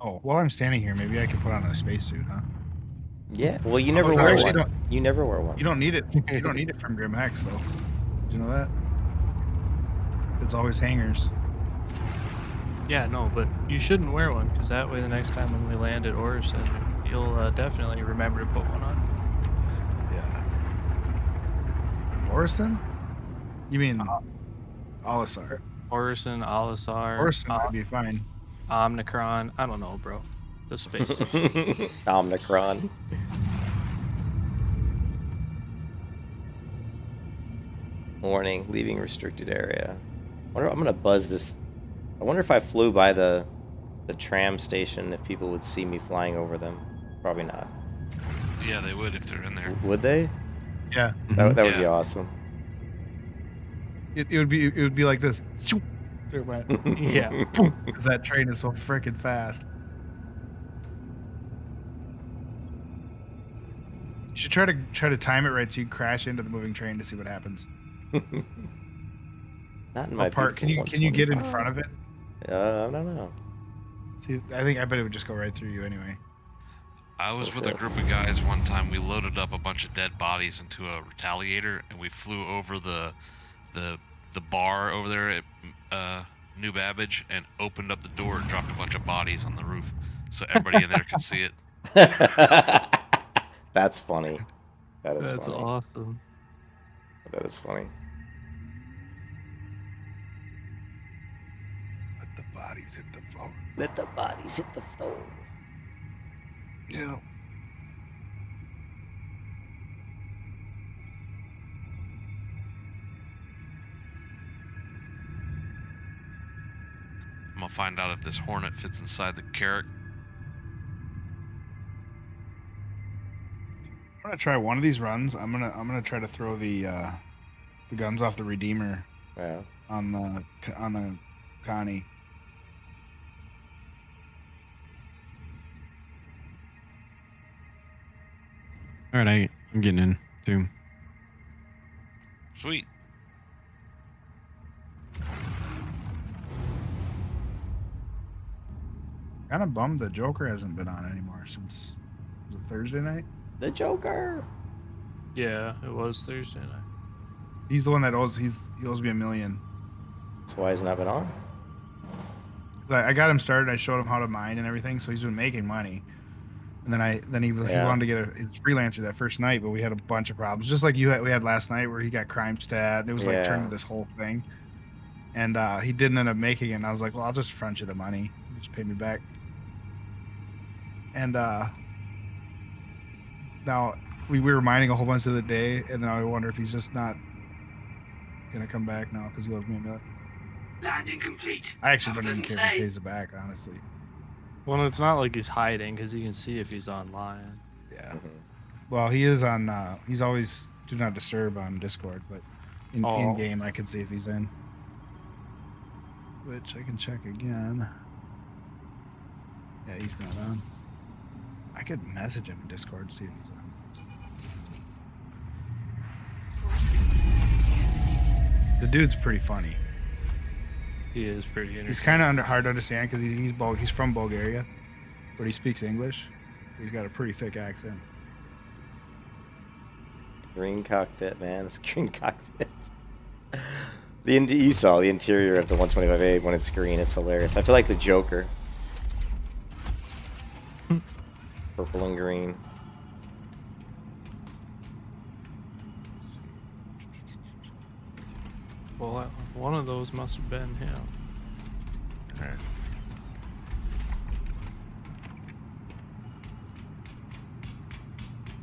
Oh, while I'm standing here, maybe I could put on a spacesuit, huh? Yeah. Well, you never no, wear actually, one. You never wear one. You don't need it. You don't need it from Grim Hex, though. Did you know that? It's always hangers. Yeah, no, but you shouldn't wear one, because that way the next time when we land at Orison, you'll definitely remember to put one on. Yeah. Orison? You mean Olisar? Orison, Olisar, Orison would be fine. Omnicron. I don't know, bro. The space. Omnicron. Warning, leaving restricted area. I'm gonna buzz this. I wonder if I flew by the tram station, if people would see me flying over them. Probably not. Yeah, they would if they're in there. Would they? Yeah. That would be awesome. It would be like this. There it went. Yeah. Because that train is so freaking fast. You should try to time it right so you crash into the moving train to see what happens. Not in my part. Can you get in front of it? I don't know. See, I bet it would just go right through you anyway. I was with a group of guys one time. We loaded up a bunch of dead bodies into a retaliator, and we flew over the bar over there at New Babbage and opened up the door and dropped a bunch of bodies on the roof, so everybody in there could see it. That's funny. That's funny. That's awesome. That is funny. Let the bodies hit the floor. Let the bodies hit the floor. Yeah. I'm gonna find out if this Hornet fits inside the Carrack. I'm gonna try one of these runs. I'm gonna try to throw the guns off the Redeemer. Yeah. On the Connie. All right, I'm getting in too. Sweet. Kind of bummed the Joker hasn't been on anymore since was it Thursday night? The Joker. Yeah, it was Thursday night. He's the one that owes he owes me $1 million. That's why he's not been on. I got him started. I showed him how to mine and everything, so he's been making money. And then he wanted to get his freelancer that first night, but we had a bunch of problems, just like we had last night where he got crime stat. It was like turned into this whole thing. And he didn't end up making it. And I was like, well, I'll just front you the money. Just pay me back. And now we were mining a whole bunch of the day, and then I wonder if he's just not gonna come back now because he owes me $1 million. Landing complete. I actually don't even care if he pays it back, honestly. Well, it's not like he's hiding because you can see if he's online. Yeah. Well, he is on. He's always do not disturb on Discord, but in game I can see if he's in. Which I can check again. Yeah, he's not on. I could message him in Discord, see if he's on. The dude's pretty funny. He is pretty interesting. He's kind of hard to understand because he's from Bulgaria, but he speaks English. He's got a pretty thick accent. Green cockpit, man. It's green cockpit. You saw the interior of the 125A when it's green. It's hilarious. I feel like the Joker. Purple and green. Well, one of those must have been him. Alright.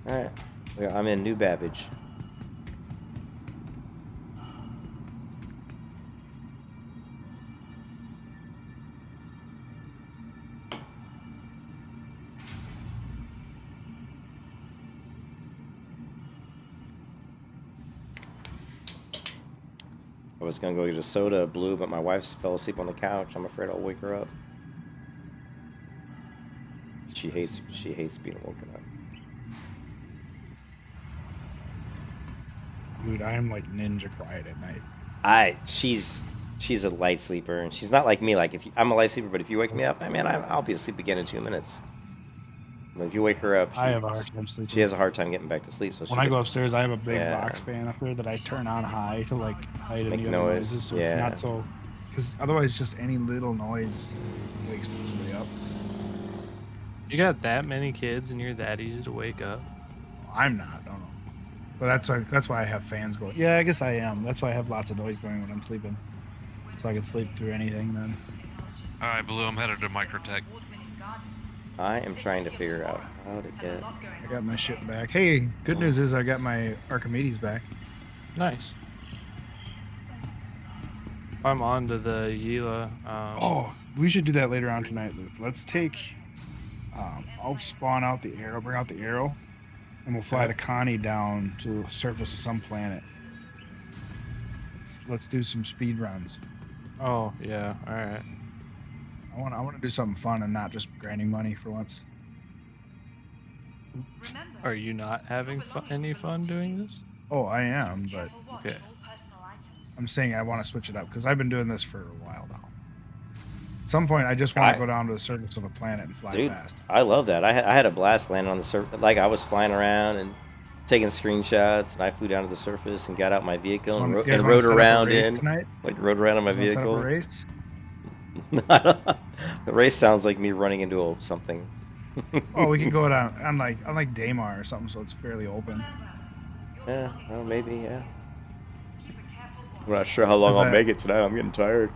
Alright. I'm in New Babbage. I was gonna go get a soda, Blue, but my wife fell asleep on the couch. I'm afraid I'll wake her up. She hates being woken up. Dude, I am like ninja quiet at night. She's she's a light sleeper, and she's not like me. Like I'm a light sleeper, but if you wake me up, I'll be asleep again in 2 minutes. But if you wake her up, I have a hard time sleeping. she has a hard time getting back to sleep. So when I go upstairs, I have a big Yeah. box fan up there that I turn on high to like hide Make any other noise, noises, so yeah. it's not so. Because otherwise, just any little noise wakes me up. You got that many kids and you're that easy to wake up? I'm not. No. But that's why I have fans going. Yeah, I guess I am. That's why I have lots of noise going when I'm sleeping, so I can sleep through anything then. All right, Blue, I'm headed to Microtech. I am trying to figure out how to get. I got my shit back. Hey, good news is I got my Archimedes back. Nice. I'm on to the Yila. Oh, we should do that later on tonight, Luke. Let's take. I'll spawn out the arrow, bring out the arrow, and we'll fly the Connie down to the surface of some planet. Let's do some speed runs. Oh, yeah, alright. I want to do something fun and not just grinding money for once. Are you not having any fun doing this? Oh, I am, but Okay. I'm saying I want to switch it up because I've been doing this for a while now. At some point, I just want to go down to the surface of a planet and fly fast. I love that. I had a blast landing on the surface. Like I was flying around and taking screenshots, and I flew down to the surface and got out my vehicle and rode around rode around in my vehicle. Set up a race? The race sounds like me running into something. Oh, we can go down on like Daymar or something, so it's fairly open. Yeah, well, maybe, yeah. I'm not sure how long I'll make it tonight. I'm getting tired.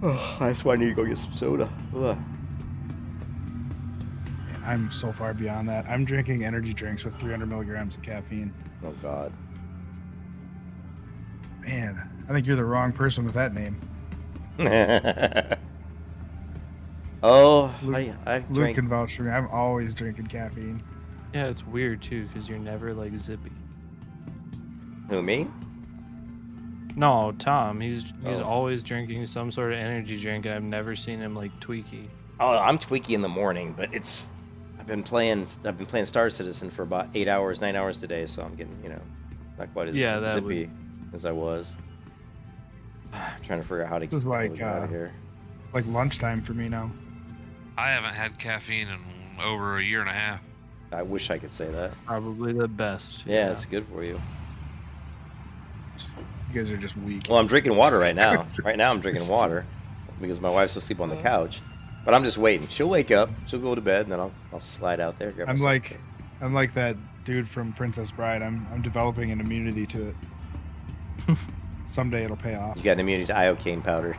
Oh, that's why I need to go get some soda. Ugh. I'm so far beyond that. I'm drinking energy drinks with 300 milligrams of caffeine. Oh, God. Man, I think you're the wrong person with that name. Oh, Luke, I Luke drank. can vouch for me. I'm always drinking caffeine. Yeah, it's weird too, because you're never like zippy. Who, me? No, Tom. He's Oh. always drinking some sort of energy drink, and I've never seen him like tweaky. Oh, I'm tweaky in the morning, but I've been playing Star Citizen for about 9 hours today, so I'm getting, not quite as zippy as I was. I'm trying to figure out how to This is like get out of here. like lunchtime for me now. I haven't had caffeine in over a year and a half. I wish I could say that. Probably the best. Yeah, it's good for you. You guys are just weak. Well, I'm drinking water right now. Right now I'm drinking water because my wife's asleep on the couch. But I'm just waiting. She'll wake up. She'll go to bed, and then I'll slide out there. I'm like that dude from Princess Bride. I'm developing an immunity to it. Someday it'll pay off. You got an immunity to iocane powder.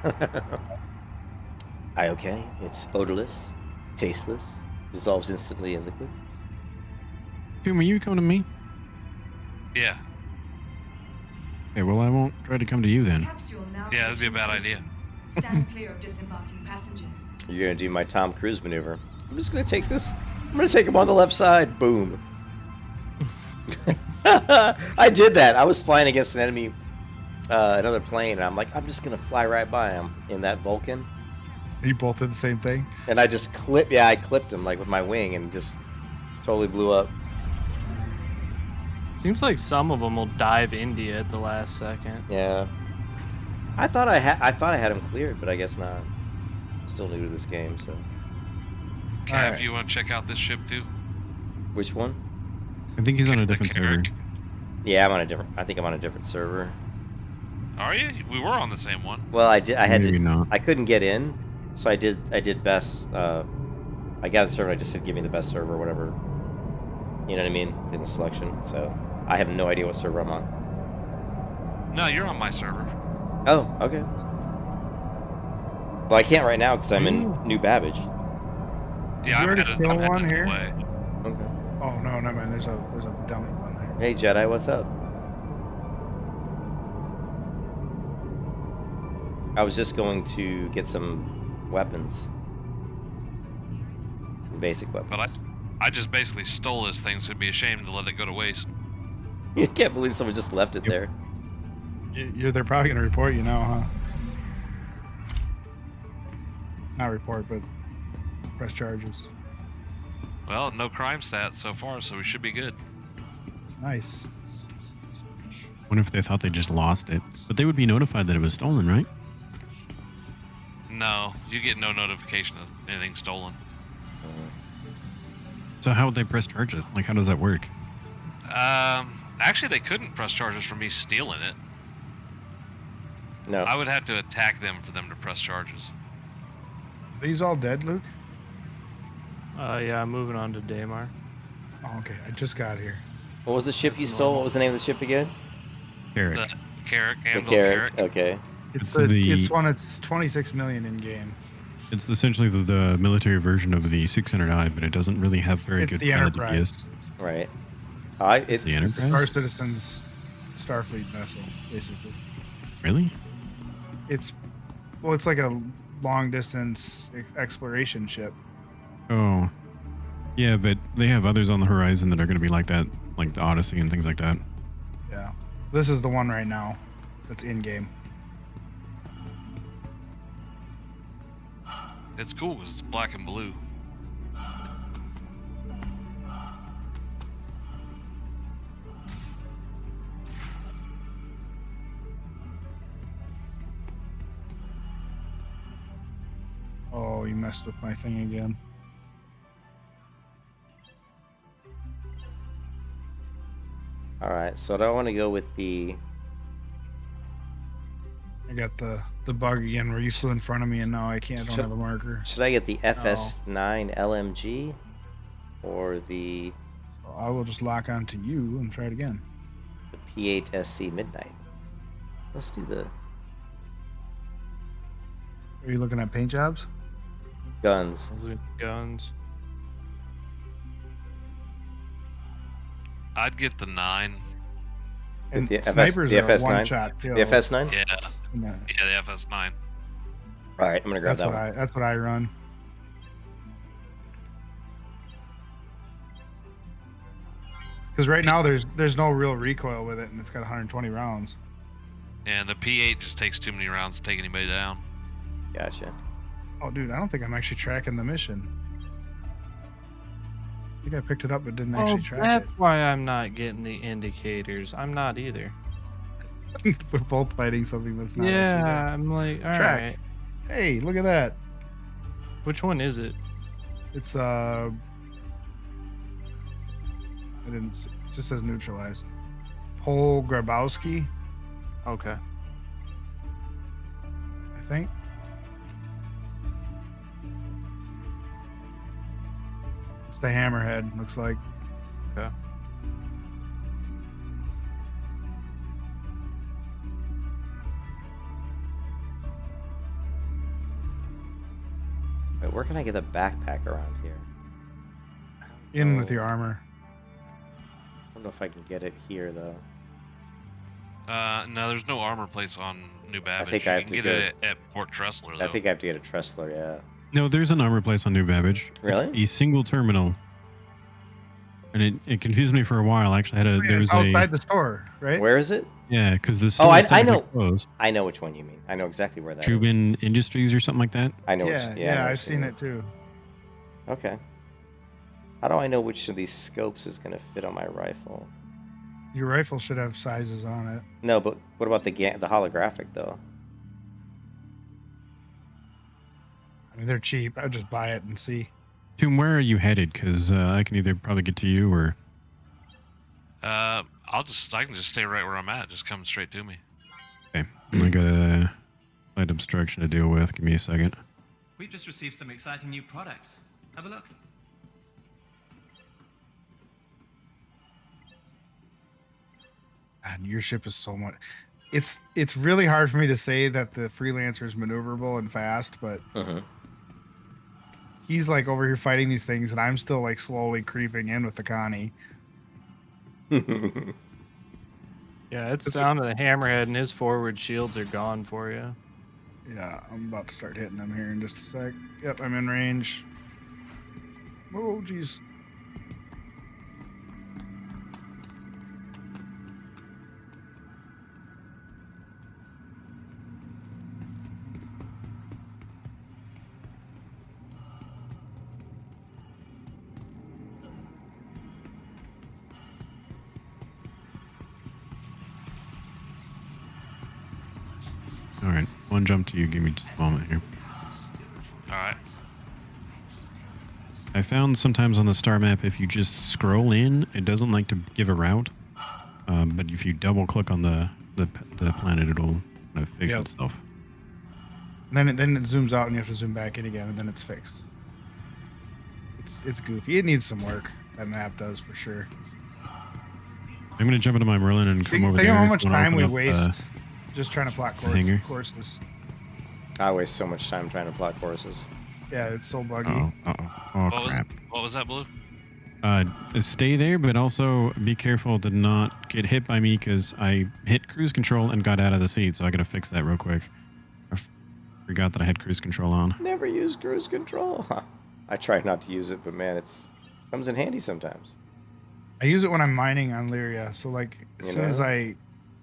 Iocane. It's odorless, tasteless, dissolves instantly in liquid. Tim, are you coming to me? Yeah. Okay, well, I won't try to come to you then. Yeah, that'd be a bad idea. Stand clear of disembarking passengers. You're gonna do my Tom Cruise maneuver. I'm just gonna take this. I'm gonna take him on the left side. Boom. I did that. I was flying against an enemy, another plane, and I'm like, I'm just gonna fly right by him in that Vulcan. You both did the same thing? And I just clipped him like with my wing and just totally blew up. Seems like some of them will dive India at the last second. Yeah. I thought I had him cleared, but I guess not. Still new to this game, so. Cav, Alright. you want to check out this ship too? Which one? I think he's on a The different server. Carrick. Yeah, I think I'm on a different server. Are you? We were on the same one. Well, I had Maybe to. not. I couldn't get in, so I did best. I got the server. I just said give me the best server, or whatever. You know what I mean? It's in the selection. So I have no idea what server I'm on. No, you're on my server. Oh, okay. Well, I can't right now because I'm in New Babbage. Yeah, I'm already headed, kill I'm headed one away. here? Okay. Oh no, never mind. There's a dummy one there. Hey Jedi, what's up? I was just going to get some weapons. Basic weapons. But I just basically stole this thing, so it'd be a shame to let it go to waste. You can't believe someone just left it there. They're probably gonna report you now, huh? Not report, but press charges. Well, no crime stats so far, so we should be good. Nice. Wonder if they thought they just lost it. But they would be notified that it was stolen, right? No, you get no notification of anything stolen. So how would they press charges? Like, how does that work? Actually, they couldn't press charges for me stealing it. No. I would have to attack them for them to press charges. Are these all dead, Luke? Yeah, I'm moving on to Daymar. Oh, okay. I just got here. What was the ship you stole? What was the name of the ship again? Carrick. The Carrick, The Anvil Carrick. Carrick. Okay. It's one. It's 26 million in game. It's essentially the military version of the 600i, but it doesn't really have very It's good the pilot Enterprise. DPS. Right. It's The Enterprise? Star Citizen's Starfleet vessel, basically. Really? It's like a long distance exploration ship. Oh. Yeah, but they have others on the horizon that are going to be like that, like the Odyssey and things like that. Yeah. This is the one right now that's in game. It's cool because it's black and blue. Oh, you messed with my thing again. all right. So I want to go with the. I got the bug again where you flew in front of me and now I can't. I don't have a marker. Should I get the FS9 LMG or the So I will just lock onto you and try it again. P8 SC Midnight? Let's do the Are you looking at paint jobs? guns. Those are guns. I'd get the 9. And The snipers the are FS9? one shot kill. The FS9? Yeah, Yeah, yeah, the FS9. All right, I'm gonna grab that's that what one. that's what I run. Because right now there's no real recoil with it, and it's got 120 rounds. And the P8 just takes too many rounds to take anybody down. Gotcha. Oh, dude, I don't think I'm actually tracking the mission. I think I picked it up but didn't actually track That's why I'm not getting the indicators. I'm not either. it. We're both fighting something that's not actually Yeah, I'm like, all Track. right. there. Hey, look at that. Which one is it? It's I didn't see. It just says neutralized. Pol Grabowski, Okay. I think. It's the hammerhead, looks like. Okay. Wait, where can I get a backpack around here? In with Oh. your armor. I don't know if I can get it here though. No, there's no armor place on New Babbage. think I have you to can go- get it at Port Tressler, though. I think I have to get a Tressler. Yeah. No, there's an armor place on New Babbage. Really? It's a single terminal. And it confused me for a while. I actually had a there was It's outside a the store, right? Where is it? yeah, because the Oh, store I know. closed. I know which one you mean. I know exactly where that is. Trubin Industries or something like that. I know. Yeah, which, yeah, I know I've which seen one. it too. Okay. How do I know which of these scopes is going to fit on my rifle? Your rifle should have sizes on it. No, but what about the holographic though? I mean, they're cheap. I'd just buy it and see. Tomb, where are you headed? Because I can either probably get to you or I can just stay right where I'm at. Just come straight to me. okay. I got a light obstruction to deal with. Give me a second. We've just received some exciting new products. Have a look. And your ship is so much. It's really hard for me to say that the freelancer is maneuverable and fast, but he's like over here fighting these things, and I'm still like slowly creeping in with the Connie. Yeah, it's down to the hammerhead, and his forward shields are gone for you. Yeah, I'm about to start hitting them here in just a sec. Yep, I'm in range. Oh, jeez. All right, one jump to you. Give me just a moment here. I found sometimes on the star map, if you just scroll in, it doesn't like to give a route. But if you double click on the planet, it'll kind of fix itself. And then it zooms out, and you have to zoom back in again, and then it's fixed. It's goofy. It needs some work. That map does for sure. I'm gonna jump into my Merlin and come over there. Think of how much time we waste just trying to plot courses. I waste so much time trying to plot courses. Yeah, it's so buggy. Oh crap. What was that, Blue? Stay there, but also be careful to not get hit by me because I hit cruise control and got out of the seat, so I gotta fix that real quick. I forgot that I had cruise control on. Never use cruise control. I try not to use it, but man, comes in handy sometimes. I use it when I'm mining on Lyria, so like as soon as I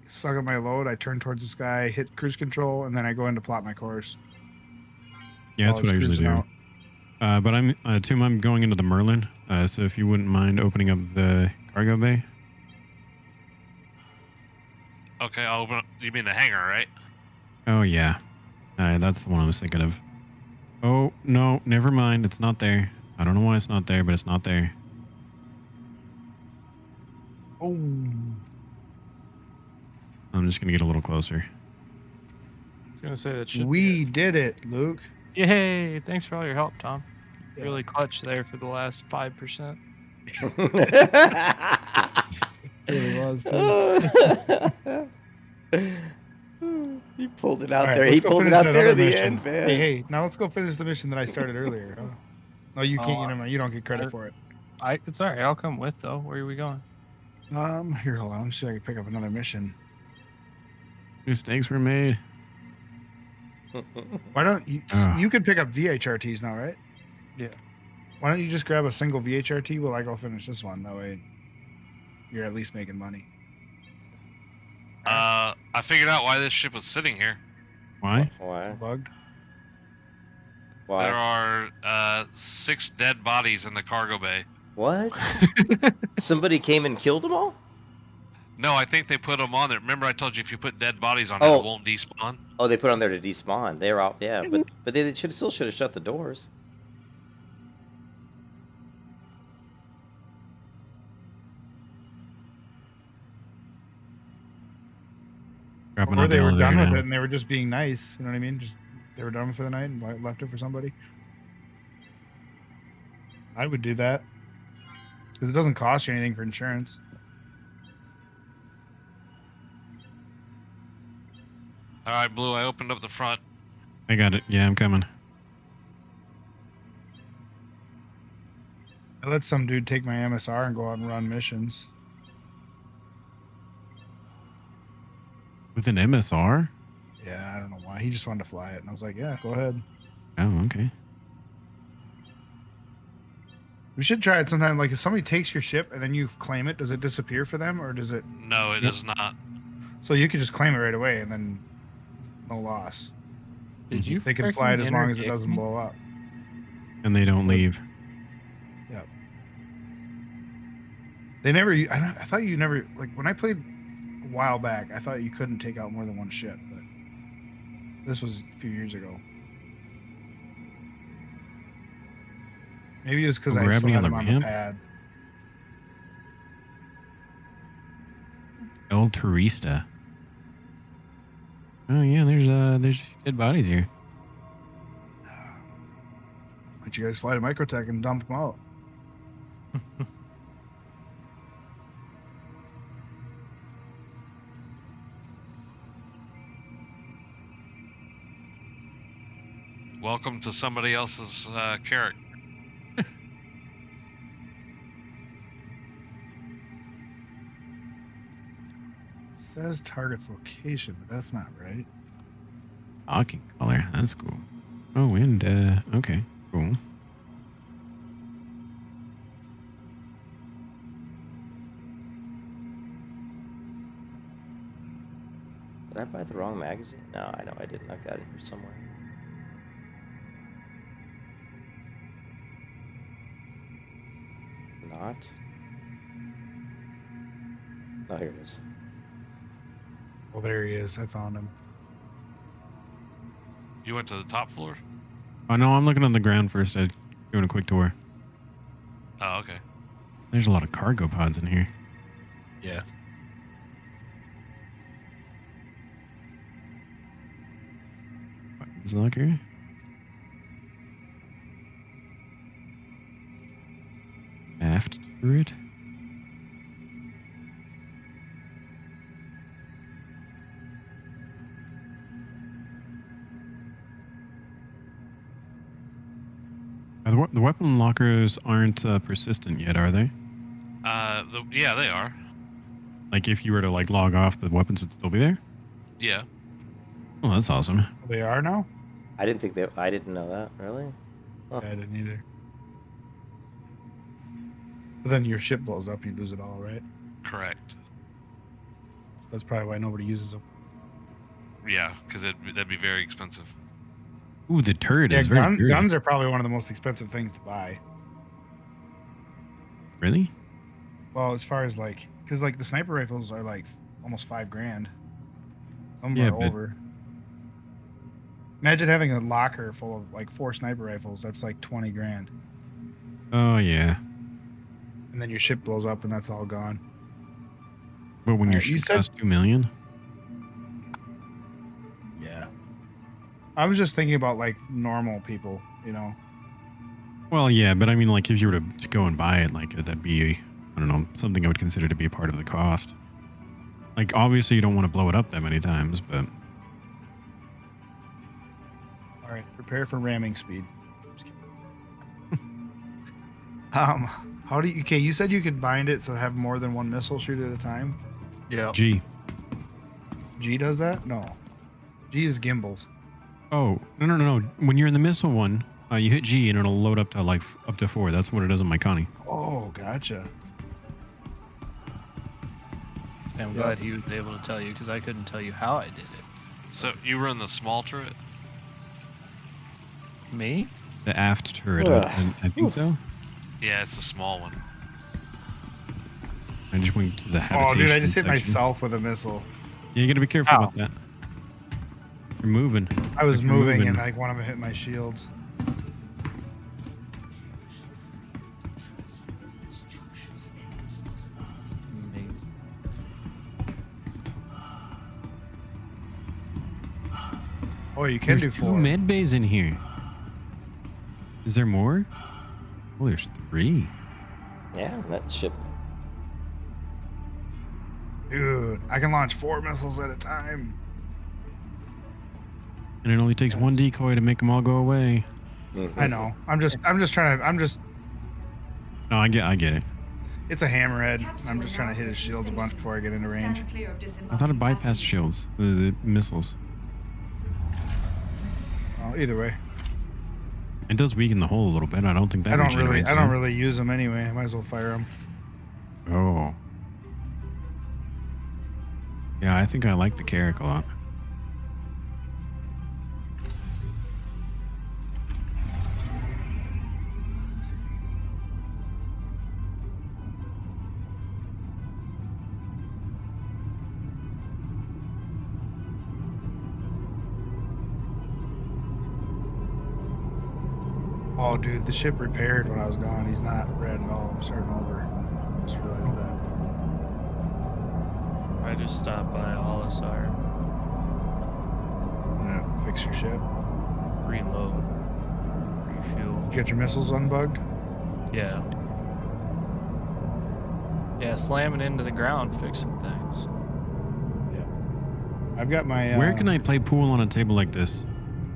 suck up my load, I turn towards the sky, hit cruise control, and then I go in to plot my course. Yeah, that's what I usually do. But I'm going into the Merlin, so if you wouldn't mind opening up the cargo bay. Okay, I'll open up. You mean the hangar, right? Oh, yeah. That's the one I was thinking of. Oh, no, never mind. It's not there. I don't know why it's not there, but it's not there. Oh. I'm just going to get a little closer. I was going to say that should We did it, Luke. Yay! Thanks for all your help, Tom. Yeah. Really clutch there for the last 5%. It really was, too. He pulled it out Right, there. He pulled it out there at the end, man. Hey, now let's go finish the mission that I started earlier. Huh? No, you can't. You don't get credit for it. It's all right. I'll come with though. Where are we going? Here, hold on. Let me see if I can pick up another mission. Mistakes were made. Why don't you? You can pick up VHRTs now, right? Yeah. Why don't you just grab a single VHRT while I go finish this one? That way, you're at least making money. I figured out why this ship was sitting here. Why? Why? Bugged. Why? There are 6 dead bodies in the cargo bay. What? Somebody came and killed them all? No, I think they put them on there. Remember I told you if you put dead bodies on it, it won't despawn? Oh, they put on there to despawn. They're out, yeah. But they still should have shut the doors. Or they were done with it and they were just being nice. You know what I mean? Just they were done for the night and left it for somebody. I would do that because it doesn't cost you anything for insurance. All right, Blue, I opened up the front. I got it. Yeah, I'm coming. I let some dude take my MSR and go out and run missions. With an MSR? Yeah, I don't know why. He just wanted to fly it. And I was like, yeah, go ahead. Oh, okay. We should try it sometime. Like if somebody takes your ship and then you claim it, does it disappear for them or does it? No, it does not. So you could just claim it right away and then no loss. Did you? They can fly it as long as it doesn't blow up. And they don't leave. Yep. They never. I thought you never. Like when I played a while back, I thought you couldn't take out more than one ship, but this was a few years ago. Maybe it was because I still had them on the pad. El Turista. Oh yeah, there's dead bodies here. Why don't you guys fly to Microtech and dump them out? Welcome to somebody else's character. It says target's location, but that's not right. Talking color, that's cool. Oh, and okay, cool. Did I buy the wrong magazine? No, I know I didn't. I've got it here somewhere. Not. Oh, here it is. Well, there he is. I found him. You went to the top floor? Oh no, I'm looking on the ground first. I'm doing a quick tour. Oh, okay. There's a lot of cargo pods in here. Yeah. Weapons locker. Aft turret. The weapon lockers aren't persistent yet, are they? Yeah, they are. Like if you were to like log off, the weapons would still be there? Yeah. Oh, that's awesome. They are now? I didn't know that, really. Huh. Yeah, I didn't either. But then your ship blows up, you lose it all, right? Correct. So that's probably why nobody uses them. Yeah, because that'd be very expensive. Ooh, the turret is very good. Guns are probably one of the most expensive things to buy. Really? Well, as far as like, because like the sniper rifles are like almost $5,000. Some Yeah, are but- over. Imagine having a locker full of like 4 sniper rifles. That's like $20,000. Oh yeah. And then your ship blows up and that's all gone. But when your Alright, you ship said- costs $2 million. Yeah. I was just thinking about like normal people, you know. Well, yeah, but I mean, like if you were to go and buy it, like that'd be, I don't know, something I would consider to be a part of the cost. Like obviously you don't want to blow it up that many times, but All right, prepare for ramming speed. Just kidding. How do you? Okay, you said you could bind it so have more than one missile shoot at a time. Yeah. G. G does that? No. G is gimbals. Oh no! When you're in the missile one, you hit G and it'll load up to like up to 4. That's what it does on my Connie. Oh, gotcha. I'm glad he was able to tell you because I couldn't tell you how I did it. So you run the small turret? Me? The aft turret, Ugh. I think so. Yeah, it's the small one. I just went to the Oh, habitation dude, I just hit section. myself with a missile. Yeah, you gotta be careful Ow. about that. You're moving. I was You're moving and like one of them hit my shields. Amazing. Oh, you can There's do 2 4. med bays in here. Is there more? Oh, there's 3. Yeah, that ship. Dude, I can launch 4 missiles at a time. And it only takes 1 decoy to make them all go away. Mhm. I know. I'm just trying to. No, I get it. It's a hammerhead. I'm just trying to hit his shields a bunch before I get into range. Stand clear of I thought it disembarking bypassed passengers. shields, the missiles. Well, either way, It does weaken the hull a little bit. I don't think that I don't regenerates really them. use them anyway. I might as well fire them. Oh. Yeah, I think I like the Carrack a lot. Oh, dude, the ship repaired when I was gone. He's not red at all. I'm starting over. Just realized that. I just stopped by Olisar. I'm gonna fix your ship. Reload. Refuel. You got your missiles unbugged? Yeah. Yeah, slamming into the ground, fixing things. I've got my. Where can I play pool on a table like this?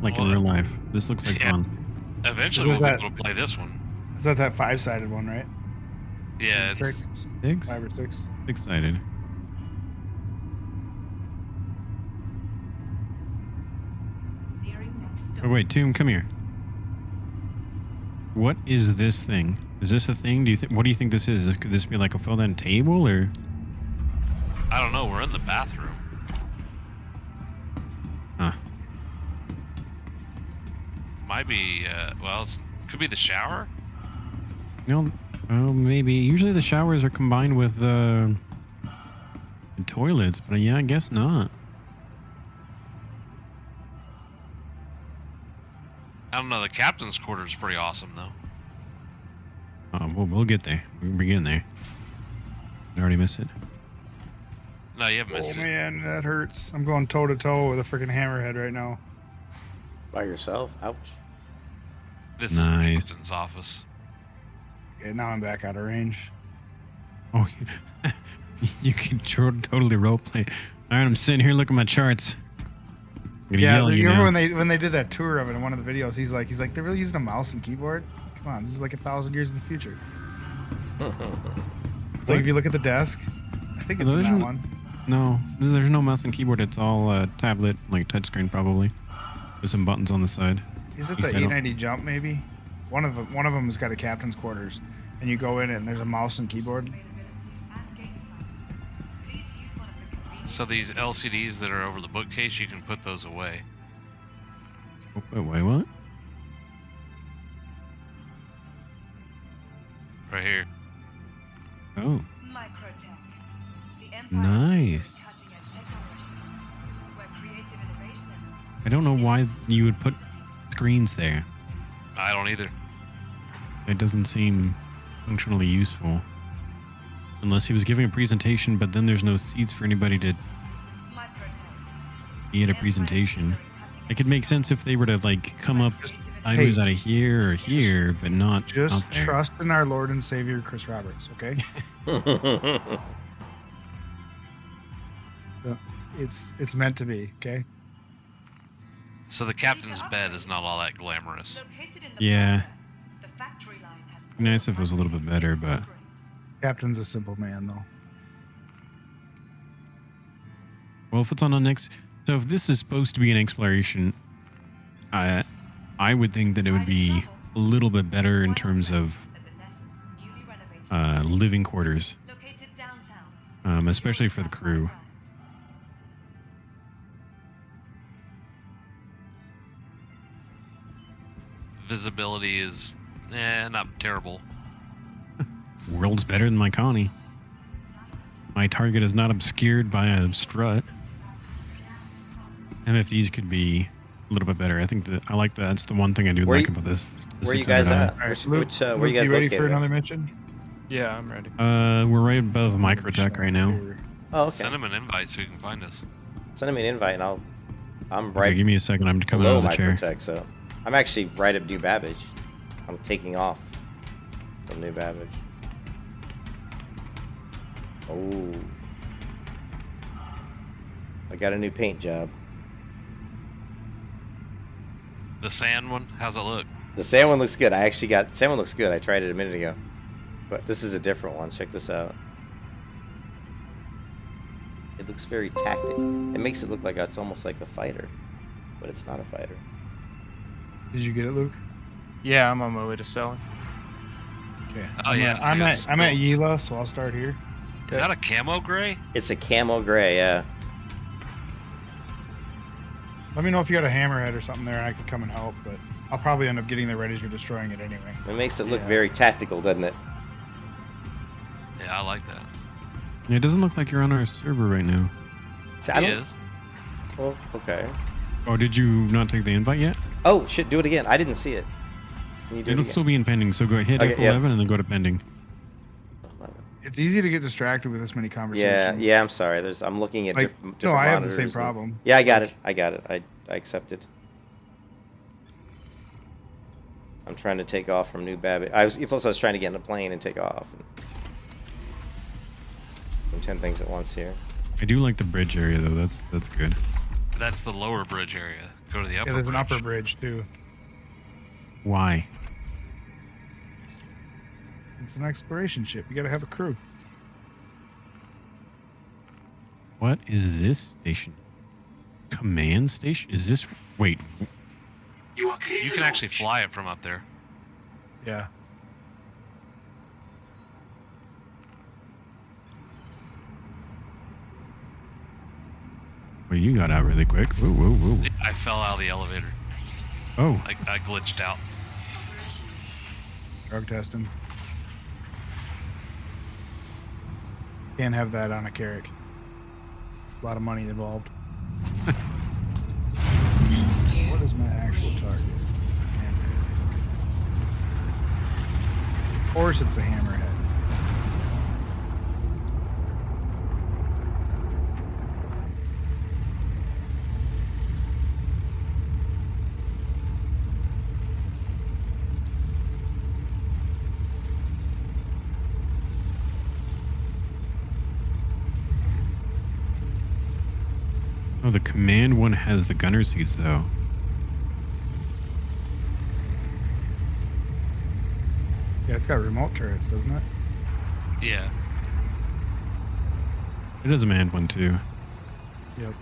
Like in Well, real life? This looks like yeah. fun. Eventually Isn't we'll be that- able to play this one. Is that 5-sided one, right? Yeah, it's, 6, 6? 5 or 6. Excited. Nearing next stop. Oh wait, Tomb, come here. What is this thing? Is this a thing? What do you think this is? Could this be like a fold-down table or? I don't know, we're in the bathroom. Huh. Might be, well, could be the shower? No, oh, maybe. Usually the showers are combined with the toilets, but yeah, I guess not. I don't know, the captain's quarters is pretty awesome, though. we'll get there. We'll be getting there. I already missed it. No, you haven't missed Oh it. man, that hurts. I'm going toe to toe with a freaking hammerhead right now. By yourself? Ouch. This Nice. is the captain's office. Okay, now I'm back out of range. Oh, you can totally roleplay. All right, I'm sitting here looking at my charts. I'm gonna Yeah, yell at you you remember now. when they did that tour of it in one of the videos? He's like, they're really using a mouse and keyboard. Come on, this is like 1,000 years in the future. It's like if you look at the desk, I think it's in that one. No, there's no mouse and keyboard. It's all tablet, like touchscreen probably, with some buttons on the side. Is it At least the I don't- 890 jump maybe? One of them has got a captain's quarters, and you go in it and there's a mouse and keyboard. So these LCDs that are over the bookcase, you can put those away. Oh, wait, what? Right here. Oh, nice. I don't know why you would put screens there. I don't either. It doesn't seem functionally useful. Unless he was giving a presentation, but then there's no seats for anybody to be at a presentation. It could make sense if they were to like come up sideways out of here or here, but not Just up there. trust in our Lord and Savior Chris Roberts, okay? It's meant to be, okay? So the captain's bed is not all that glamorous. Yeah. Nice if it was a little bit better, but Captain's a simple man, though. well, if it's on the next, so if this is supposed to be an exploration, I would think that it would be a little bit better in terms of living quarters, especially for the crew. Visibility is, not terrible. World's better than my Connie. My target is not obscured by a strut. MFDs could be a little bit better. I think that I like that. That's the one thing I do Where like you- about this. Where you guys 600i. at? All right, Which, Luke, where Luke, you guys ready located? for at? another mission? Yeah, I'm ready. We're right above Microtech right now. Oh, okay. Send him an invite so he can find us. Send me an invite and I'm Okay, right give me a second. I'm coming below out of the chair. Microtech, so I'm actually right at New Babbage. I'm taking off from New Babbage. Oh. I got a new paint job. The sand one, how's it look? The sand one looks good. Sand one looks good. I tried it a minute ago. But this is a different one. Check this out. It looks very tactic. It makes it look like it's almost like a fighter. But it's not a fighter. Did you get it, Luke? Yeah, I'm on my way to selling. Okay. Oh, yeah, it's like a I'm at skull. Yela, so I'll start here. Is that a camo gray? It's a camo gray, yeah. Let me know if you got a hammerhead or something there, and I can come and help. But I'll probably end up getting there right as you're destroying it anyway. It makes it look Yeah. very tactical, doesn't it? Yeah, I like that. It doesn't look like you're on our server right now. See, I He don't- is. Oh, okay. Oh, did you not take the invite yet? Oh, shit, do it again. I didn't see it. Can you do It'll it again? still be in pending, so go hit Okay, F11 yeah. and then go to pending. It's easy to get distracted with this many Yeah, conversations. yeah, I'm sorry. I'm looking at Like, different no, I have the same monitors and- problem. Yeah, I got it. I accepted. I'm trying to take off from New Babbage. Plus I was trying to get in a plane and take off. And 10 things at once here. I do like the bridge area though. That's good. That's the lower bridge area. Go to the upper Yeah, there's an bridge. upper bridge too. Why? It's an exploration ship. You got to have a crew. What is this station? Command station? Is this? Wait. You are clear You to can actually launch. fly it from up there. Yeah. Well, you got out really quick. Whoa, whoa, whoa. I fell out of the elevator. Oh, I glitched out. Drug testing. Can't have that on a Carrack. A lot of money involved. What is my actual target? course it's a hammerhead. Oh, the command one has the gunner seats, though. Yeah, it's got remote turrets, doesn't it? Yeah. It is a manned one, too. Yep.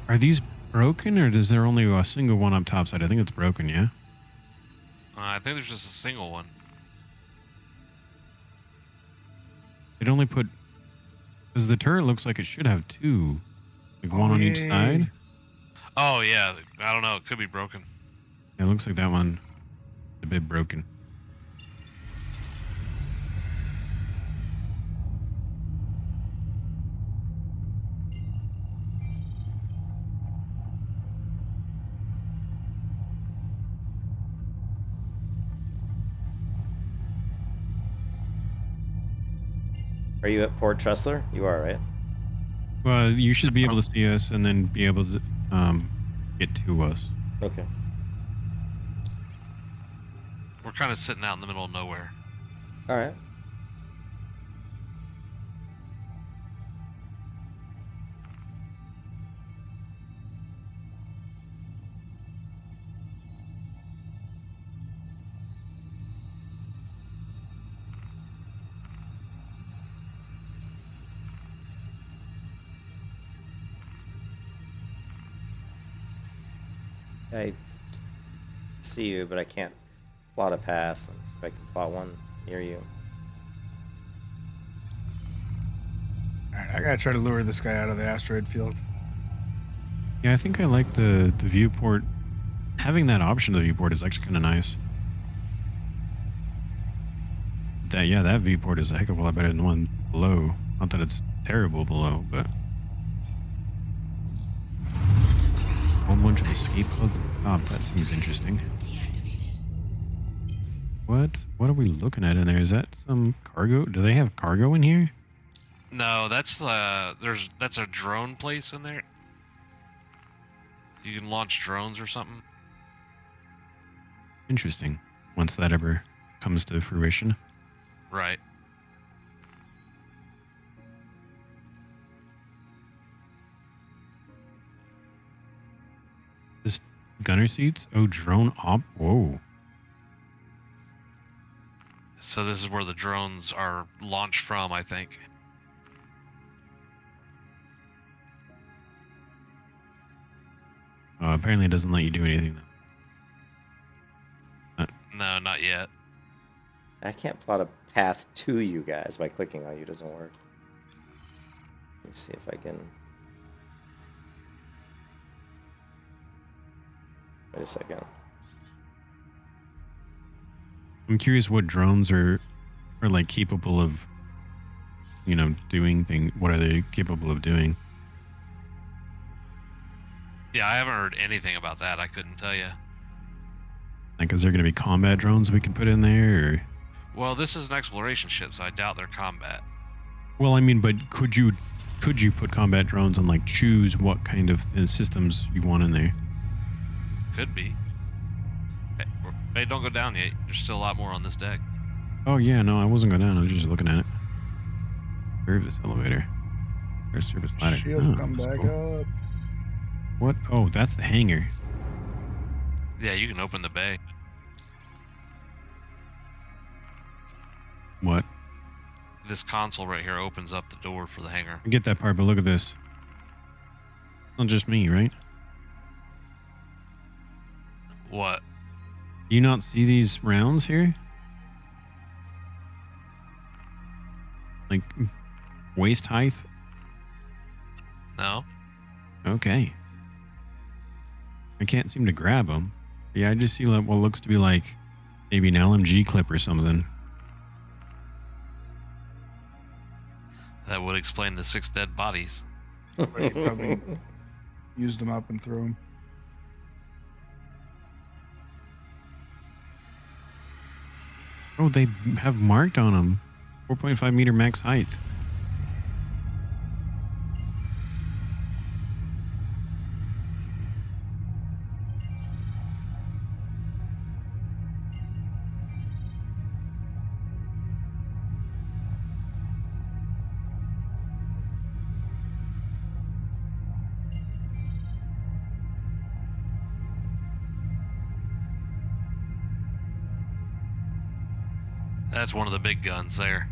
Are these broken, or is there only a single one up top side? I think it's broken, yeah? I think there's just a single one. It only put... Because the turret looks like it should have two. Like one on each side? Oh, yeah. I don't know. It could be broken. Yeah, it looks like that one is a bit broken. Are you at Port Tressler? You are, right? Well, you should be able to see us and then be able to get to us. Okay. We're kind of sitting out in the middle of nowhere. All right. I see you, but I can't plot a path. Let me see if I can plot one near you. Alright, I gotta try to lure this guy out of the asteroid field. Yeah, I think I like the viewport. Having that option of the viewport is actually kind of nice. That viewport is a heck of a lot better than the one below. Not that it's terrible below, but... A whole bunch of escape pods at the top. That seems interesting. What are we looking at in there? Is that some cargo? Do they have cargo in here? No, that's a drone place in there. You can launch drones or something. Interesting. Once that ever comes to fruition. Right. This gunner seats? Oh, drone op. Whoa. So this is where the drones are launched from, I think. Apparently it doesn't let you do anything though. No, not yet. I can't plot a path to you guys by clicking on you. Doesn't work. Let me see if I can. Wait a second. I'm curious what drones are like capable of, doing things. What are they capable of doing? Yeah, I haven't heard anything about that. I couldn't tell you. Like, is there going to be combat drones we can put in there? Or... Well, this is an exploration ship, so I doubt they're combat. Well, I mean, but could you put combat drones and like choose what kind of systems you want in there? Could be. Hey, don't go down yet. There's still a lot more on this deck. Oh yeah, no, I wasn't going down. I was just looking at it. Service elevator. There's service ladder. Shields come back cool. up. What? Oh, that's the hangar. Yeah, you can open the bay. What? This console right here opens up the door for the hangar. I get that part, but look at this. Not just me, right? What? Do you not see these rounds here? Like, waist height? No. Okay. I can't seem to grab them. Yeah, I just see what looks to be like maybe an LMG clip or something. That would explain the 6 dead bodies. Right, probably used them up and threw them. Oh, they have marked on them. 4.5 meter max height. That's one of the big guns there.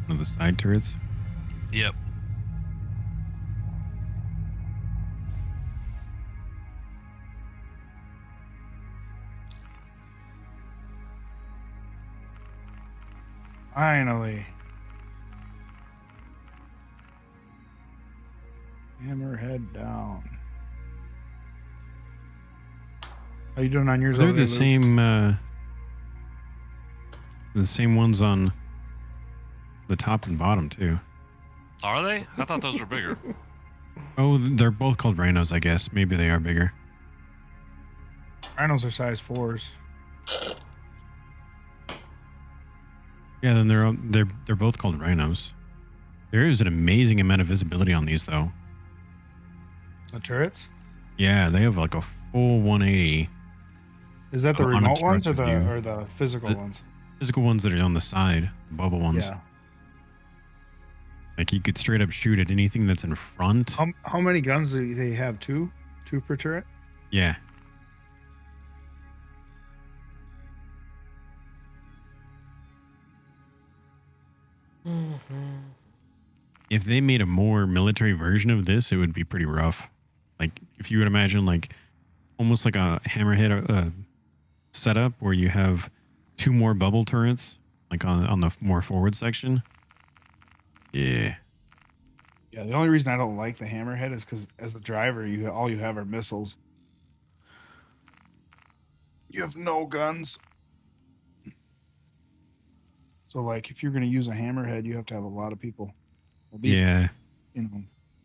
One of the side turrets. Yep. Finally. Hammerhead down. How you doing on yours? They're over there, the same ones on the top and bottom too. Are they? I thought those were bigger. Oh, they're both called rhinos, I guess. Maybe they are bigger. Rhinos are size 4s. Yeah, then they're both called rhinos. There is an amazing amount of visibility on these, though. The turrets? Yeah, they have like a full 180. Is that the remote ones or unobstructed the physical ones? Physical ones that are on the side, the bubble ones. Yeah. Like you could straight up shoot at anything that's in front. How many guns do they have? Two per turret? Yeah. If they made a more military version of this, it would be pretty rough. Like if you would imagine like almost like a hammerhead setup where you have 2 more bubble turrets like on the more forward section. Yeah. Yeah, the only reason I don't like the hammerhead is because as the driver, all you have are missiles. You have no guns. So, like, if you're going to use a hammerhead, you have to have a lot of people. At least, yeah. You know,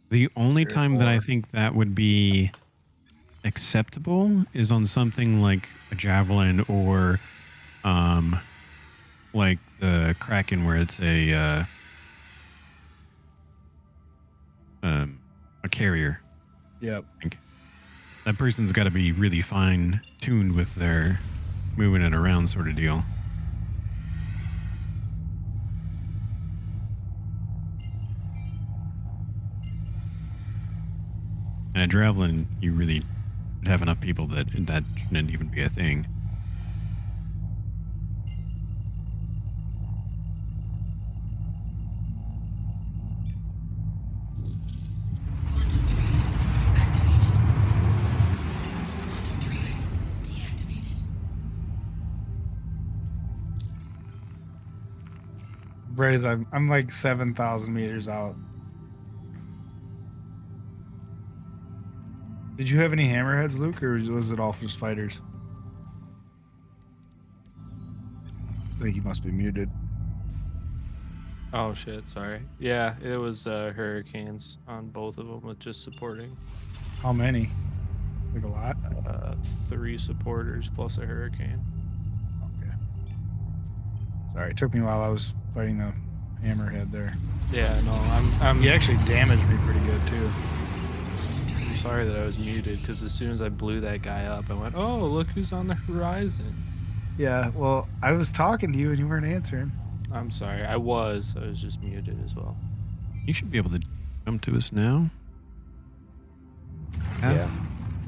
the only time that I 4. think that would be acceptable is on something like a javelin or like the Kraken where it's a carrier. Yep. I think that person's got to be really fine tuned with their moving it around sort of deal. And a javelin, you really have enough people that shouldn't even be a thing. Right as I'm like 7,000 meters out. Did you have any hammerheads, Luke, or was it all just fighters? I think he must be muted. Oh shit, sorry. Yeah, it was hurricanes on both of them with just supporting. How many? Like a lot? 3 supporters plus a hurricane. Okay. Sorry, it took me a while. I was fighting the hammerhead there. Yeah, no, He actually damaged me pretty good too. I'm sorry that I was muted because as soon as I blew that guy up, I went, "Oh, look who's on the horizon." Yeah, well, I was talking to you and you weren't answering. I'm sorry. I was just muted as well. You should be able to jump to us now. Yeah.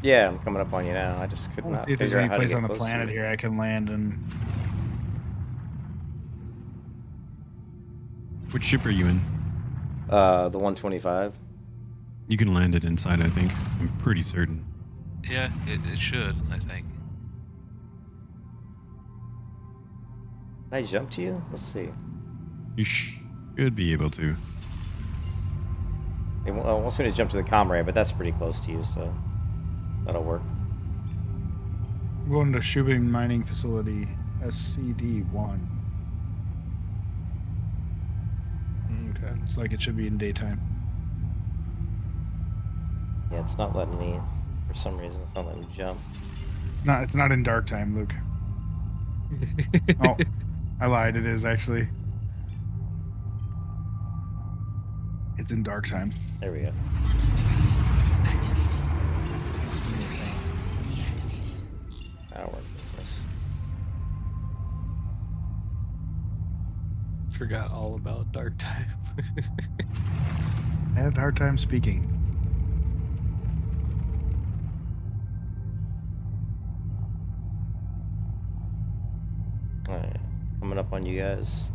Yeah, I'm coming up on you now. I just could not See if there's figure any out how to place get on the close to planet you. here I can land in. Which ship are you in? The 125. You can land it inside, I think. I'm pretty certain. Yeah, it should, I think. Can I jump to you? Let's see. You should be able to. It wants me to jump to the comrade, but that's pretty close to you, so that'll work. I'm going to Shubin Mining Facility, SCD-1. Okay, it's like it should be in daytime. Yeah, it's not letting me, for some reason, it's not letting me jump. It's not in dark time, Luke. Oh, I lied. It is actually. It's in dark time. There we go. Our business. Forgot all about dark time. I had a hard time speaking. All right, coming up on you guys.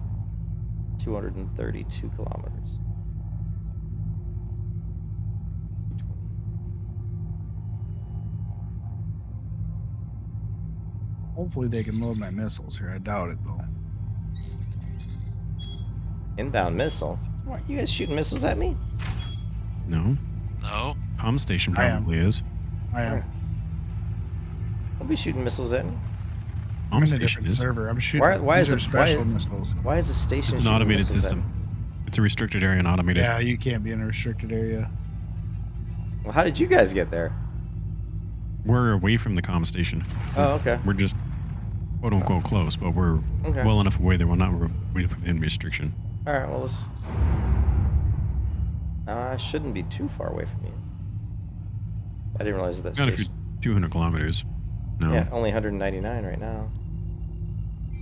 232 kilometers. Hopefully they can load my missiles here. I doubt it though. Inbound missile? What, you guys shooting missiles at me? No. No. Comm station I am. probably is. I am. Don't be shooting missiles at me. I'm in a Station different is. server. I'm shooting. Why is these it are special missiles? Why is the station It's an shooting automated missiles at system. me? It's a restricted area and automated. Yeah, you can't be in a restricted area. Well, how did you guys get there? We're away from the comm station. Oh, okay. We're just quote unquote close, but we're Okay. well enough away that we're not within restriction. All right. Well, let's. I shouldn't be too far away from you. I didn't realize that Not if you're station. 200 kilometers. No. Yeah, only 199 right now.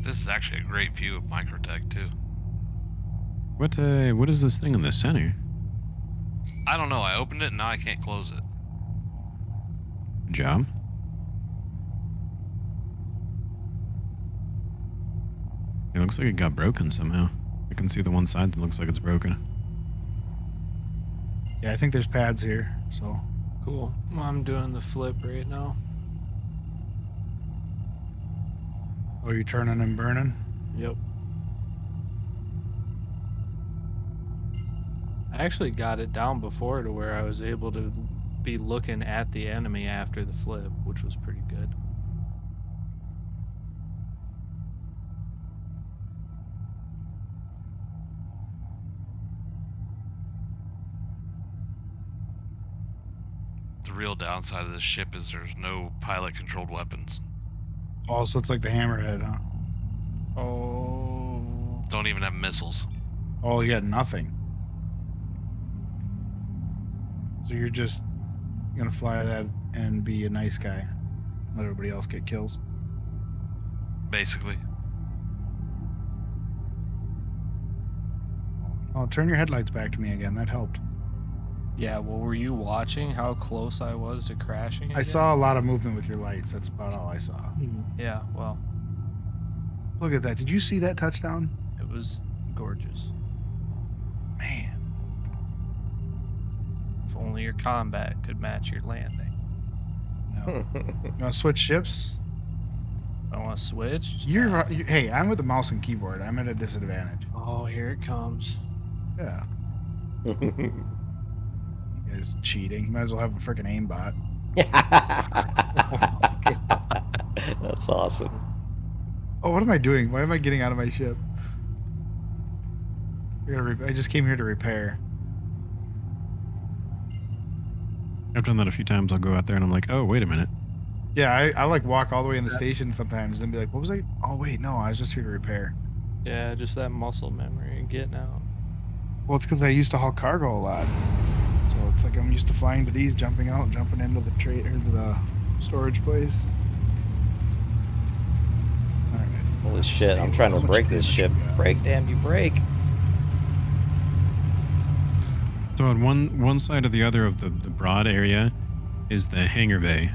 This is actually a great view of Microtech too. What is this thing in the center? I don't know. I opened it and now I can't close it. Good job. It looks like it got broken somehow. I can see the one side that looks like it's broken. Yeah, I think there's pads here. So Cool. I'm doing the flip right now. oh, you turning and burning? Yep. I actually got it down before to where I was able to be looking at the enemy after the flip, which was pretty good. The real downside of this ship is there's no pilot-controlled weapons. Oh, so it's like the hammerhead, huh? Oh. Don't even have missiles. Oh, you got nothing. So you're just gonna fly that and be a nice guy, let everybody else get kills. Basically. Oh, turn your headlights back to me again. That helped. Yeah, well, were you watching how close I was to crashing again? I saw a lot of movement with your lights. That's about all I saw. Yeah, well, Look at that. Did you see that touchdown? it was gorgeous. Man. If only your combat could match your landing. No. You want to switch ships? I want to switch. Hey, I'm with the mouse and keyboard. I'm at a disadvantage. Oh, here it comes. Yeah. You guys cheating. You might as well have a freaking aimbot. That's awesome. Oh, what am I doing? Why am I getting out of my ship? I just came here to repair. I've done that a few times. I'll go out there and I'm like, oh, wait a minute. Yeah, I like walk all the way in the station sometimes and be like, what was I? Oh, wait, no, I was just here to repair. Yeah, just that muscle memory and getting out. Well, it's because I used to haul cargo a lot. So it's like I'm used to flying to these, jumping out, jumping into the trade or the storage place. All right. Holy Let's shit, see, I'm trying how to much break this damage ship. we got? Break, damn you, break. So on one side or the other of the broad area is the hangar bay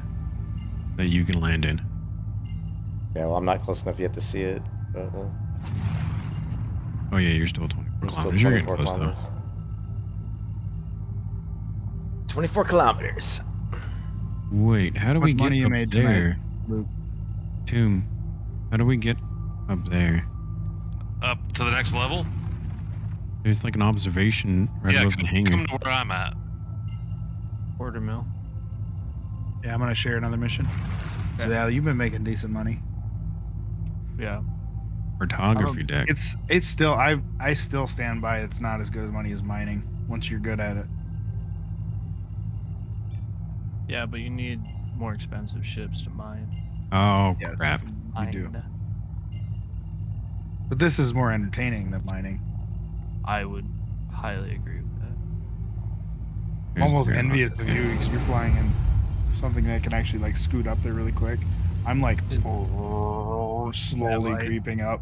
that you can land in. Yeah, well, I'm not close enough yet to see it. But Oh yeah, you're still 24 I'm still kilometers. You're getting 24 close kilometers. 24 kilometers. though. Wait, how do How we much get money you up made there? tonight, Luke? Tomb. How do we get up there? Up to the next level? There's like an observation right Yeah, above the hangar. come to where I'm at. Quarter mil. Yeah, I'm gonna share another mission. So Okay. yeah, you've been making decent money. Yeah. Cartography deck. It's still I still stand by it's not as good as money as mining once you're good at it. Yeah, but you need more expensive ships to mine. Oh Yes. crap. You do. Mine. But this is more entertaining than mining. I would highly agree with that. I'm almost envious of you because you're flying in something that can actually like scoot up there really quick. I'm like slowly creeping up.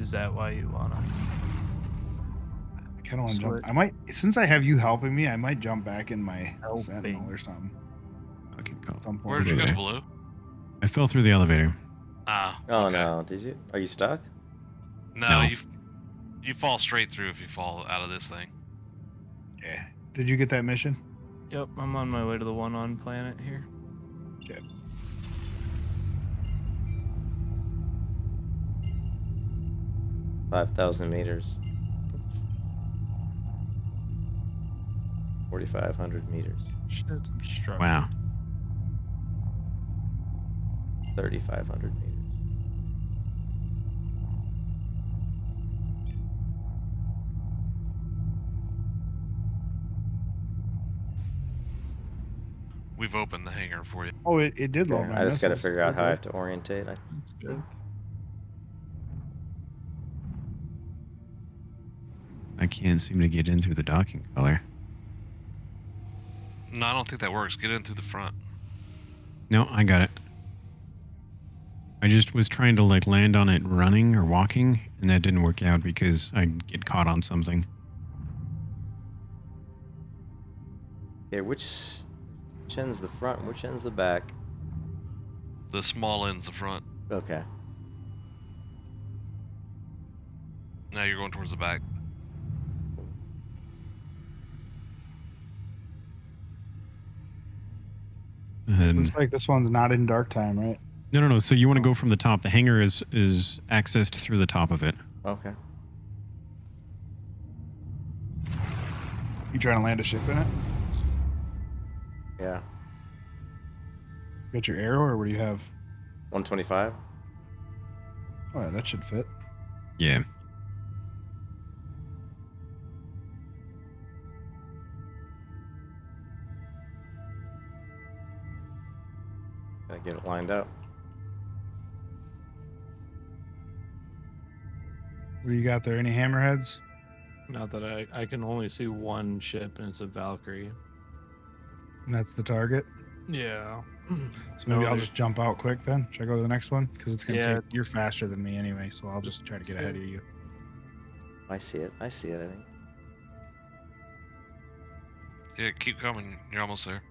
Is that why you wanna? I kind of want to jump. I might, since I have you helping me, I might jump back in my Sentinel or something. Okay, go. Where'd you go, Blue? I fell through the elevator. Ah. Oh okay. no! Did you? Are you stuck? No, you fall straight through if you fall out of this thing. Yeah. Did you get that mission? Yep, I'm on my way to the one on planet here. Okay. $5,000 meters. 4,500 meters. Shit, I'm struggling. Wow. 3,500 meters. We've opened the hangar for you. Oh, it did load. I just got to figure out how I have to orientate. That's good. I can't seem to get in through the docking collar. No, I don't think that works. Get in through the front. No, I got it. I just was trying to like land on it running or walking, and that didn't work out because I'd get caught on something. Okay, which end's the front? Which end's the back? The small end's the front. Okay. Now you're going towards the back. Looks like this one's not in dark time, right? No. So you want to go from the top. The hangar is accessed through the top of it. Okay. You trying to land a ship in it? Yeah. Got your arrow, or what do you have? 125. Oh, yeah, that should fit. Yeah. Gotta get it lined up. What do you got there? Any hammerheads? Not that I can only see one ship, and it's a Valkyrie. And that's the target. Yeah. So maybe I'll just jump out quick then. Should I go to the next one? Because it's gonna Yeah. take. You're faster than me anyway, so I'll just try to get ahead of you. I see it. I see it, I think. Yeah, keep coming. You're almost there.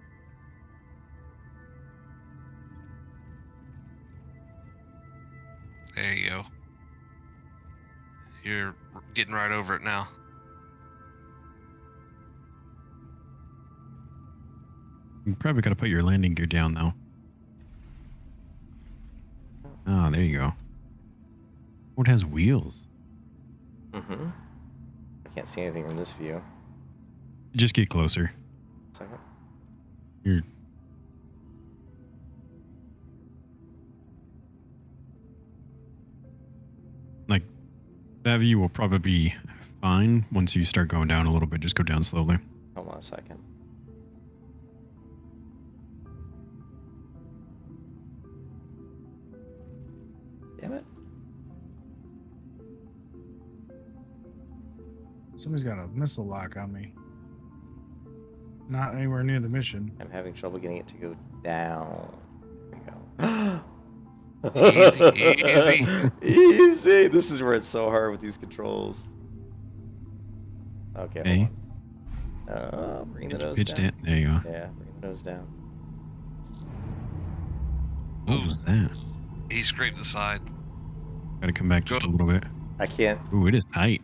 There you go. You're getting right over it now. You probably got to put your landing gear down though. Oh, there you go. Oh, it has wheels. Mm-hmm. I can't see anything from this view. Just get closer. Second. You're... Like, that view will probably be fine once you start going down a little bit. Just go down slowly. Hold on a second. Damn it. Somebody's got a missile lock on me. Not anywhere near the mission. I'm having trouble getting it to go down. Easy, easy. Easy. This is where it's so hard with these controls. Okay. Hey. Bring the nose Pitch down. There you go. Yeah, bring the nose down. What was that? He scraped the side. Got to come back just a little bit. I can't. Ooh, it is tight.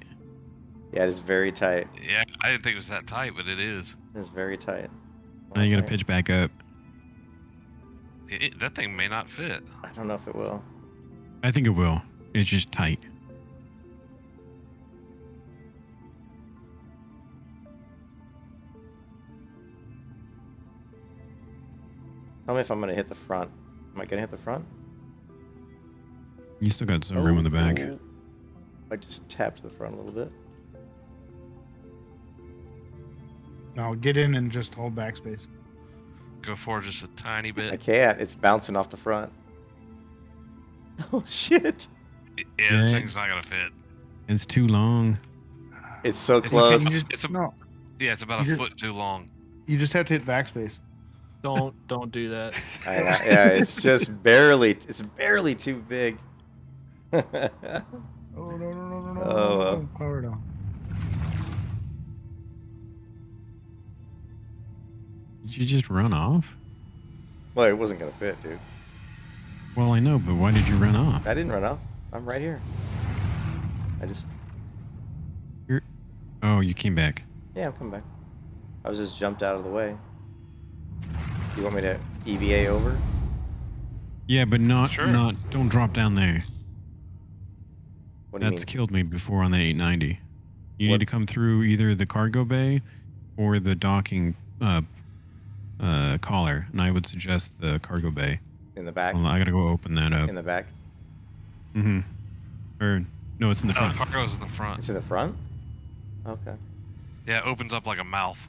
Yeah, it is very tight. Yeah, I didn't think it was that tight, but it is. It is very tight. Now you got to pitch back up. That thing may not fit. I don't know if it will. I think it will. It's just tight. Tell me if I'm going to hit the front. Am I going to hit the front? You still got some room in the back. Oh. I just tapped the front a little bit. No, get in and just hold backspace. Go forward just a tiny I bit. can't. It's bouncing off the front. Oh, shit. Yeah, this thing's not gonna fit. It's too long. It's so It's close. okay, it's about You a foot too long. You just have to hit backspace. Don't do that. Yeah, it's just barely. It's barely too big. Oh no! Oh, Power down. Did you just run off? Well, it wasn't gonna fit, dude. Well, I know, but why did you run off? I didn't run off. I'm right here. I just. Oh, you came back. Yeah, I'm coming back. I was just jumped out of the way. You want me to EVA over? Yeah, but not. Sure. Don't drop down there. What do you That's mean? killed me before on the 890. You need to come through either the cargo bay or the docking collar, and I would suggest the cargo bay. In the back? Well, I gotta go open that up. In the back? Mm-hmm. Or no, it's in the front. Cargo's in the front. It's in the front? Okay. Yeah, it opens up like a mouth.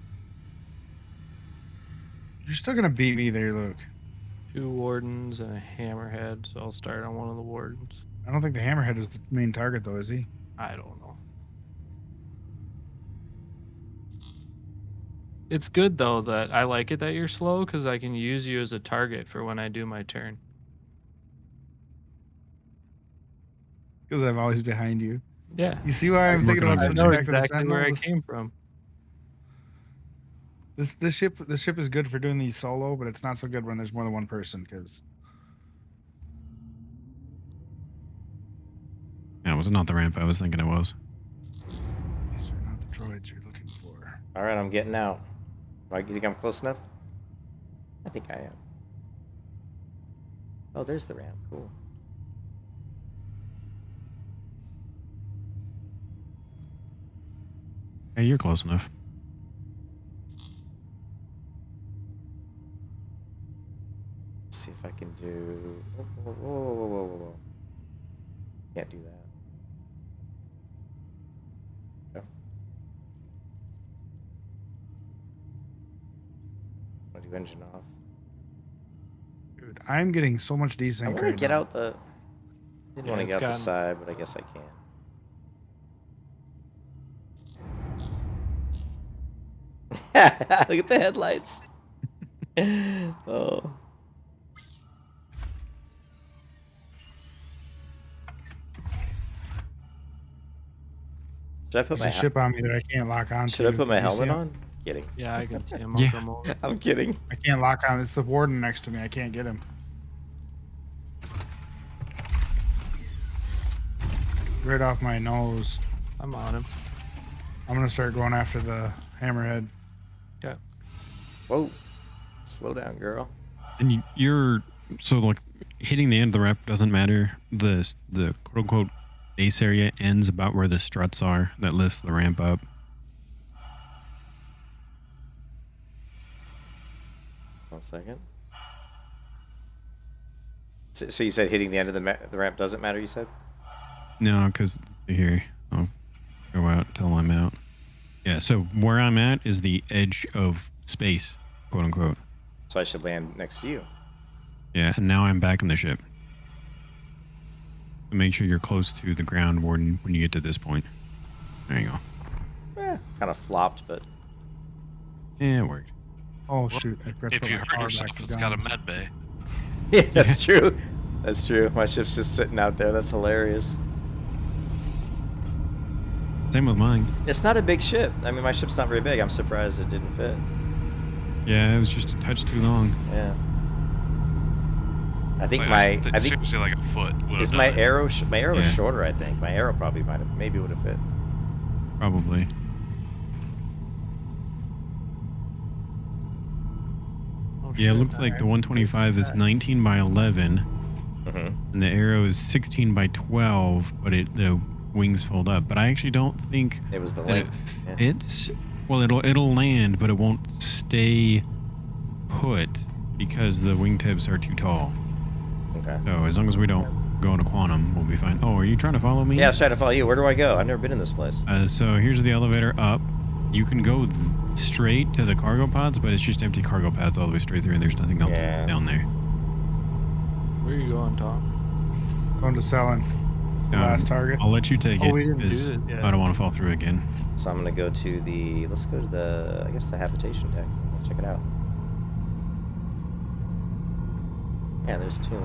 You're still gonna beat me there, Luke. 2 wardens and a hammerhead, so I'll start on one of the wardens. I don't think the hammerhead is the main target, though, is he? I don't know. It's good though that I like it that you're slow because I can use you as a target for when I do my turn. Because I'm always behind you. Yeah. You see why I'm thinking about I switching know back to the exactly where I Sentinel? came from. This ship is good for doing these solo, but it's not so good when there's more than one person. Because Yeah, it was not the ramp I was thinking it was. these are not the droids you're looking for. All right, I'm getting out. You think I'm close enough? I think I am. Oh, there's the ramp. Cool. Hey, you're close enough. Let's see if I can do. Whoa. Can't do that. No. I'll do engine off. Dude, I'm getting so much desync. I want to right get now. out the. Didn't want to get out the side, but I guess I can. Look at the headlights. Oh. Should I put There's a ship on me that I can't lock on. Should I put my helmet on? Kidding. Yeah, I can see him. Yeah. Come over. I'm kidding. I can't lock on. It's the warden next to me. I can't get him. Right off my nose. I'm on him. I'm gonna start going after the hammerhead. Yeah. Whoa. Slow down, girl. And you're so like hitting the end of the ramp doesn't matter. The quote unquote base area ends about where the struts are that lifts the ramp up. One second. So you said hitting the end of the ramp doesn't matter, you said? No, because here I'll go out till I'm out. Yeah, so where I'm at is the edge of space, quote unquote. So I should land next to you. Yeah, and now I'm back in the ship. So make sure you're close to the ground warden when you get to this point. There you go. Kind of flopped, but Yeah, it worked. Oh shoot! I forgot to If put you my hurt power yourself, back it's down. got a med bay. yeah, that's true. That's true. My ship's just sitting out there. That's hilarious. Same with mine. It's not a big ship. I mean, my ship's not very big. I'm surprised it didn't fit. Yeah, it was just a touch too long. Yeah. I think I think seriously like a foot. is my arrow is Yeah. shorter. I think my arrow probably maybe would have fit. Probably. Oh, Yeah, it shit. looks like the 125 is 19 by 11, Mm-hmm. and the arrow is 16 by 12, but the wings fold up. But I actually don't think It was the that it length. Yeah. fits. Well, it'll land, but it won't stay put because the wingtips are too tall. Okay. So as long as we don't go into quantum, we'll be fine. Oh, are you trying to follow me? Yeah, I was trying to follow you. Where do I go? I've never been in this place. So here's the elevator up. You can go straight to the cargo pods, but it's just empty cargo pods all the way straight through, and there's nothing else Yeah. down there. Where are you going, Tom? Going to selling. the last target. I'll let you take it. We didn't do 'cause it yet. I don't want to fall through again. So I'm gonna go to the. Let's go to the. I guess the habitation deck. Let's check it out. Yeah, there's two.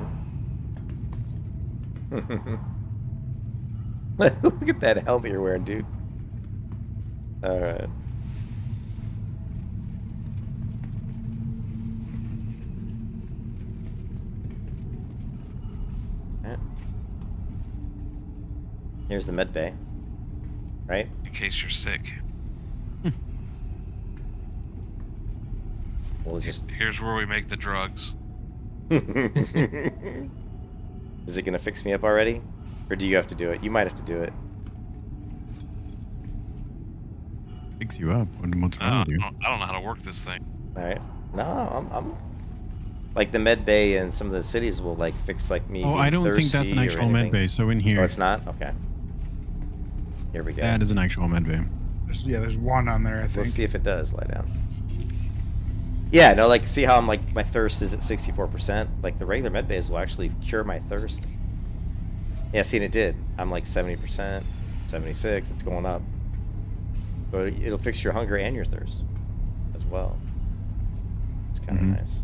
Look at that helmet you're wearing, dude. All right. Here's the med bay, right? In case you're sick. We'll just. Here's where we make the drugs. Is it gonna fix me up already, or do you have to do it? You might have to do it. Fix you up. What's wrong with you? I don't know how to work this thing. All right. No, I'm. Like the med bay and some of the cities will like fix like me. Oh, I don't think that's an actual med bay. So in here. Oh, it's not. Okay. Here we go. That is an actual med bay. There's one on there, I think. Let's see if it does lie down. Yeah, no, like, see how I'm like, my thirst is at 64%? Like, the regular med bays will actually cure my thirst. Yeah, see, and it did. I'm like 70%, 76, it's going up. But it'll fix your hunger and your thirst as well. It's kind of nice.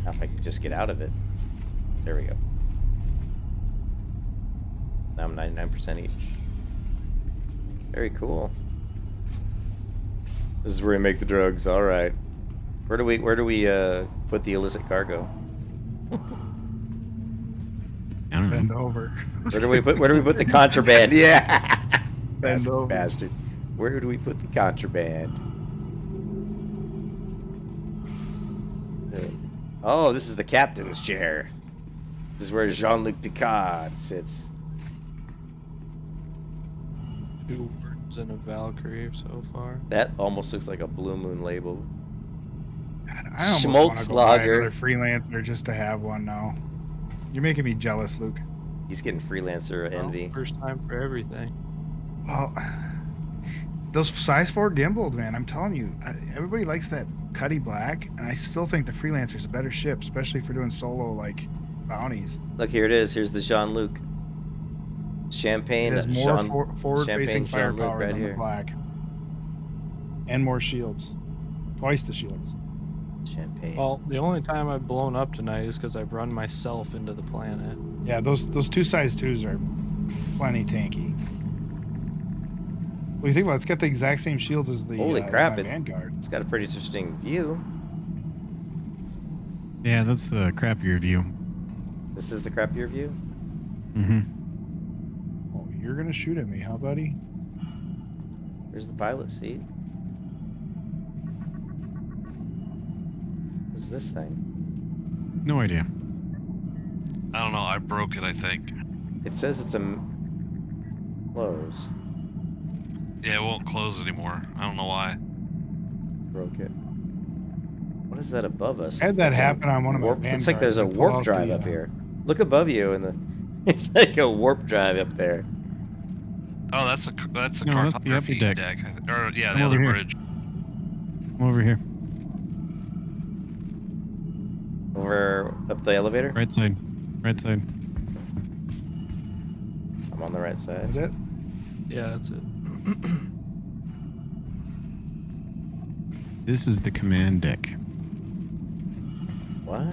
Now if I can just get out of it. There we go. Now I'm 99% each. Very cool. This is where we make the drugs. All right. Where do we put the illicit cargo? I don't know. Bend over. Where do we put the contraband? Yeah. Bend over. Bastard. Where do we put the contraband? Oh, this is the captain's chair. This is where Jean-Luc Picard sits. 2 words in a Valkyrie so far. That almost looks like a Blue Moon label. God, I almost want to go buy Schmaltzlager. another freelancer just to have one now. You're making me jealous, Luke. He's getting freelancer envy. First time for everything. Well, those size 4 gimbaled, man. I'm telling you, everybody likes that Cuddy Black, and I still think the freelancer's a better ship, especially for doing solo like bounties. Look, here it is. Here's the Jean-Luc. Champagne. It has more forward-facing Champagne Jean-Luc firepower right than here. the Black, and more shields, twice the shields. Champagne. Well, the only time I've blown up tonight is because I've run myself into the planet. Yeah, those 2 size 2s are plenty tanky. What do you think about it? It's got the exact same shields as the Holy crap! Vanguard. It's got a pretty interesting view. Yeah, that's the crappier view. This is the crappier view. Mm-hmm. Oh, you're gonna shoot at me, huh, buddy? Here's the pilot seat. What's this thing? No idea. I don't know. I broke it, I think. It says it's a close. Yeah, it won't close anymore. I don't know why. Broke it. What is that above us? I had that happen on one of my Warp, looks like there's a Vanguards. I warp pulled drive out up the, here. Look above you, and there's like a warp drive up there. Oh, that's a No, that's the cartography upper deck. Or yeah, the Come other over here. bridge. Come over here. Over up the elevator. Right side. Right side. I'm on the right side. Is it? Yeah, that's it. This is the command deck. What?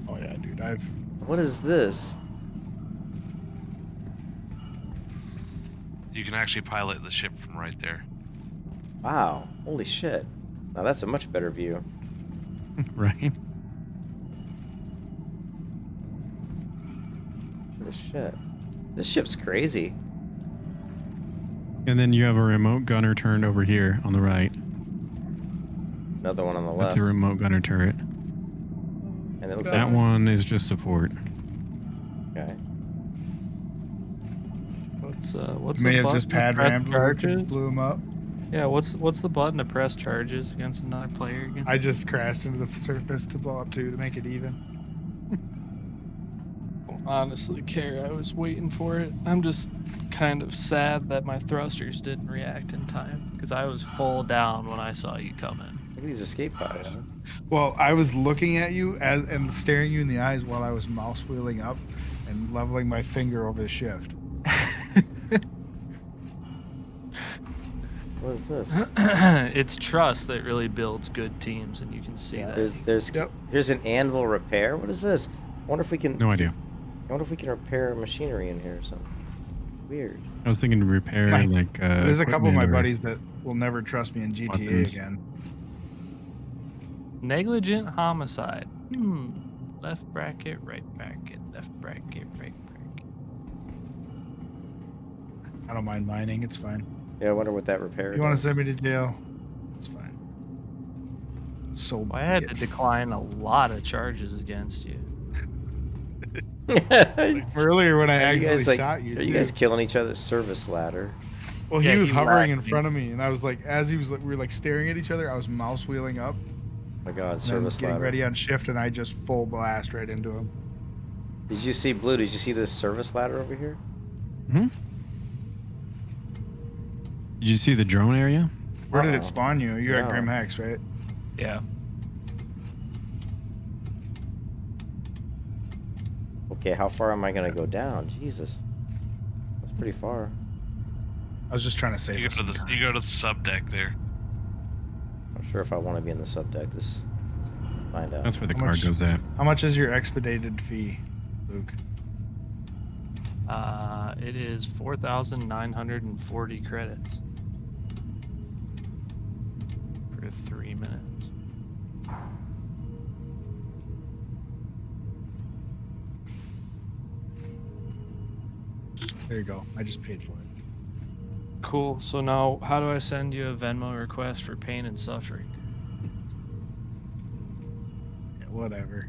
Oh yeah, dude. What is this? You can actually pilot the ship from right there. Wow. Holy shit. Now that's a much better view. Right? Holy shit. This ship's crazy. And then you have a remote gunner turned over here on the right. Another one on the That's left. a remote gunner turret. And it looks That like one is just support. okay. What's May the have button just to pad press rammed charges? and blew him up. Yeah, what's the button to press charges against another player again? I just crashed into the surface to blow up 2 to make it even. don't honestly care. I was waiting for it. I'm just kind of sad that my thrusters didn't react in time because I was full down when I saw you coming. Look at these escape pods. Well, I was looking at you and staring you in the eyes while I was mouse wheeling up and leveling my finger over the shift. What is this? It's trust that really builds good teams, and you can see that. There's an anvil repair. What is this? I wonder if we can. No idea. I wonder if we can repair machinery in here or something. Weird. I was thinking repair There's a couple of my equipment or buddies that will never trust me in GTA weapons. again. Negligent homicide. Left bracket, right bracket, left bracket, right bracket. I don't mind mining. It's fine. Yeah, I wonder what that repair. You want to send me to jail? It's fine. So Well, I had to decline a lot of charges against you. Earlier when I Are you accidentally guys, shot you. Are you guys killing each other's service ladder? Well, Yeah, he was he hovering in whacked me. front of me, and I was like, as he was, we were like staring at each other. I was mouse wheeling up, Oh my God, and then service getting ladder. ready on shift, and I just full blast right into him. Did you see Blue? Did you see this service ladder over here? Hmm? Did you see the drone area? Where did it spawn you? You're at No. Grim Hex, right? Yeah. Okay, how far am I gonna go down? Jesus, that's pretty far. I was just trying to save You us go to some the time. you go to the sub deck there. Not sure if I want to be in the subdeck. This find out. That's where the How car much- goes at. How much is your expedited fee, Luke? It is 4,940 credits for 3 minutes. There you go. I just paid for it. Cool. So now, how do I send you a Venmo request for pain and suffering? Yeah, whatever.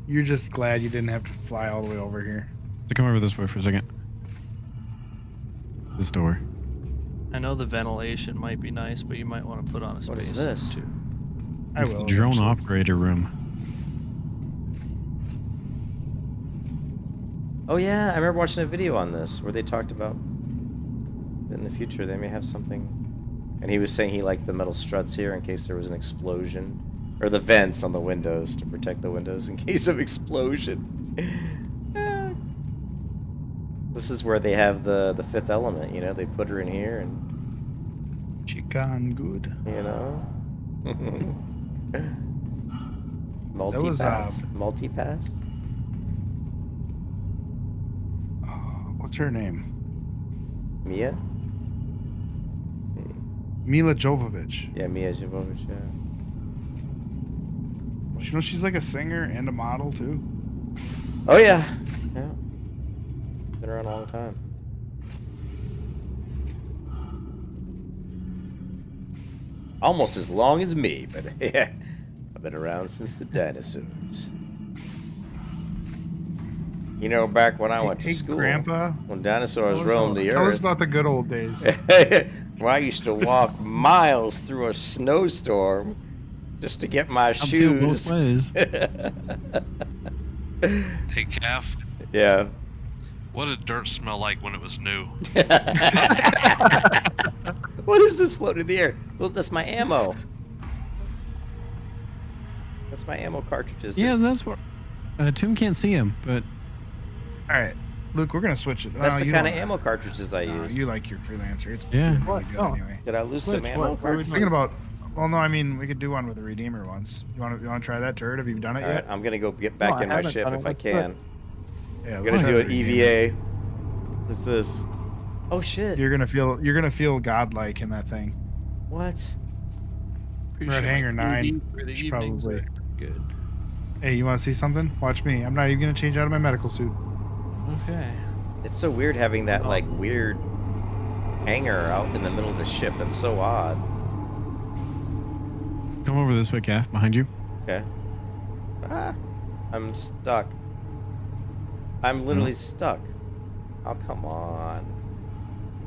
You're just glad you didn't have to fly all the way over here. So come over this way for a second. This door. I know the ventilation might be nice, but you might want to put on a space What is this? too. I It's will. the drone eventually. operator room. Oh yeah, I remember watching a video on this where they talked about in the future they may have something. And he was saying he liked the metal struts here in case there was an explosion, or the vents on the windows to protect the windows in case of explosion. This is where they have the fifth element, you know, they put her in here and, Chican good. you know. That was, Multi-pass. Multi-pass? What's her name? Mia? Mila Jovovich. Yeah, Mia Jovovich, yeah. You know she's like a singer and a model too. Oh yeah. Yeah. Been around a long time. Almost as long as me, but yeah. I've been around since the dinosaurs. You know, back when I went to Hey, school, Grandpa. when dinosaurs Tell us roamed the Tell us earth, about the good old days. when I used to walk miles through a snowstorm just to get my Uphill both shoes. ways. Hey, Calf, Yeah. what did dirt smell like when it was new? What is this floating in the air? That's my ammo. That's my ammo cartridges. Yeah, that's what. Tim can't see him, but All right, Luke, we're gonna switch it. That's No, the you kind of don't. ammo cartridges I No, use. you like your freelancer. It's Yeah. really What? good Oh. anyway. Did I lose some Switch, ammo what? What are we cartridges? Thinking about. Well, no, I mean we could do one with the Redeemer once. You want to try that turret? Have you done it All right, yet? I'm gonna go get back I in my haven't ship done it. if I Let's can. Yeah, I'm let's gonna try do the an Redeemer. EVA. What's this? Oh shit! You're gonna feel godlike in that thing. What? Pretty We're at sure Hangar my 9. TV for the Should evenings probably- are good. Hey, you want to see something? Watch me. I'm not even gonna change out of my medical suit. Okay. It's so weird having that like weird hangar out in the middle of the ship. That's so odd. come over this way, Calf, behind you. Okay. Ah, I'm stuck. I'm literally stuck. Oh come on.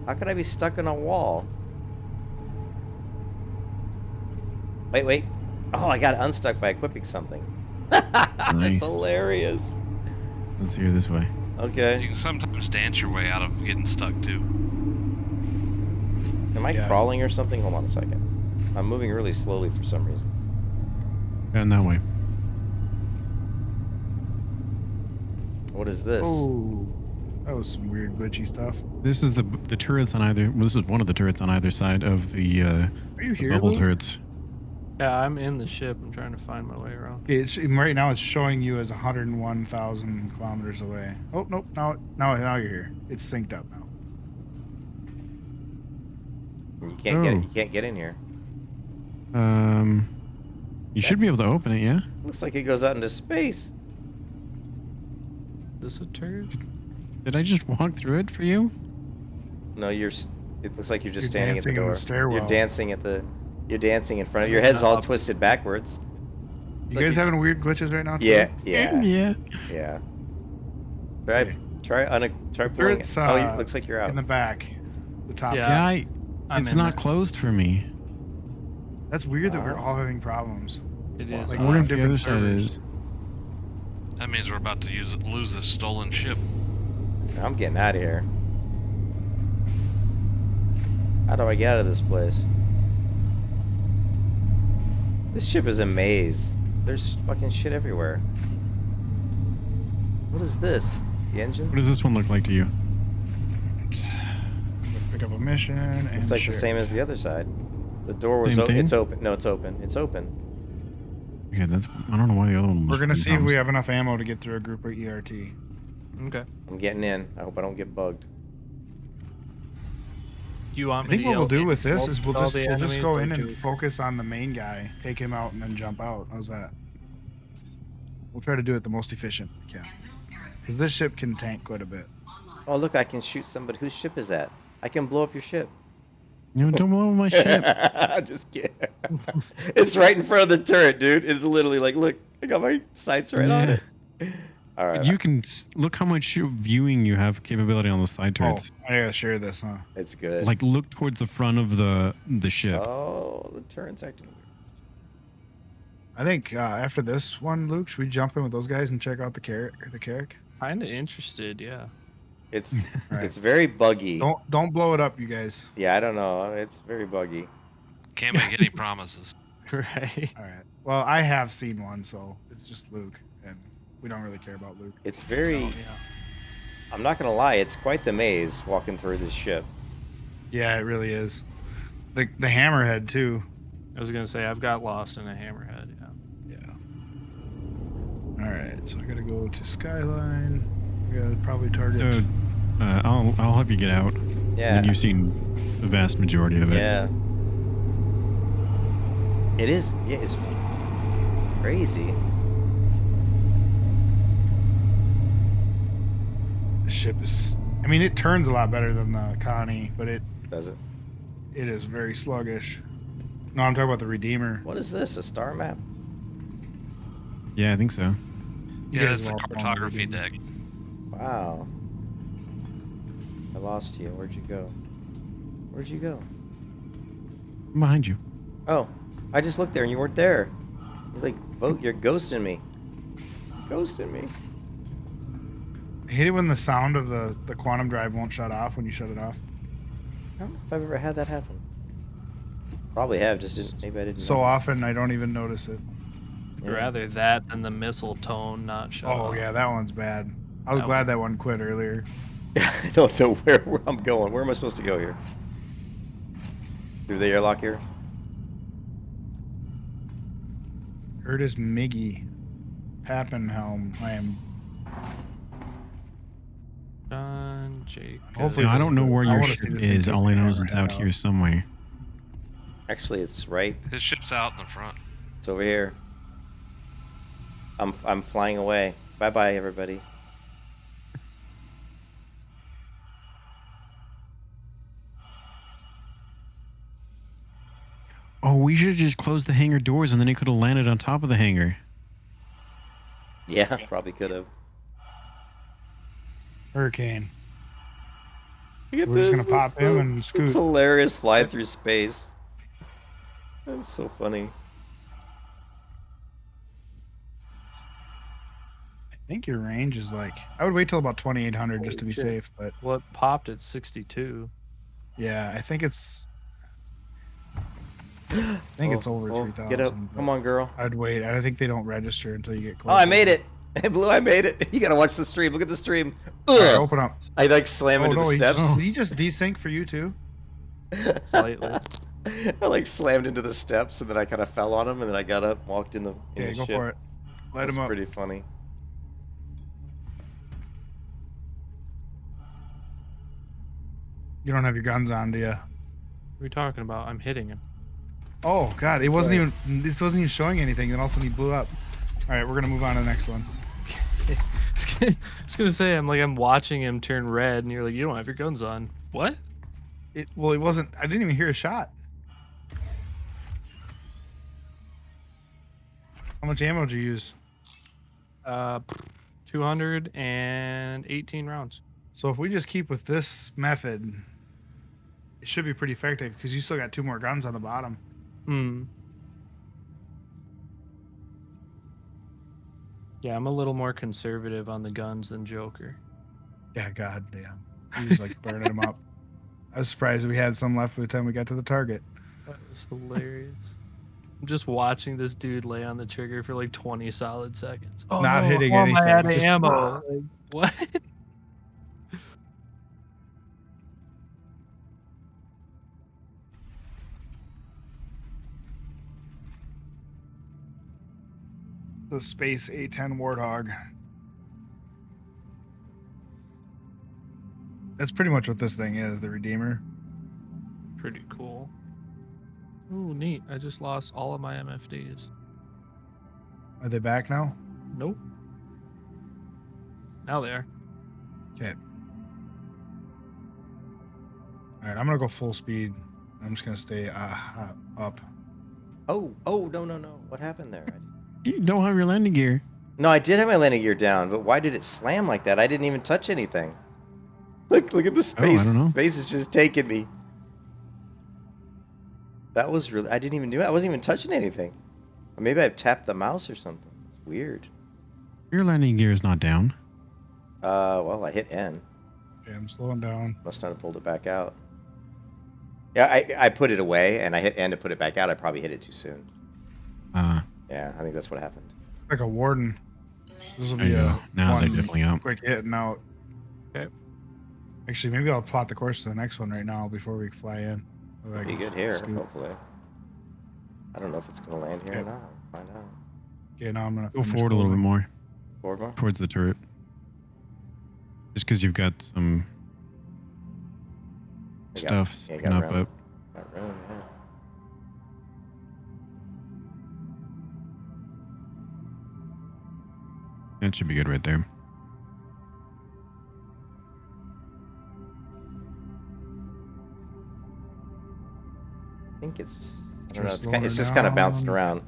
How could I be stuck in a wall? Wait. Oh, I got unstuck by equipping something. That's Nice. hilarious. Let's hear this way. You Okay. can sometimes dance your way out of getting stuck too. Am I Yeah. crawling or something? Hold on a second. I'm moving really slowly for some reason. And that way. What is this? Oh, that was some weird glitchy stuff. This is the turrets on either. Well, this is one of the turrets on either side of the Are you here, bubble Luke? turrets. Yeah, I'm in the ship. I'm trying to find my way around. Okay, right now it's showing you as 101,000 kilometers away. Oh nope, now you're here. It's synced up now. You can't get it. You can't get in here. You should be able to open it, yeah. Looks like it goes out into space. Is this a turret? Did I just walk through it for you? No, it looks like you're just You're standing at the dancing in door. the stairwell. You're dancing in front of your head's all twisted backwards. You guys having weird glitches right now? Too? Yeah. Yeah. Try pulling it. Turret's, Oh, looks like you're out. in the back, the top. Yeah. Yeah, I'm it's in not there. closed for me. That's weird that we're Wow. all having problems. It is. Like, I we're wonder in if the different other side servers. is. That means we're about to lose this stolen ship. I'm getting out of here. How do I get out of this place? This ship is a maze. There's fucking shit everywhere. What is this? The engine? What does this one look like to you? Pick up a mission and It's like share. the same as the other side. The door was Same open. thing? It's open. No, it's open. It's open. Okay, that's. I don't know why the other one was. We're gonna see if bombs. we have enough ammo to get through a group of ERT. Okay. I'm getting in. I hope I don't get bugged. You want I me think to what we'll yell do with this all- is we'll all just the go enemies, in or and do- focus on the main guy, take him out, and then jump out. How's that? We'll try to do it the most efficient we can. Because this ship can tank quite a bit. Oh, look, I can shoot somebody. Whose ship is that? I can blow up your ship. You know, don't blow up my ship. Just kidding. It's right in front of the turret, dude. It's literally like, look, I got my sights right on it. All right. You can look how much viewing you have capability on those side turrets. Oh, I gotta share this, huh? It's good. Like look towards the front of the ship. Oh, the turret's acting weird. I think after this one, Luke, should we jump in with those guys and check out the Carrick? Kinda interested, yeah. It's Alright. it's very buggy. Don't blow it up, you guys. Yeah, I don't know. It's very buggy. Can't make any promises. Right. All right. Well, I have seen one, so it's just Luke, and we don't really care about Luke. It's very. Oh, yeah. I'm not gonna lie. It's quite the maze walking through this ship. Yeah, it really is. The hammerhead too. I was gonna say I've got lost in a hammerhead, yeah. Yeah. All right. So I gotta go to Skyline. We gotta probably target. So, I'll help you get out. I Yeah. think you've seen the vast majority of it. Yeah. It is. Yeah, it's crazy. The ship is. I mean, it turns a lot better than the Connie, but it Does it? is very sluggish. No, I'm talking about the Redeemer. What is this? A star map? Yeah, I think so. You Yeah, guys it's a will all cartography follow deck. Wow. I lost you. Where'd you go? Where'd you go? I'm behind you. Oh, I just looked there and you weren't there. He's like, vote, you're ghosting me. Ghosting me. I hate it when the sound of the quantum drive won't shut off when you shut it off. I don't know if I've ever had that happen. Probably have, just didn't, maybe I didn't So know. often I don't even notice it. Yeah. Rather that than the missile tone not shut Oh off. yeah, that one's bad. I was That glad one- that one quit earlier. I don't know where I'm going. Where am I supposed to go here? Through the airlock here? Curtis Miggy. Pappenhelm. I am. John Jacob. Hopefully I this don't know is the- where I your wanna see ship this thing is. take All I the know is it's hammerhead out here somewhere. Actually, it's right. His ship's out in the front. It's over here. I'm flying away. Bye bye, everybody. Oh, we should have just closed the hangar doors and then it could have landed on top of the hangar. Yeah, probably could have. Hurricane. Look at We're just this. gonna pop It's him so- and scoot. It's hilarious flying through space. That's so funny. I think your range is like. I would wait till about 2,800 just to be Holy shit. safe, but Well, it popped at 62. yeah, I think it's. I think it's over Oh, 3,000. get up. Come on, girl. I'd wait. I think they don't register until you get close. Oh, I made it. Blue, I made it. You gotta watch the stream. Look at the stream. All right, open up. I like slam into the steps. He just desync for you too. Slightly. I like slammed into the steps and then I kind of fell on him and then I got up, walked in the. Okay, go ship. for it. Light him up. Pretty funny. You don't have your guns on, do you? What are we talking about? I'm hitting him. Oh God, it wasn't even. This wasn't even showing anything. Then all of a sudden he blew up. All right, we're gonna move on to the next one. I was gonna say I'm watching him turn red, and you're like, you don't have your guns on. What? It wasn't. I didn't even hear a shot. How much ammo did you use? 218 rounds. So if we just keep with this method, it should be pretty effective because you still got 2 more guns on the bottom. Yeah, I'm a little more conservative on the guns than Joker. Yeah, God damn. He was like burning them up. I was surprised we had some left by the time we got to the target. That was hilarious. I'm just watching this dude lay on the trigger for like 20 solid seconds. Oh, Not hitting am anything. I out of Just ammo? Like, what? The Space A10 Warthog. That's pretty much what this thing is, the Redeemer. Pretty cool. Ooh, neat. I just lost all of my MFDs. Are they back now? Nope. Now they are. Okay. Alright, I'm gonna go full speed. I'm just gonna stay up. Oh, no. What happened there? You don't have your landing gear. No, I did have my landing gear down, but why did it slam like that? I didn't even touch anything. Look at the space. I don't know. Space is just taking me. That was really... I didn't even do it. I wasn't even touching anything. Or maybe I tapped the mouse or something. It's weird. Your landing gear is not down. Well, I hit N. Okay, I'm slowing down. Must not have pulled it back out. Yeah, I put it away, and I hit N to put it back out. I probably hit it too soon. Yeah, I think that's what happened. Like a warden. This will There be you a go. Now they're fun, definitely up. quick hit and out. Okay. Actually, maybe I'll plot the course to the next one right now before we fly in. Pretty good here, hopefully. I don't know if it's going to land here or Okay. not. Find out. Okay, now I'm gonna Go finish forward a little bit building. more. Forward more? Towards the turret. Just because you've got some stuff you sticking up. Got room, yeah. That should be good right there. I think it's... I don't Just know. It's, slowing it's her just kind of bouncing down. around.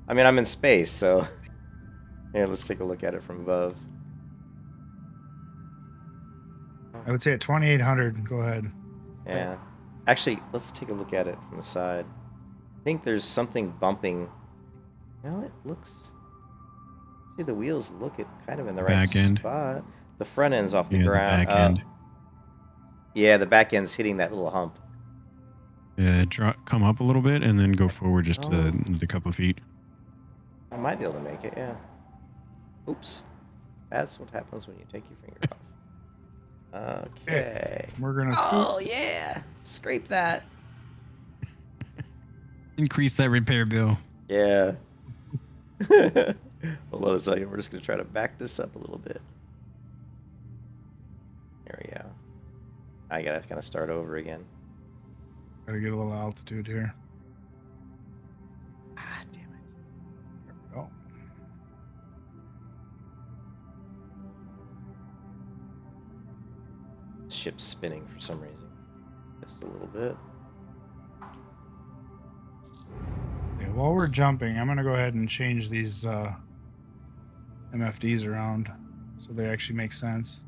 I mean, I'm in space, so... Here, let's take a look at it from above. I would say at 2,800. Go ahead. Yeah. Actually, let's take a look at it from the side. I think there's something bumping. No, it looks... See, the wheels look it kind of in the right Back end. spot. The front end's off the Yeah, the ground. back end. Yeah, the back end's hitting that little hump. Yeah, come up a little bit and then go forward just Oh. a couple of feet. I might be able to make it, yeah. Oops. That's what happens when you take your finger off. Okay. We're gonna. Oh, yeah! Scrape that. Increase that repair bill. Yeah. Hold on a second. We're just going to try to back this up a little bit. There we go. I got to kind of start over again. Gotta get a little altitude here. Ah, damn it. There we go. This ship's spinning for some reason. Just a little bit. Okay, while we're jumping, I'm gonna go ahead and change these MFDs around so they actually make sense.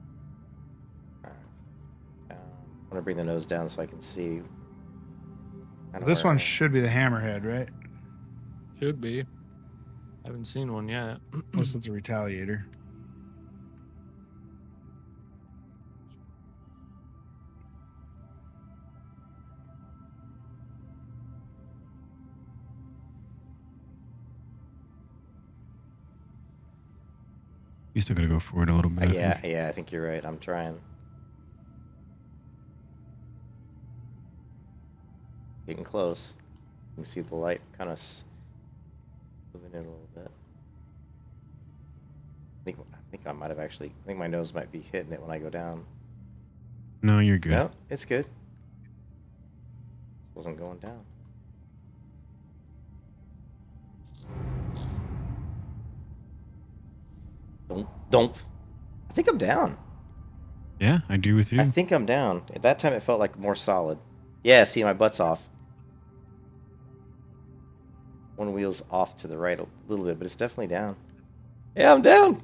I'm going to bring the nose down so I can see. kinda This where one I am. should be the hammerhead, right? Should be. Haven't seen one yet. Unless it's a retaliator. You still gotta go forward a little bit. Yeah, I think you're right. I'm trying. Getting close. You can see the light kind of moving in a little bit. I think I might have actually. I think my nose might be hitting it when I go down. No, you're good. No, it's good. Wasn't going down. Don't. I think I'm down. Yeah, I do with you. I think I'm down. At that time, it felt like more solid. Yeah, see, my butt's off. One wheel's off to the right a little bit, but it's definitely down. Yeah, I'm down.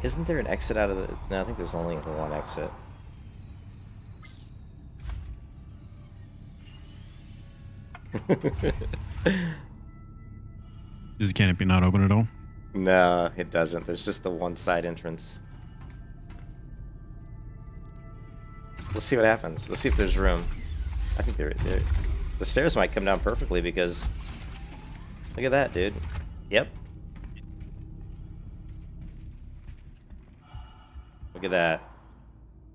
Isn't there an exit out of the... No, I think there's only the one exit. Does the canopy not open at all? No, it doesn't. There's just the one side entrance. Let's see what happens. Let's see if there's room. I think the stairs might come down perfectly because... Look at that, dude. Yep. Look at that.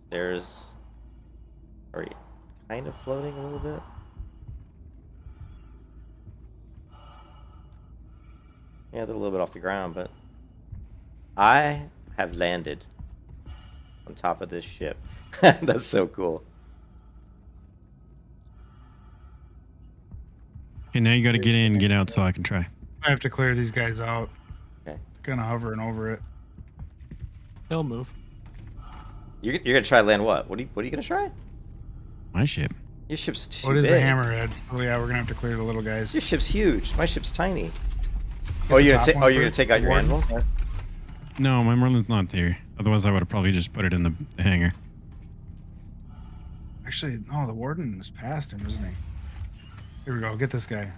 Stairs are kind of floating a little bit. Yeah, they're a little bit off the ground, but I have landed on top of this ship. That's so cool. Okay, now you gotta get in and get out so I can try. I have to clear these guys out. Okay. Kind of hovering over it. He'll move. You're gonna try to land what? What are you gonna try? My ship. Your ship's too What is big. the hammerhead? Oh yeah, we're gonna have to clear the little guys. Your ship's huge. My ship's tiny. Get You're the top one gonna first, take out your Warden. anvil? No, my Merlin's not there. Otherwise, I would have probably just put it in the hangar. Actually, no, the warden is past him, isn't he? Here we go. Get this guy.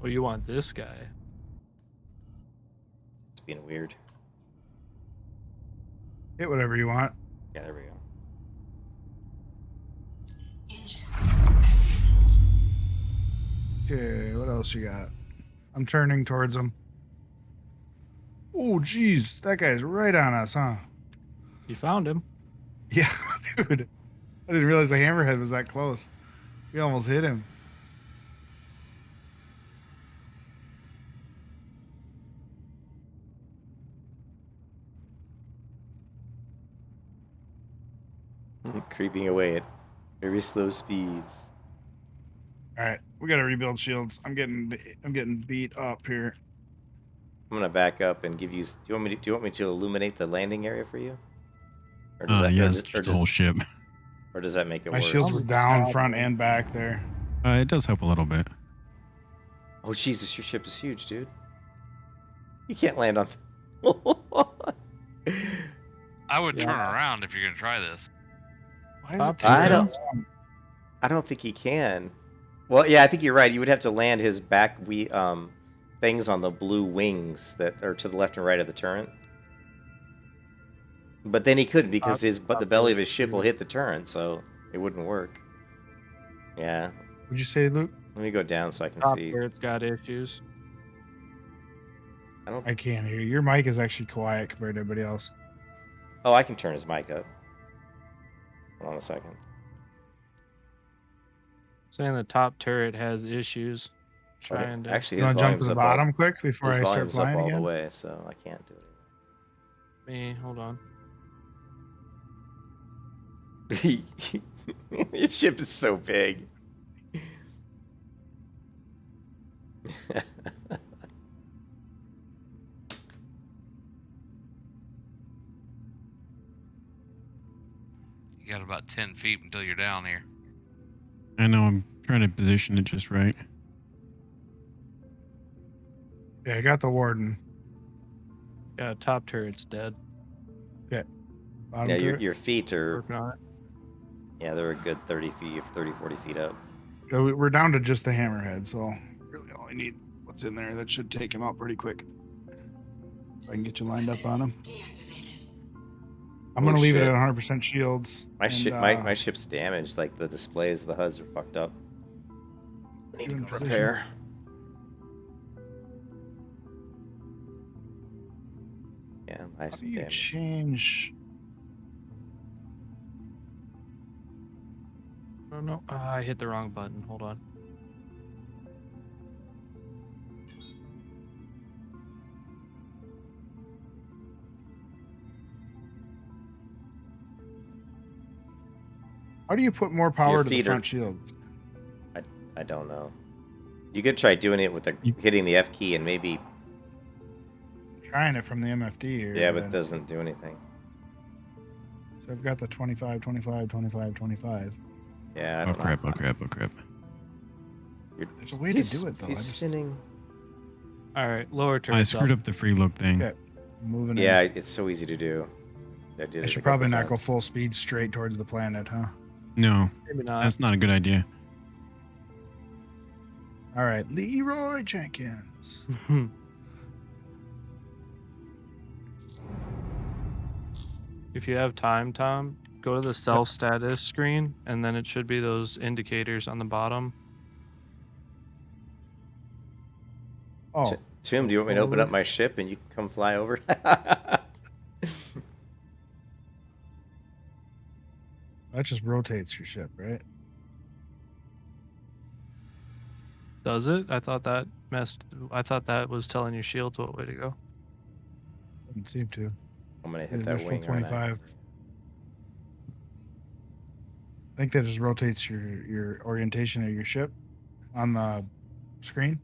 Oh, you want this guy? It's being weird. Hit whatever you want. Yeah, there we go. Okay, what else you got? I'm turning towards him. Oh, jeez, that guy's right on us, huh? You found him. Yeah, dude. I didn't realize the hammerhead was that close. We almost hit him. Creeping away at very slow speeds. All right, we gotta rebuild shields. I'm getting beat up here. I'm gonna back up and give you. Do you want me to illuminate the landing area for you? Or Yes, the whole ship. Or does that make it My worse? shields are down, front and back there. It does help a little bit. Oh Jesus, your ship is huge, dude. You can't land on. I would turn around if you're gonna try this. Why is it I don't think he can. Well, yeah, I think you're right. You would have to land his back things on the blue wings that are to the left and right of the turret. But then he couldn't because the belly of his ship will hit the turret, so it wouldn't work. Yeah. Would you say, Luke? Let me go down so I can Top see. turret's got issues. I can't hear you. Your mic is actually quiet compared to everybody else. Oh, I can turn his mic up. Hold on a second. Saying the top turret has issues. Trying to. Actually, You his want to jump volume's to the up bottom quick before his I start volume's up flying all again? the way, so I can't do it. Hold on. His ship is so big. You got about 10 feet until you're down here. I know, I'm trying to position it just right. Yeah, I got the warden. Yeah, top turret's dead. Bottom Yeah, turret. your feet are. Working on it. Yeah, they're a good 30 feet, 30, 40 feet up. So we're down to just the hammerhead, so really all I need what's in there. That should take him out pretty quick. If I can get you lined up on him. I'm gonna leave it at 100% shields. My ship's damaged. Like the displays, the HUDs are fucked up. I need to go repair. Yeah, I have some damage. Change. Oh no, I hit the wrong button. Hold on. How do you put more power to the front shields? I don't know. You could try doing it with hitting the F key and maybe trying it from the MFD here. Yeah, but it doesn't do anything. So I've got the 25, 25, 25, 25. Yeah, I don't know. Oh crap. There's a way to do it though. He's spinning. All right, lower turn. I screwed up the free look thing. Okay, moving. Yeah, it's so easy to do. I should probably not go full speed straight towards the planet, huh? No, maybe not. That's not a good idea. All right, Leroy Jenkins. If you have time, Tom, go to the self status screen, and then it should be those indicators on the bottom. Oh, Tim, do you want me to open up my ship and you can come fly over? That just rotates your ship, right? Does it? I thought that was telling your shields what way to go. Doesn't seem to. I'm gonna hit that wing. 25. I think that just rotates your orientation of your ship on the screen.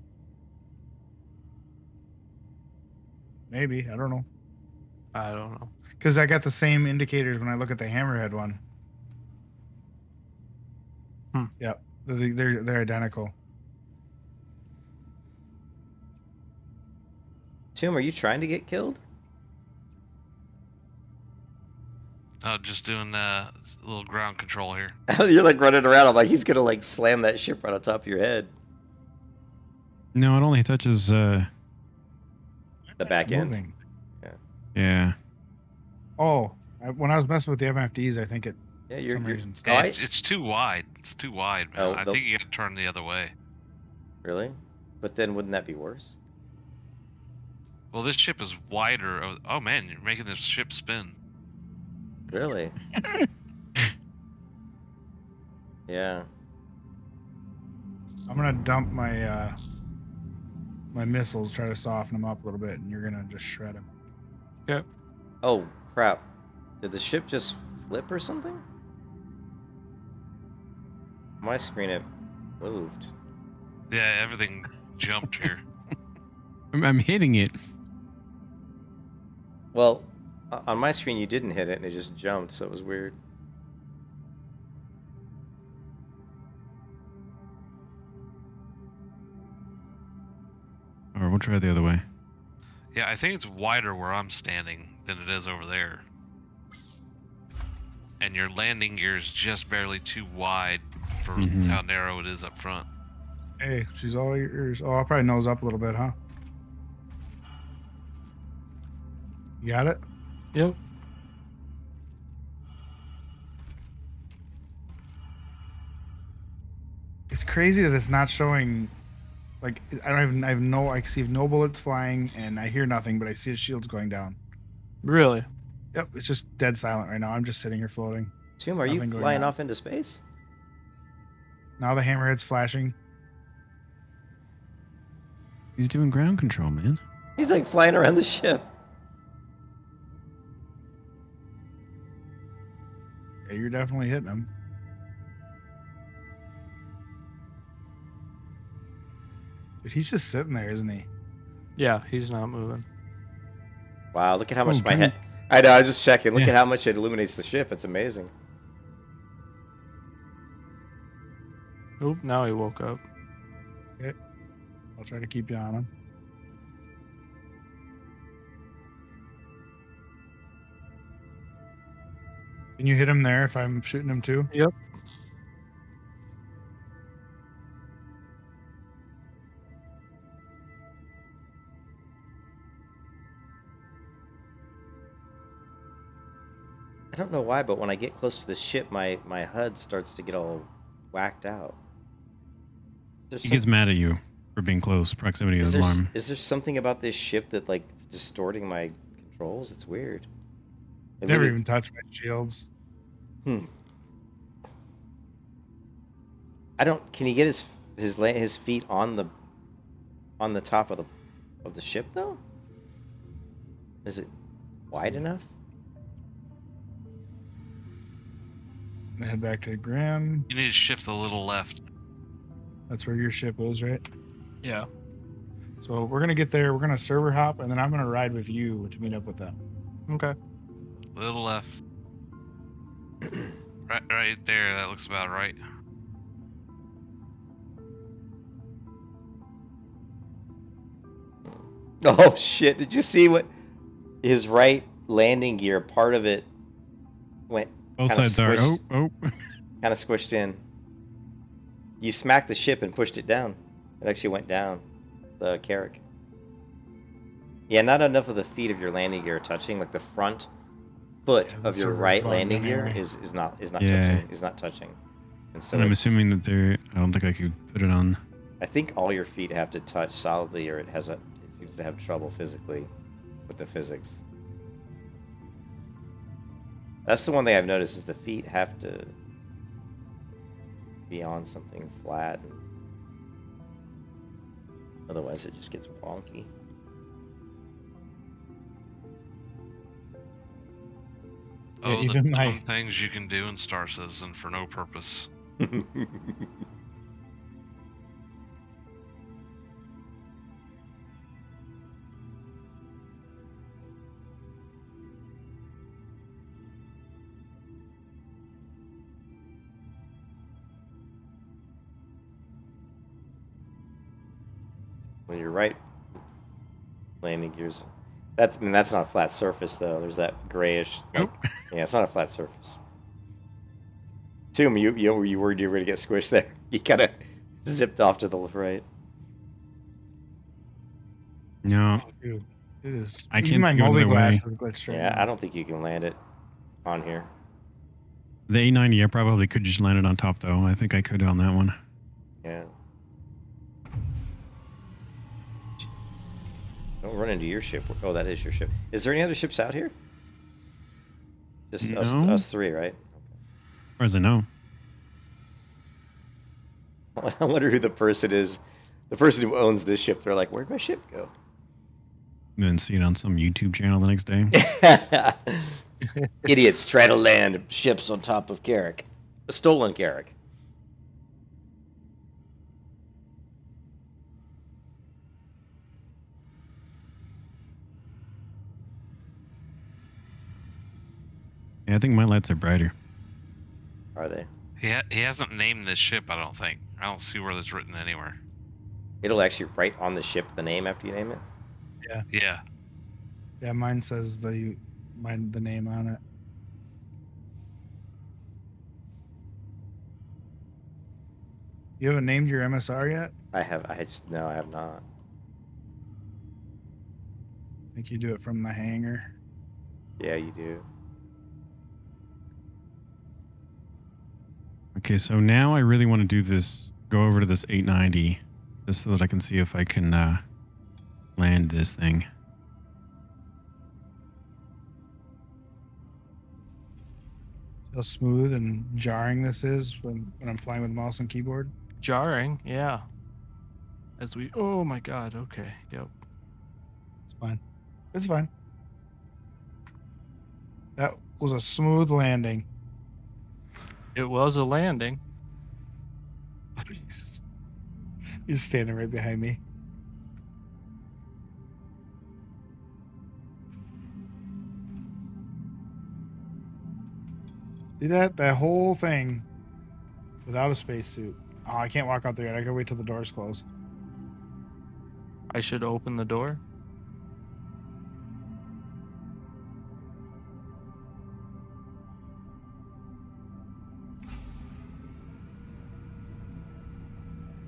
Maybe, I don't know. I don't know. Because I got the same indicators when I look at the hammerhead one. Yep, they're identical. Tim, are you trying to get killed? Just doing a little ground control here. You're like running around. I'm like, he's gonna like slam that ship right on top of your head. No, it only touches the back end. Moving. Yeah. Oh, when I was messing with the MFDs, I think it. Yeah, you're. It's too wide. It's too wide, man. Oh, I think you got to turn the other way. Really? But then wouldn't that be worse? Well, this ship is wider. Oh man, you're making this ship spin. Really? Yeah. I'm gonna dump my my missiles, try to soften them up a little bit, and you're gonna just shred them. Yep. Oh crap! Did the ship just flip or something? My screen it moved. Yeah, everything jumped here. I'm hitting it. Well, on my screen you didn't hit it and it just jumped, so it was weird. Or we'll try the other way. Yeah, I think it's wider where I'm standing than it is over there. And your landing gear is just barely too wide for how narrow it is up front. Hey, she's all yours. Oh, I'll probably nose up a little bit, huh? You got it? Yep. It's crazy that it's not showing. Like I see no bullets flying, and I hear nothing, but I see his shields going down. Really? Yep, it's just dead silent right now. I'm just sitting here floating. Tim, are you flying off into space? Now the hammerhead's flashing. He's doing ground control, man. He's like flying around the ship. Yeah, you're definitely hitting him. But he's just sitting there, isn't he? Yeah, he's not moving. Wow, look at how much my head... I know, I was just checking. Look at how much it illuminates the ship. It's amazing. Oop, now he woke up. Okay. I'll try to keep you on him. Can you hit him there if I'm shooting him too? Yep. I don't know why, but when I get close to the ship, my HUD starts to get all whacked out. He gets mad at you for being close proximity of the alarm. Is there something about this ship that like is distorting my controls? It's weird. Never even touched my shields. I don't. Can he get his feet on the top of the ship though? Is it wide enough? I'm gonna head back to Graham. You need to shift a little left. That's where your ship is, right? Yeah. So we're gonna get there. We're gonna server hop, and then I'm gonna ride with you to meet up with them. Okay. A little left. right there. That looks about right. Oh shit! Did you see what his right landing gear? Part of it went. Both sides are. Oh. Kind of squished in. You smacked the ship and pushed it down. It actually went down. The Carrack. Yeah, not enough of the feet of your landing gear touching. Like the front foot of your right landing gear is not touching. Is not touching. And so I'm assuming that I don't think I could put it on. I think all your feet have to touch solidly, or it seems to have trouble physically with the physics. That's the one thing I've noticed is the feet have to be on something flat. Otherwise, it just gets wonky. Oh, Yeah, the dumb things you can do in Star Citizen for no purpose. When you're right landing gears, that's not a flat surface though. There's that grayish. Like, yeah, it's not a flat surface. Tomb, you worried you were going to get squished there. You kind of zipped off to the right. No. Dude, it is. I can't my go the way. Yeah, I don't think you can land it on here. The A90, I probably could just land it on top though. I think I could on that one. Yeah. Don't run into your ship. Oh, that is your ship. Is there any other ships out here? Just us three, right? As far as I know. I wonder who the person is. The person who owns this ship. They're like, where'd my ship go? And then see it on some YouTube channel the next day. Idiots try to land ships on top of Carrack. A stolen Carrack. Yeah, I think my lights are brighter. Are they? He hasn't named this ship, I don't think. I don't see where that's written anywhere. It'll actually write on the ship the name after you name it? Yeah. Yeah. Yeah, mine says the name on it. You haven't named your MSR yet? I have not. I think you do it from the hangar. Yeah, you do. Okay, so now I really want to do this, go over to this 890, just so that I can see if I can land this thing. See how smooth and jarring this is when I'm flying with mouse and keyboard? Jarring, yeah. Oh my god, okay, yep. It's fine. It's fine. That was a smooth landing. It was a landing. Oh, Jesus. He's standing right behind me. See that? That whole thing without a spacesuit. Oh, I can't walk out there yet. I gotta wait till the doors close. I should open the door.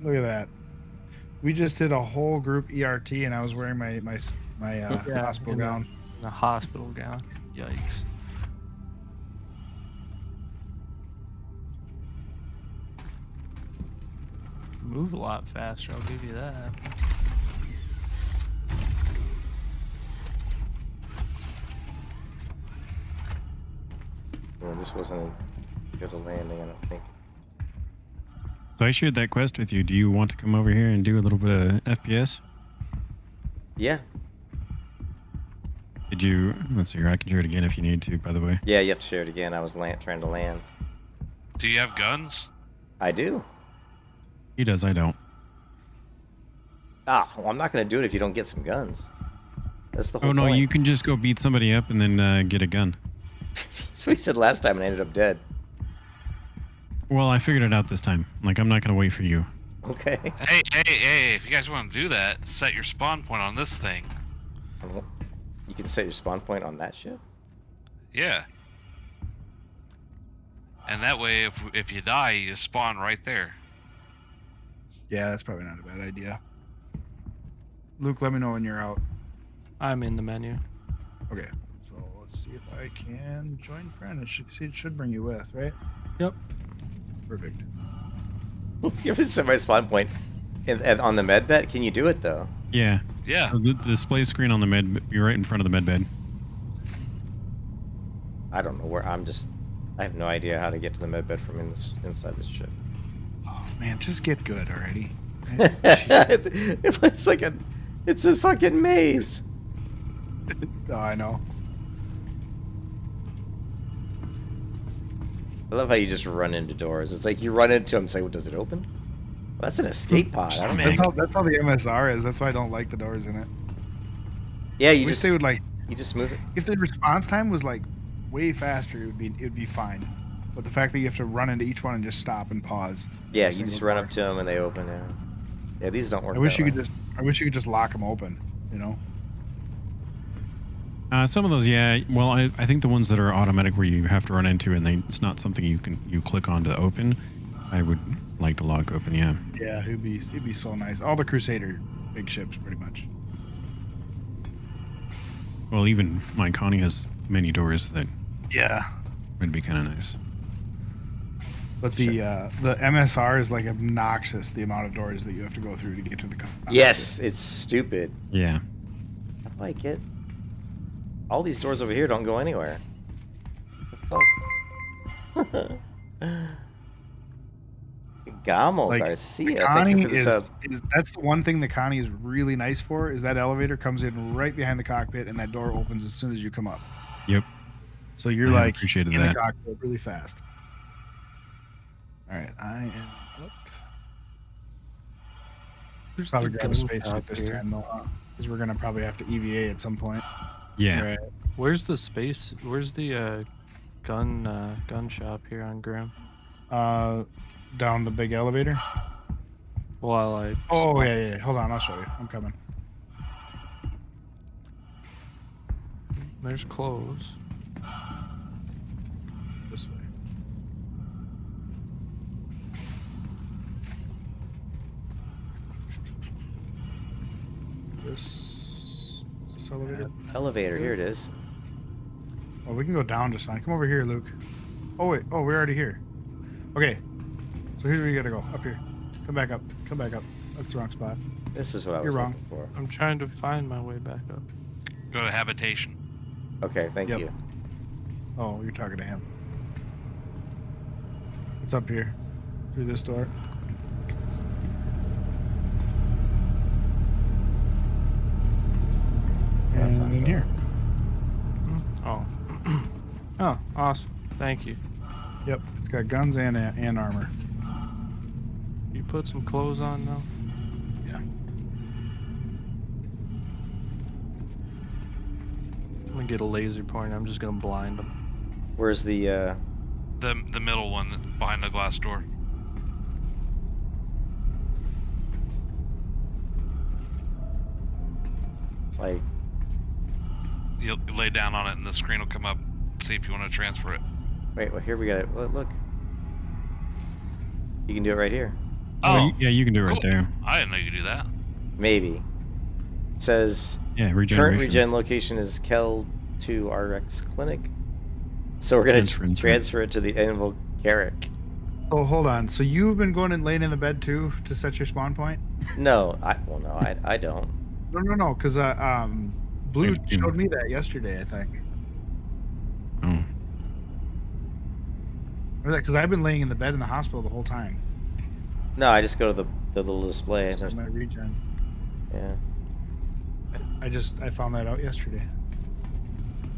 Look at that. We just did a whole group ERT, and I was wearing my hospital gown. The hospital gown. Yikes. move a lot faster, I'll give you that. Well, this wasn't a good landing, I don't think. So I shared that quest with you. Do you want to come over here and do a little bit of FPS? Yeah. Did you... Let's see here. I can share it again if you need to, by the way. Yeah, you have to share it again. I was trying to land. Do you have guns? I do. He does, I don't. Ah, well, I'm not going to do it if you don't get some guns. That's the whole Oh, no, point. you can just go beat somebody up and then get a gun. That's what he said last time and I ended up dead. Well, I figured it out this time. Like, I'm not going to wait for you. Okay. Hey, if you guys want to do that, set your spawn point on this thing. You can set your spawn point on that ship? Yeah. And that way, if you die, you spawn right there. Yeah, that's probably not a bad idea. Luke, let me know when you're out. I'm in the menu. Okay, so let's see if I can join friend. It should bring you with, right? Yep. Perfect. You ever set my spawn point on the med bed? Can you do it though? Yeah. Yeah. So the display screen on the med, be right in front of the med bed. I don't know where. I have no idea how to get to the med bed from inside this ship. Oh man, just get good already. It's a fucking maze. Oh, I know. I love how you just run into doors. It's like you run into them, say, well, does it open? Well, that's an escape pod. I don't know. That's how the MSR is. That's why I don't like the doors in it. Yeah, you just they would like. You just move it. If the response time was like way faster, it would be fine. But the fact that you have to run into each one and just stop and pause. Yeah, you just run up to them and they open. Yeah, these don't work. I wish you could just lock them open. You know. Some of those, yeah. Well, I think the ones that are automatic where you have to run into and it's not something you click on to open, I would like to lock open, yeah. Yeah, it'd be so nice. All the Crusader big ships, pretty much. Well, even my Connie has many doors that would be kind of nice. But the MSR is like obnoxious, the amount of doors that you have to go through to get to the cockpit. Yes, it's stupid. Yeah. I like it. All these doors over here don't go anywhere. What the fuck? Gamo Like, Garcia, thank you for the sub. That's the one thing the Connie is really nice for, is that elevator comes in right behind the cockpit and that door opens as soon as you come up. Yep. So you're I like appreciated in that. the cockpit really fast. Alright, I am up. There's Probably the grab a gun space shop suit this here. time though, because we're gonna probably have to EVA at some point. Yeah. Right. Where's the space? Where's the gun shop here on Graham? Down the big elevator. While I. Oh yeah. Hold on, I'll show you. I'm coming. There's clothes. This way. Is this elevator? Elevator, here it is. Oh, we can go down just fine. Come over here, Luke. Oh wait. Oh, we're already here. Okay. So here's where you gotta go. Up here. Come back up. Come back up. That's the wrong spot. This is what I was You're wrong. looking for. I'm trying to find my way back up. Go to habitation. Okay, thank Yep. you. Oh, you're talking to him. It's up here. Through this door. That's not And in good. here. Oh. Oh, awesome. Thank you. Yep. It's got guns and armor. You put some clothes on now? Yeah. I'm gonna get a laser pointer. I'm just gonna blind them. Where's the The middle one behind the glass door. like? You lay down on it and the screen will come up. See if you want to transfer it. Wait, well here we got it. Look. You can do it right here. Oh, yeah, you can do it right cool. there. I didn't know you could do that. Maybe. It says Yeah, current regeneration. regen location is Kel 2 RX Clinic. So we're gonna Transfer into it. transfer it to the Anvil Garrick. Oh, hold on. So you've been going and laying in the bed too to set your spawn point? No, I don't. No. Because Blue There's two. showed me that yesterday, I think. Oh. Because I've been laying in the bed in the hospital the whole time. No, I just go to the little display. So my regen. Yeah. I found that out yesterday.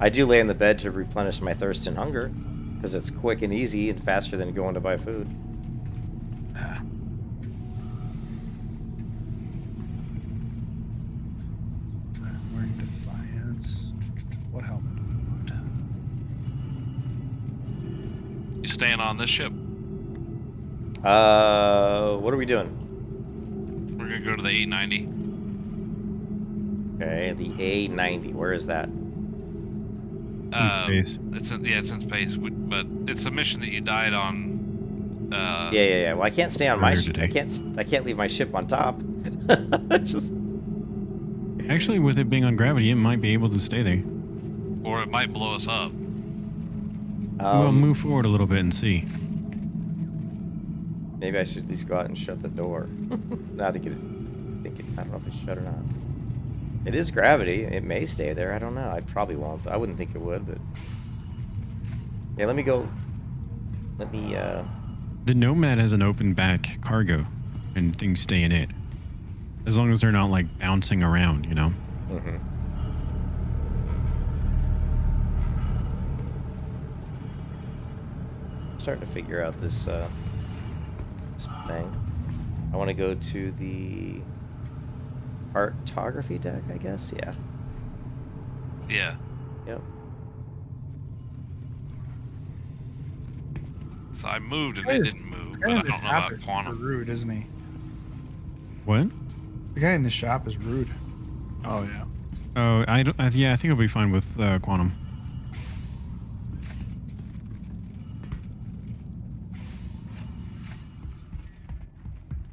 I do lay in the bed to replenish my thirst and hunger, because it's quick and easy and faster than going to buy food. Wearing Defiance. What helmet do we want? You staying on this ship? What are we doing? We're gonna go to the 890. Okay, the A90. Where is that? In space. It's in space, but it's a mission that you died on. Yeah. Well, I can't stay on my earlier ship. today. I can't leave my ship on top. It's just. Actually, with it being on gravity, it might be able to stay there. Or it might blow us up. We'll move forward a little bit and see. Maybe I should at least go out and shut the door. Now I don't know if it's shut or not. It is gravity. It may stay there. I don't know. I probably won't. I wouldn't think it would, but yeah. Let me go. Let me. The Nomad has an open back cargo, and things stay in it. As long as they're not like bouncing around, you know. Mm-hmm. Starting to figure out this thing. I want to go to the cartography deck, I guess. Yeah. Yeah. Yep. So I moved and it didn't move, but I don't know about quantum. Rude, isn't he? What? The guy in the shop is rude. Oh yeah. Oh, yeah, I think it'll be fine with quantum.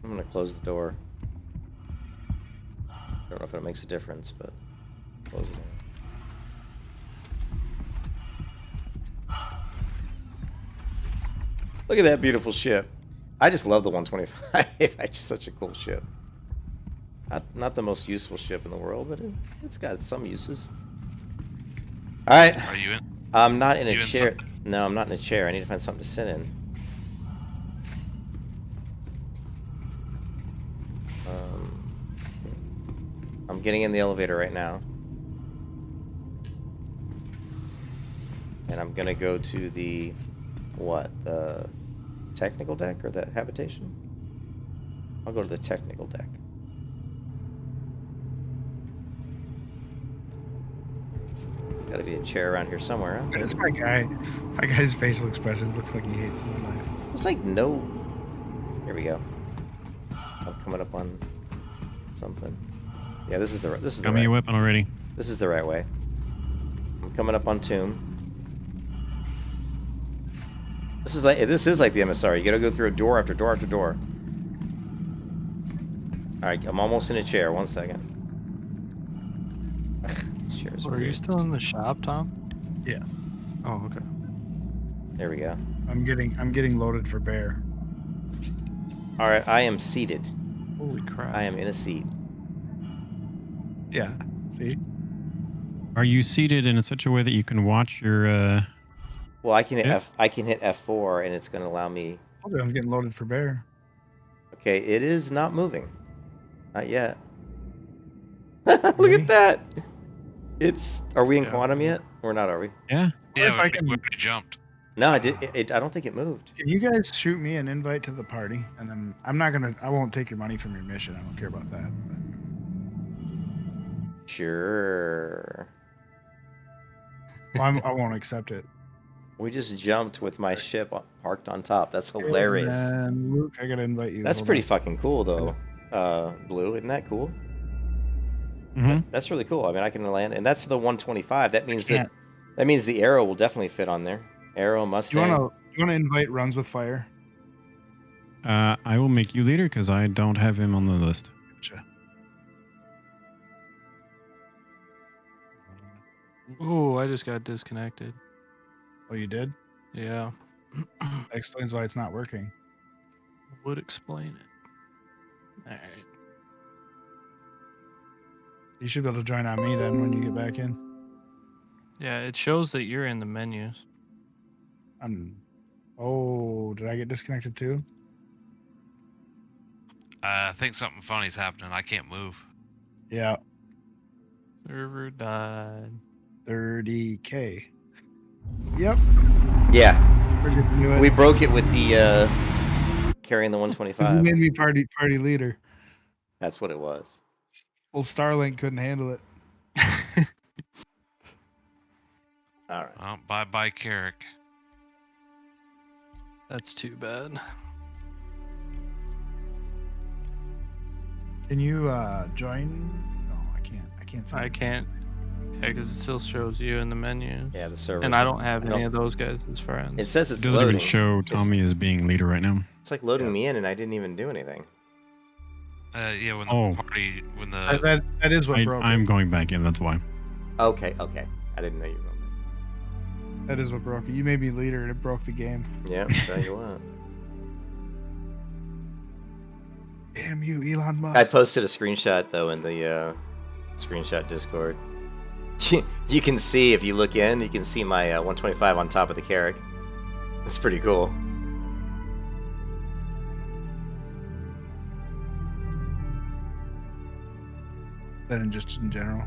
I'm gonna close the door. Don't know if it makes a difference, but close it. Look at that beautiful ship. I just love the 125. It's just such a cool ship. Not the most useful ship in the world, but it's got some uses. All right. Are you in? I'm not in a You in chair. something? No, I'm not in a chair. I need to find something to sit in. I'm getting in the elevator right now. And I'm gonna go to the, what, the technical deck or the habitation? I'll go to the technical deck. Gotta be a chair around here somewhere, huh? It's my guy. My guy's facial expression looks like he hates his life. There's like no... Here we go. I'm coming up on something. Yeah, this is the Got me right. a weapon already. This is the right way. I'm coming up on Tomb. This is like the MSR. You gotta go through a door after door after door. All right, I'm almost in a chair. 1 second. This chair's Are you weird. still in the shop, Tom? Yeah. Oh, okay. There we go. I'm getting loaded for bear. All right, I am seated. Holy crap. I am in a seat. Yeah. See? Are you seated in such a way that you can watch your? Well, I can hit Yeah. I can hit F4, and it's gonna allow me. Okay, I'm getting loaded for bear. Okay, it is not moving. Not yet. Look at that. Are we in quantum yet? We're not, are we? Yeah. Yeah, if I we can- already jumped. No, I did. I don't think it moved. Can you guys shoot me an invite to the party? And then I won't take your money from your mission. I don't care about that. But Sure. well, I won't accept it. We just jumped with my ship parked on top. That's hilarious. And Luke, I gotta invite you. That's Hold pretty on. fucking cool, though. Blue, isn't that cool? Mm-hmm. That's really cool. I mean, I can land, and that's the 125. That means can't. that means the Arrow will definitely fit on there. Arrow, You Mustang. wanna invite Runs with Fire? I will make you leader because I don't have him on the list. Gotcha. Oh, I just got disconnected. Oh, you did? Yeah. That explains why it's not working. would explain it. Alright. You should be able to join on me then when you get back in. Yeah, it shows that you're in the menus. Oh, did I get disconnected too? I think something funny's happening. I can't move. Yeah. Server died. 30K. Yep. Yeah. We We broke it with the carrying the 125. You made me party leader. That's what it was. Well, Starlink couldn't handle it. All right. Oh, bye, Carrick. That's too bad. Can you join? No, I can't. I can't. I can't. Yeah, because it still shows you in the menu. Yeah, the server. And I don't have any of those guys as friends. It says it's It doesn't loading. even show Tommy as being leader right now. It's like loading me in, and I didn't even do anything. Yeah, when the party, when the That is what broke. I'm going back in. That's why. Okay. I didn't know you were going. That is what broke it. You made me leader, and it broke the game. Yeah, tell you what. Damn you, Elon Musk. I posted a screenshot though in the screenshot Discord. You can see, if you look in, you can see my 125 on top of the Carrick. It's pretty cool. Then just in general.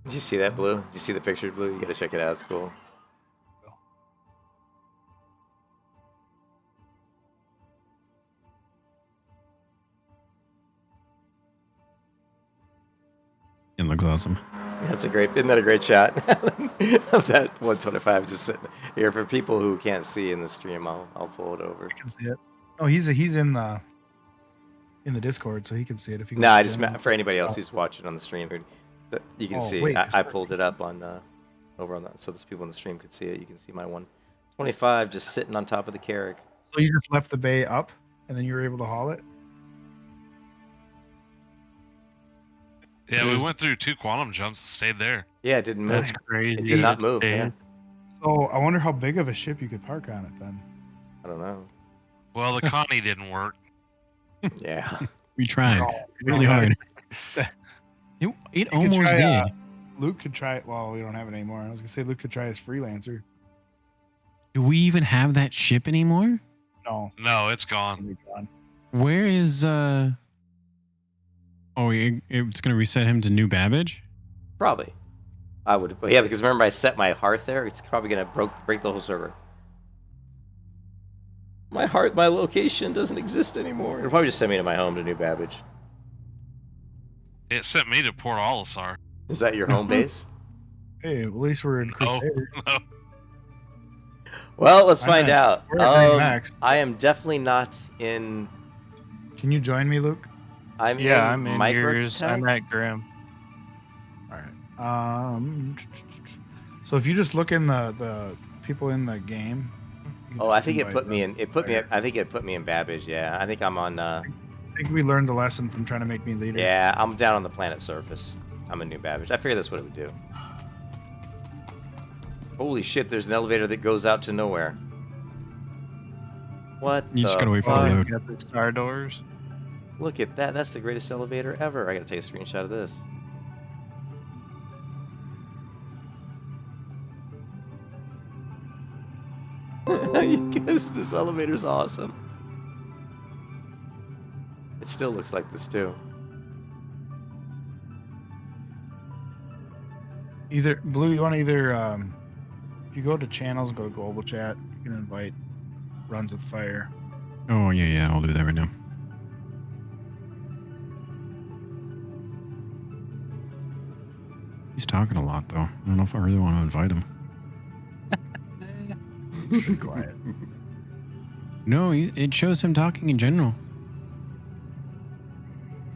Did you see that, Blue? Did you see the picture, Blue? You gotta check it out. It's cool. It looks awesome. That's isn't that a great shot of that 125 just sitting here for people who can't see in the stream? I'll pull it over. I can see it. Oh, he's in the Discord, so he can see it if you. No, I just meant for anybody else who's watching on the stream. You can see. Wait, I pulled it up on over on that, so those people on the stream could see it. You can see my 125 just sitting on top of the Carrick. So you just left the bay up, and then you were able to haul it. Yeah, we went through 2 quantum jumps and stayed there. Yeah, it didn't move. That's crazy. It did not move. Yeah. Yeah. So I wonder how big of a ship you could park on it then. I don't know. Well, the Connie didn't work. Yeah. We tried Oh, really hard. It almost try, did. Luke could try it. Well, we don't have it anymore. I was gonna say Luke could try his freelancer. Do we even have that ship anymore? No, No, it's gone. Where is Oh, it's gonna reset him to New Babbage. Probably. I would. Yeah, because remember I set my hearth there. It's probably gonna break the whole server. My location doesn't exist anymore. It'll probably just send me to my home to New Babbage. It sent me to Port Olisar. Is that your home base? Hey, at least we're in Crusader. No. Well, let's find out. We're at max. I am definitely not in. Can you join me, Luke? I'm in yours. Microtech. I'm at Graham. All right. So if you just look in the people in the game. Oh, I think it put me in. I think it put me in Babbage. Yeah, I think I'm on. I think we learned the lesson from trying to make me leader. Yeah, I'm down on the planet surface. I'm in New Babbage. I figured that's what it would do. Holy shit! There's an elevator that goes out to nowhere. What? You just gotta wait for the load. Got the star doors. Look at that. That's the greatest elevator ever. I gotta take a screenshot of this. Because this elevator's awesome. It still looks like this too. Either Blue, you want to either if you go to channels and go to global chat, you can invite Runs with Fire. Oh yeah, I'll do that right now. He's talking a lot though. I don't know if I really want to invite him. It's pretty quiet. No, it shows him talking in general.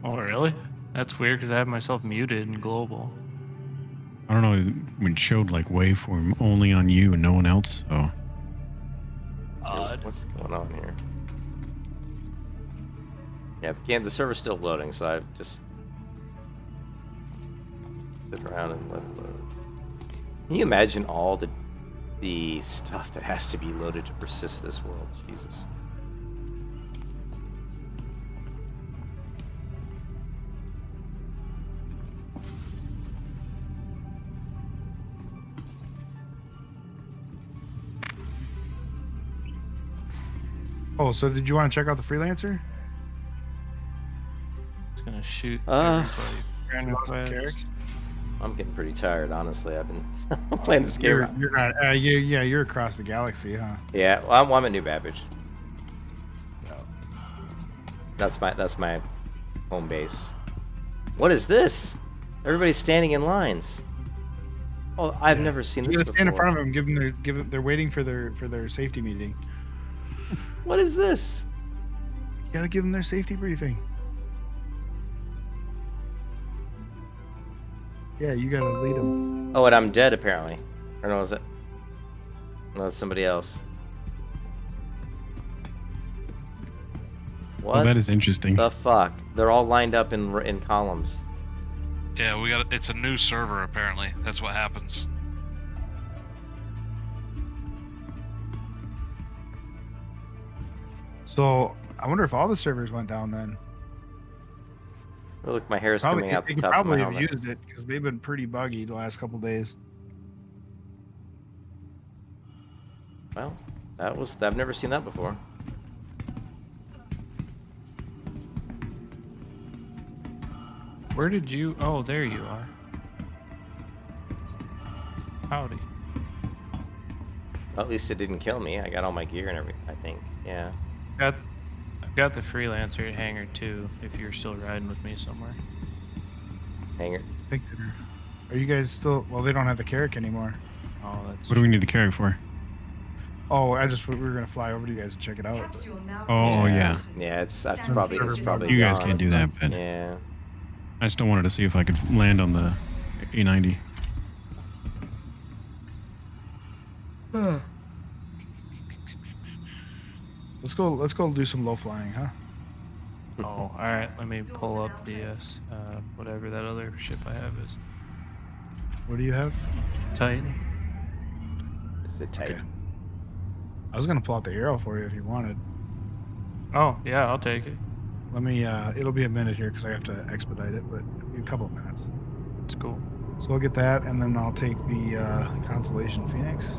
Oh, really? That's weird because I have myself muted in global. I don't know. It showed like waveform only on you and no one else. So Odd. What's going on here? Yeah, the server's still loading, so I just sit around and let it load. Can you imagine all the stuff that has to be loaded to persist this world? Jesus. Oh, so did you want to check out the freelancer? It's gonna shoot Uh, everybody. Lost the carrot? I'm getting pretty tired, honestly. I've been playing this game. You're not. You're across the galaxy, huh? Yeah, well, I'm at New Babbage. Oh. That's my home base. What is this? Everybody's standing in lines. Oh, I've never seen this before. Stand in front of them. They're waiting for their safety meeting. What is this? You gotta give them their safety briefing. Yeah, you gotta lead them. Oh, and I'm dead apparently. Or no, is it? No, it's somebody else. What? Well, that is interesting. The fuck? They're all lined up in columns. Yeah, it's a new server apparently. That's what happens. So I wonder if all the servers went down then. Oh, look, my hair is coming out the They top of my probably have helmet. used it because they've been pretty buggy the last couple days. Well, I've never seen that before. Where did you? Oh, there you are. Howdy. Well, at least it didn't kill me. I got all my gear and everything, I think. Yeah. I've got the freelancer at hangar 2. If you're still riding with me somewhere. Hanger. I think are you guys still? Well, they don't have the Carrick anymore. Oh, that's. What do we need the carrot for? Oh, we were gonna fly over to you guys and check it out. But Capsule now Oh, yeah. Yeah, it's Stand probably by. You guys gone. can't do that, but Yeah. I still wanted to see if I could land on the A90. let's go do some low flying, huh? Oh, all right. Let me pull up the whatever that other ship I have is. What do you have? Titan. It's a tight. Okay. I was gonna pull out the arrow for you if you wanted. Oh yeah, I'll take it. Let me. It'll be a minute here because I have to expedite it, but it'll be a couple of minutes. It's cool. So I'll get that, and then I'll take the Constellation Phoenix.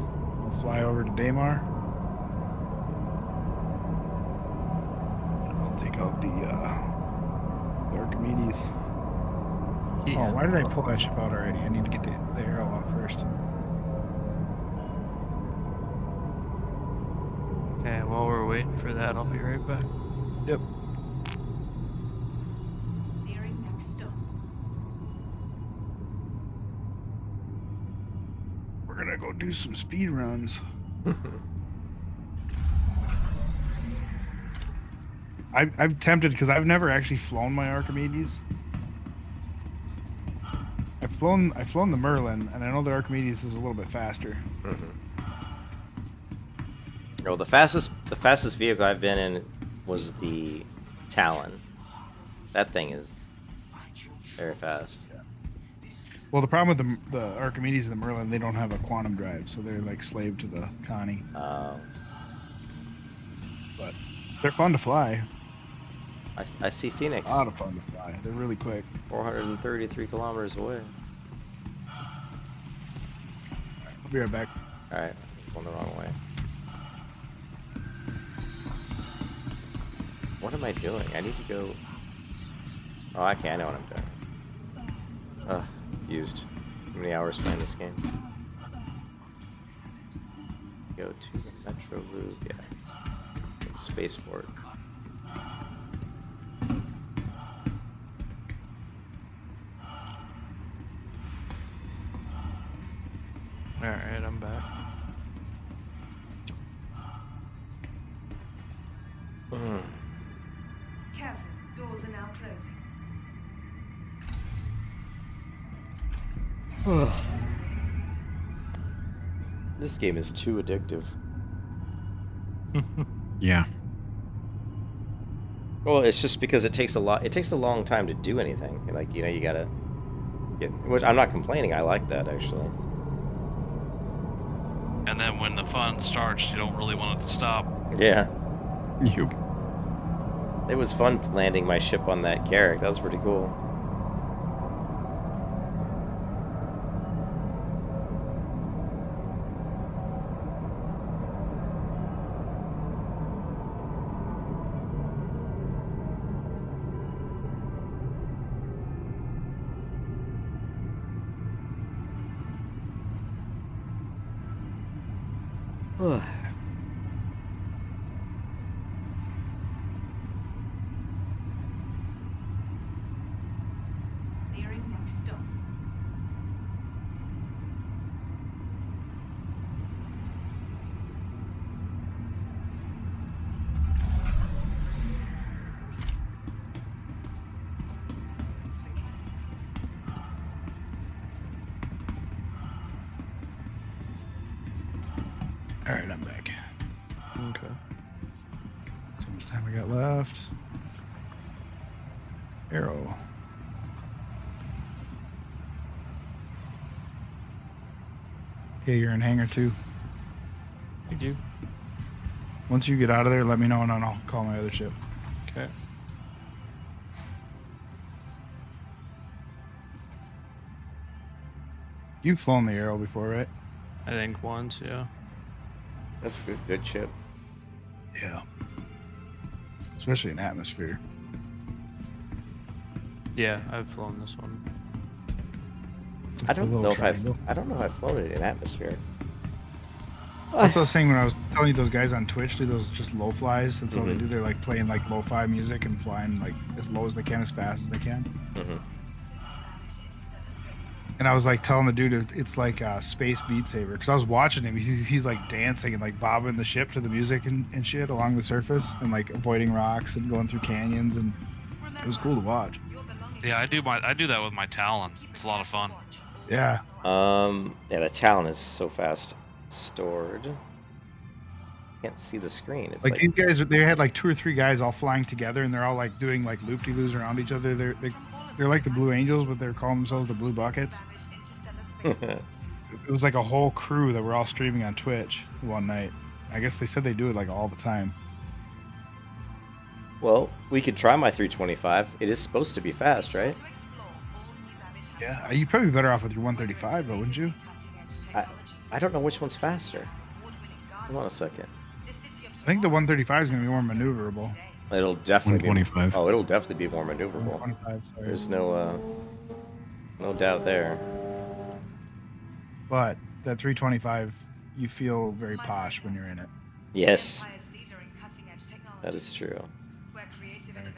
We'll fly over to Daymar. I'll take out the Archimedes. Yeah. Oh, why did I pull that ship out already? I need to get the arrow out first. Okay, while we're waiting for that, I'll be right back. Yep. Nearing next stop. We're gonna go do some speed runs. I'm tempted because I've never actually flown my Archimedes. I've flown the Merlin, and I know the Archimedes is a little bit faster. No, the fastest vehicle I've been in was the Talon. That thing is very fast. Well, the problem with the Archimedes and the Merlin, they don't have a quantum drive, so they're like slave to the Connie. But they're fun to fly. I see Phoenix. A lot of fun to fly. They're really quick. 433 kilometers away. I'll be right back. All right, going the wrong way. What am I doing? I need to go. Oh, okay, I know what I'm doing. Used. How many hours playing this game? Go to the Metro Loop, yeah. Spaceport. Alright, I'm back. Careful, doors are now closing. This game is too addictive. Yeah. Well, it's just because it takes a long time to do anything. Like, you know, you gotta get. Which I'm not complaining. I like that actually. And then when the fun starts, you don't really want it to stop. Yeah. You. It was fun landing my ship on that Carrick. That was pretty cool. Nearing next stop. All right, I'm back. Okay. So much time I got left. Arrow. Okay, you're in hangar 2. Thank you. Once you get out of there, let me know and I'll call my other ship. Okay. You've flown the Arrow before, right? I think once, yeah. That's a good ship. Yeah. Especially in atmosphere. Yeah, I've flown this one. I don't know if triangle. I don't know if I've flown it in atmosphere. That's what I was saying when I was telling you those guys on Twitch do those just low flies. That's all they do. They're like playing like lo-fi music and flying like as low as they can, as fast as they can. And I was like telling the dude it's like Space Beat Saber because I was watching him. He's like dancing and like bobbing the ship to the music and shit along the surface and like avoiding rocks and going through canyons, and it was cool to watch. Yeah, I do that with my Talon. It's a lot of fun. Yeah. Yeah, the Talon is so fast stored. Can't see the screen. It's Like like these guys, they had like 2 or 3 guys all flying together, and they're all like doing like loop-de-loos around each other. They're like the Blue Angels, but they're calling themselves the Blue Buckets. It was like a whole crew that were all streaming on Twitch one night. I guess they said they do it like all the time. Well, we could try my 325. It is supposed to be fast, right? Yeah, you'd probably be better off with your 135, though, wouldn't you? I don't know which one's faster. Hold on a second. I think the 135 is going to be more maneuverable. It'll definitely 125. be. Oh, it'll definitely be more maneuverable. 125, sorry. There's no doubt there. But that 325, you feel very posh when you're in it. Yes, that is true.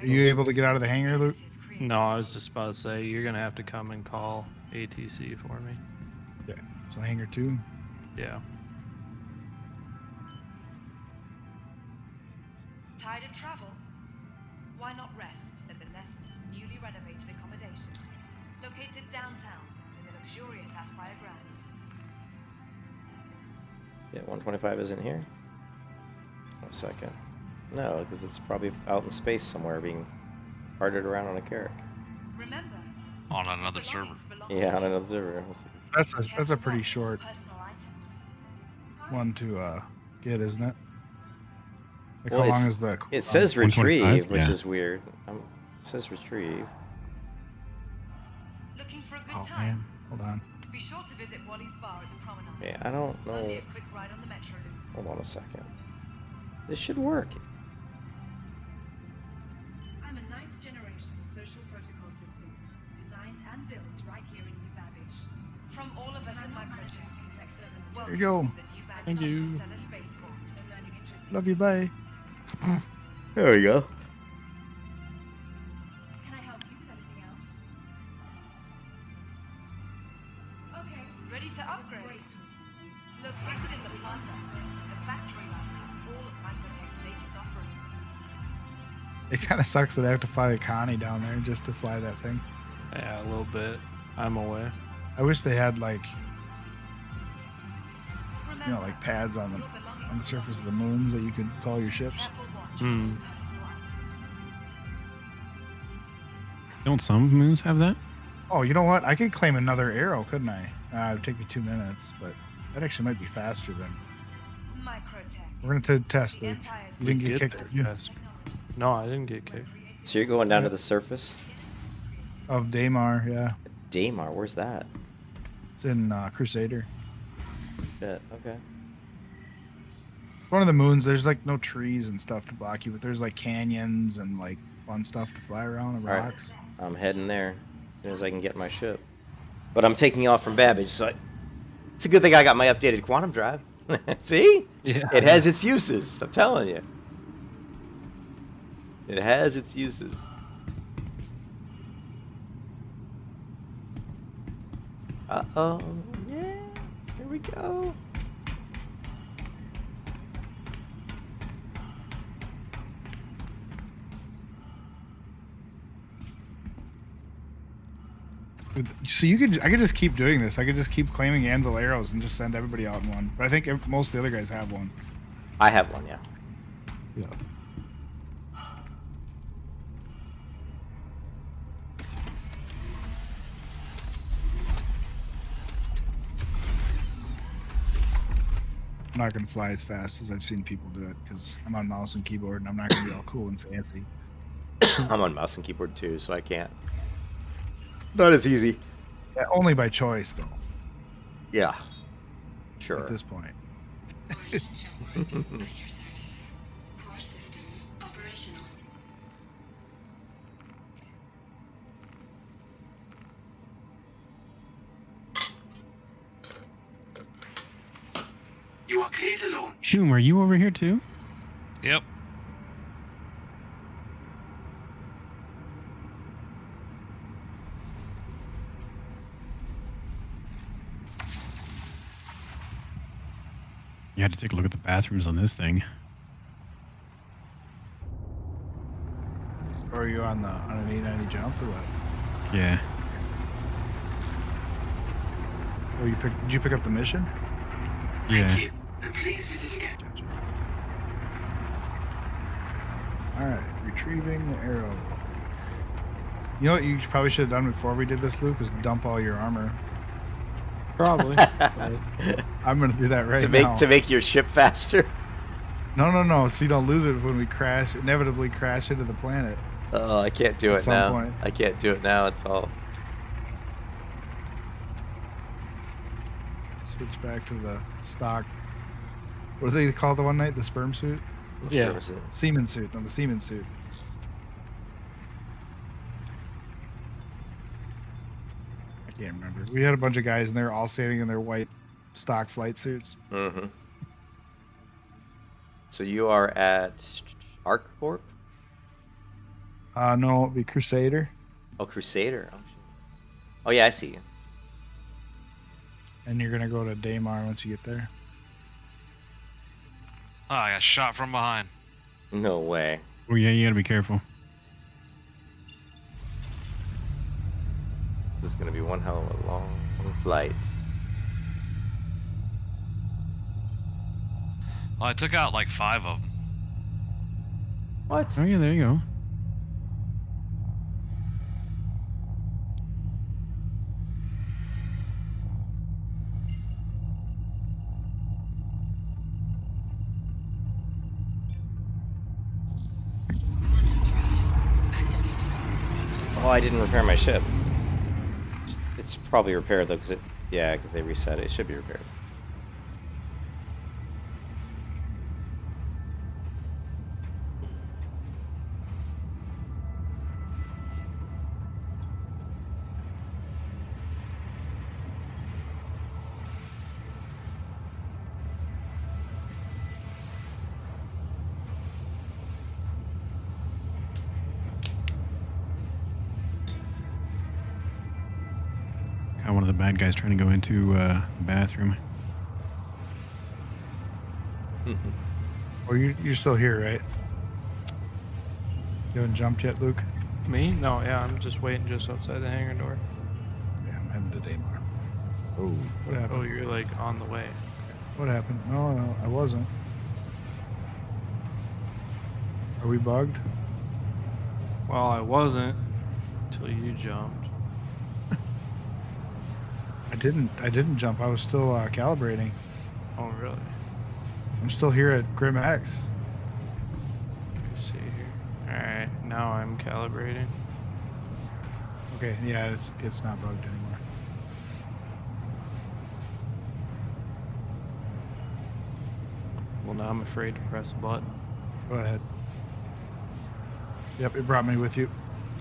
Are you able to get out of the hangar, Luke? No, I was just about to say, you're going to have to come and call ATC for me. Yeah. So hangar 2. Yeah. Tired of travel? Why not rest at the Nest's newly renovated accommodation, located downtown in the luxurious Aspire Grand. Yeah, 125 isn't here. One second. No, because it's probably out in space somewhere being carted around on a carrick. Remember, On another server. Yeah, on another server. That's a pretty short one to get, isn't it? Like Well, how long is the? It says 125, retrieve, which yeah. is weird. It says retrieve. looking for a good Oh time? man, hold on. Be sure to visit Wally's bar at the promenade. Yeah, I don't Only know. a quick ride on the metro loop. Hold on a second. This should work. I'm a 9th generation social protocol system, designed and built right here in New Babbage. From all of us at Microchip, Here you go. Thank you. Love you, bye. There we go. Can I help you with anything else? Okay, ready to upgrade. Located in the plaza, the factory line has all of Microtech's latest offerings. It kind of sucks that I have to fly the Connie down there just to fly that thing. Yeah, a little bit. I'm away. I wish they had like, you know, like pads on the surface of the moons that you could call your ships. Hmm. Don't some moons have that? Oh, you know what? I could claim another arrow, couldn't I? It'd take me 2 minutes, but that actually might be faster than. Microtech. We're gonna test, Luke. You didn't get kicked, there did you? fast. No, I didn't get kicked. So you're going down to the surface? Of Daymar, yeah. Daymar, where's that? It's in Crusader. Shit, okay. One of the moons, there's like no trees and stuff to block you, but there's like canyons and like fun stuff to fly around and Alright. rocks. I'm heading there as soon as I can get my ship. But I'm taking off from Babbage, so it's a good thing I got my updated quantum drive. See? Yeah. It has its uses. I'm telling you. It has its uses. Uh-oh. Yeah. Here we go. So I could just keep doing this. I could just keep claiming anvil arrows and just send everybody out in one. But I think most of the other guys have one. I have one, yeah. Yeah. I'm not gonna fly as fast as I've seen people do it because I'm on mouse and keyboard and I'm not gonna be all cool and fancy. I'm on mouse and keyboard too, so I can't. Not as easy. Yeah, only by choice, though. Yeah. Sure. At this point. You are clear to launch. Shoom, are you over here too? Yep. You had to take a look at the bathrooms on this thing. Or are you on an 890 jump or what? Yeah. Or did you pick up the mission? Yeah. Thank you. And please visit again. Gotcha. Alright, retrieving the arrow. You know what you probably should have done before we did this, Luke, was dump all your armor. Probably. I'm gonna do that right to now. make your ship faster. No, so you don't lose it when we inevitably crash into the planet. Oh, I can't do At it some now. point. I can't do it now. It's all. Switch back to the stock. What do they call the one night? The sperm suit? Yeah. Seaman suit. No, the seaman suit. I can't remember. We had a bunch of guys and they're all standing in their white stock flight suits. Mm-hmm. So you are at ArcCorp? No, it'd be Crusader. Oh, Crusader. Oh, shit. Oh, yeah, I see you. And you're gonna go to Daymar once you get there. Oh, I got shot from behind. No way. Oh yeah, you gotta be careful. This is going to be one hell of a long flight. Well, I took out like 5 of them. What? Oh yeah, there you go. Oh, I didn't repair my ship. It's probably repaired though, because they reset it. It should be repaired. Got one of the bad guys trying to go into the bathroom. Or you're still here, right? You haven't jumped yet, Luke? Me? No, yeah, I'm just waiting just outside the hangar door. Yeah, I'm heading to Daymar. Oh, what happened? Oh, you're like on the way. What happened? No, I wasn't. Are we bugged? Well, I wasn't until you jumped. I didn't jump. I was still calibrating. Oh, really? I'm still here at Grim X. Let's see here. Alright, now I'm calibrating. Okay, yeah, it's not bugged anymore. Well, now I'm afraid to press a button. Go ahead. Yep, it brought me with you.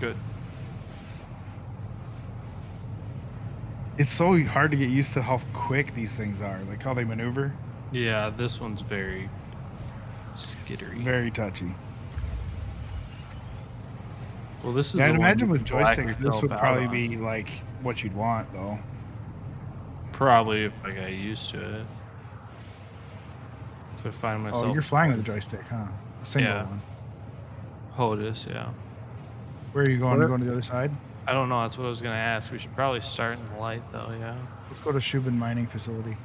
Good. It's so hard to get used to how quick these things are, like how they maneuver. Yeah, this one's very skittery. It's very touchy. Well, this is. Yeah, the I'd one imagine you with can black joysticks, this yourself would out probably on. be like what you'd want, though. Probably if I got used to it. So I find myself. Oh, you're flying with a joystick, huh? A single Yeah. one. HOTUS, yeah. Where are you going? You going to the other side? I don't know. That's what I was gonna ask. We should probably start in the light, though. Yeah. Let's go to Shubin Mining Facility.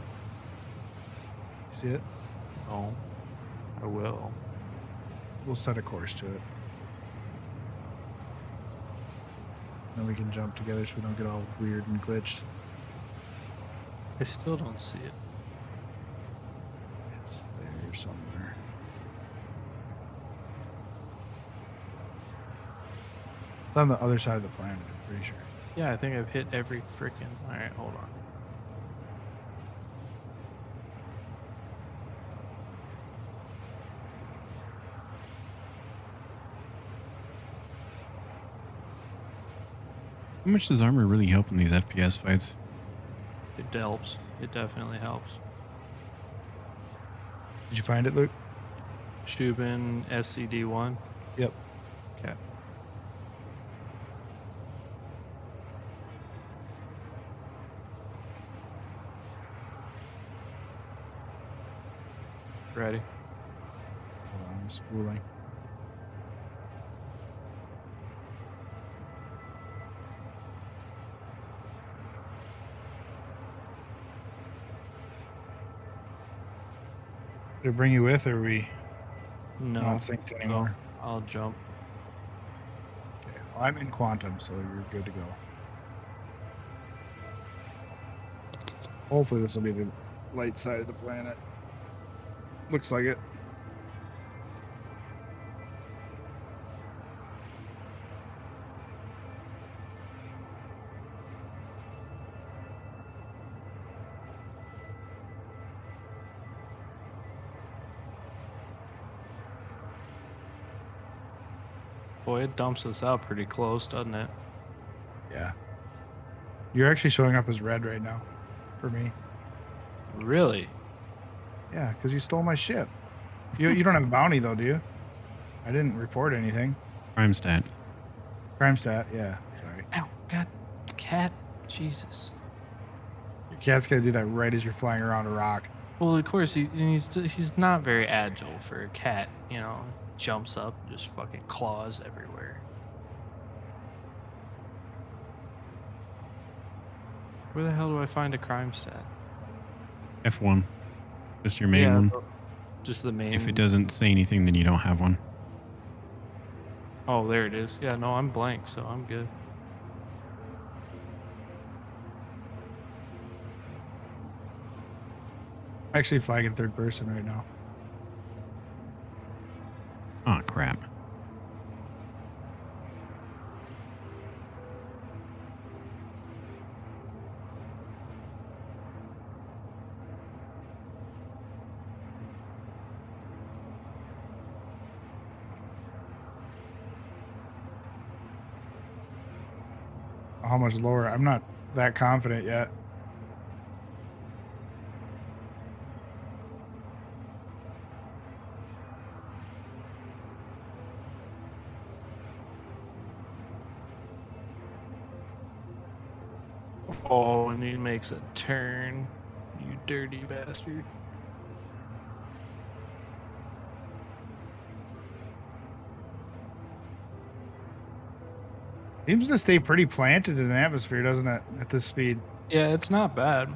See it? Oh, I will. We'll set a course to it. Then we can jump together so we don't get all weird and glitched. I still don't see it. It's there somewhere. It's on the other side of the planet, I'm pretty sure. Yeah, I think I've hit every freaking. All right, hold on. How much does armor really help in these FPS fights? It helps. It definitely helps. Did you find it, Luke? Shubin SCD-1. Yep. Okay. Ready? Hold on, I'm spooling. Did it bring you with, or are we No. not synced anymore? I'll jump. Okay. Well, I'm in quantum, so you're good to go. Hopefully this will be the light side of the planet. Looks like it. Boy, it dumps us out pretty close, doesn't it? Yeah. You're actually showing up as red right now for me. Really? Yeah, because you stole my ship. You don't have a bounty though, do you? I didn't report anything. Crime stat. Crime stat, yeah. Sorry. Ow, God, cat. Jesus. Your cat's gonna do that right as you're flying around a rock. Well, of course, he's not very agile for a cat, you know. Jumps up, just fucking claws everywhere. Where the hell do I find a crime stat? F1. Just your main one. Just the main. If it doesn't say anything, then you don't have one. Oh, there it is. Yeah, no, I'm blank, so I'm good. I'm actually flying in third person right now. Oh, crap. How much lower? I'm not that confident yet. Oh, and he makes a turn. You dirty bastard. Seems to stay pretty planted in the atmosphere, doesn't it, at this speed? Yeah, it's not bad.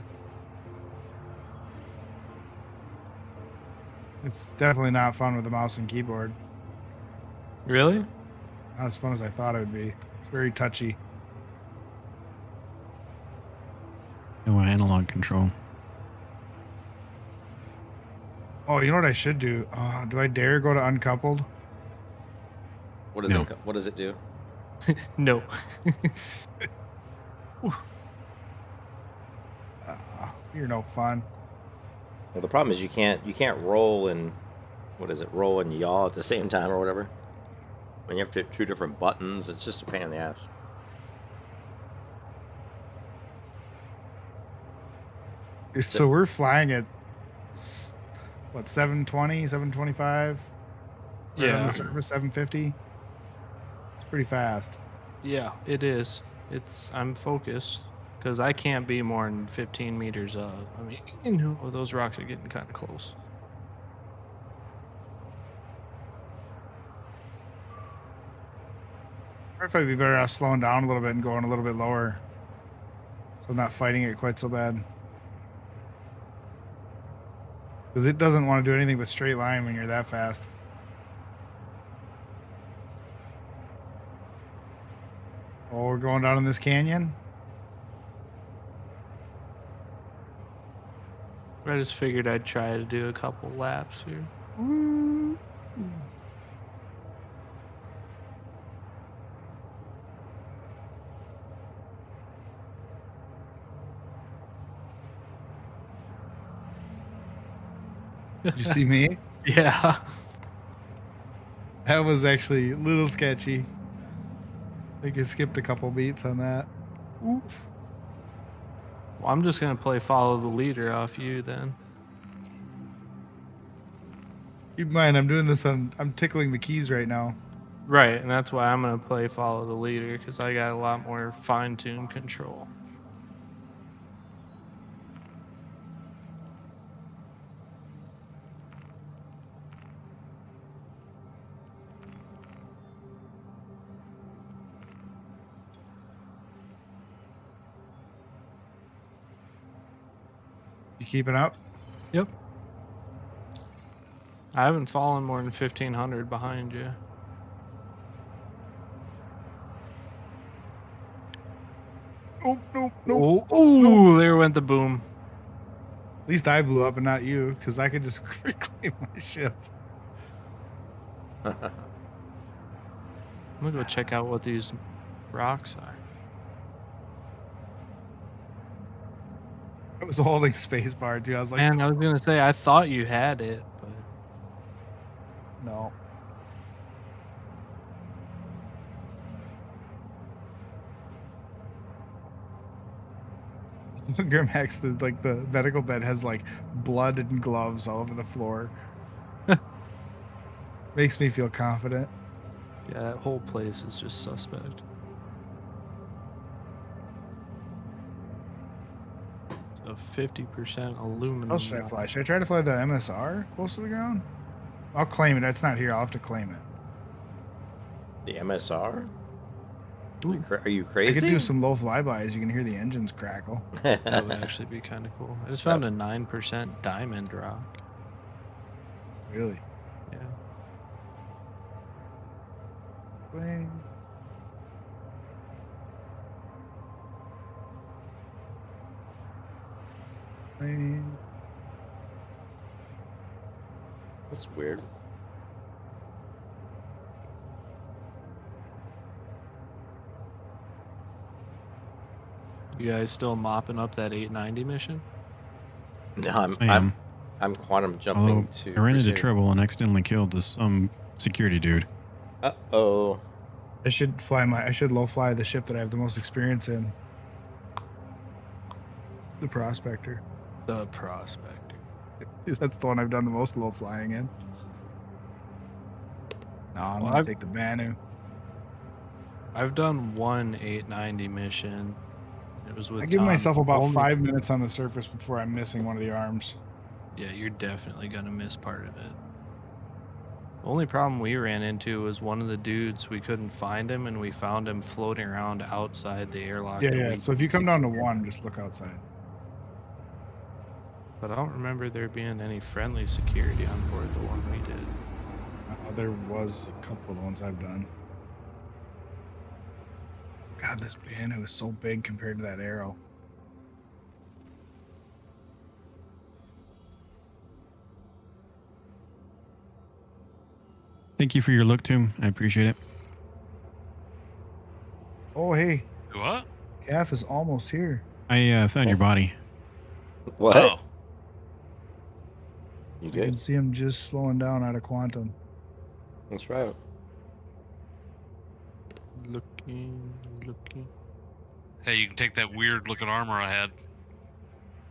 It's definitely not fun with a mouse and keyboard. Really? Not as fun as I thought it would be. It's very touchy. No analog control. Oh, you know what I should do? Do I dare go to uncoupled? What does No. what does it do? No. You're no fun. Well, the problem is you can't roll and roll and yaw at the same time or whatever. When you have two different buttons, it's just a pain in the ass. So we're flying at what, 720, 725? Right on Yeah. the surface, 750. It's pretty fast. Yeah, it is. I'm focused because I can't be more than 15 meters up. I mean, you know, those rocks are getting kind of close. Or if I'd be better off slowing down a little bit and going a little bit lower, so I'm not fighting it quite so bad. Because it doesn't want to do anything but straight line when you're that fast. Oh, we're going down in this canyon? I just figured I'd try to do a couple laps here. Did you see me? Yeah. That was actually a little sketchy. I think I skipped a couple beats on that. Oof. Well, I'm just going to play follow the leader off you then. Keep in mind, I'm doing this I'm tickling the keys right now. Right, and that's why I'm going to play follow the leader because I got a lot more fine-tuned control. You keeping up? Yep. I haven't fallen more than 1,500 behind you. Oh, no. Oh, there went the boom. At least I blew up and not you, because I could just reclaim my ship. I'm gonna go check out what these rocks are. I was holding spacebar too. I was like, Man, I was gonna say I thought you had it, but no. Grimhex, the medical bed has like blood and gloves all over the floor. Makes me feel confident. yeah, that whole place is just suspect. So 50% aluminum. How should I fly? Should I try to fly the MSR close to the ground? I'll claim it. It's not here. I'll have to claim it. The MSR? Are you crazy? I could do some low flybys. You can hear the engines crackle. That would actually be kind of cool. I just found a 9% diamond rock. Really? Yeah. Plane. Plane. That's weird. You guys still mopping up that 890 mission? No, I am. I'm quantum jumping to. I ran into trouble and accidentally killed this security dude. Uh-oh. I should low fly the ship that I have the most experience in. The Prospector. The Prospector. That's the one I've done the most low flying in. No, I'm gonna take the Banu. I've done one 890 mission. It was with I give Tom. myself about 5 minutes on the surface before I'm missing one of the arms. Yeah, you're definitely gonna miss part of it. The only problem we ran into was one of the dudes, we couldn't find him, and we found him floating around outside the airlock. Yeah. So if you come down to 1, just look outside. But I don't remember there being any friendly security on board the one we did. There was a couple of the ones I've done. God, this Banu is so big compared to that arrow. Thank you for your look, Tim. I appreciate it. Oh, hey. What? Calf is almost here. I found your body. What? Oh. You You can good? see him just slowing down out of quantum. That's right. Looking. Hey, you can take that weird looking armor I had.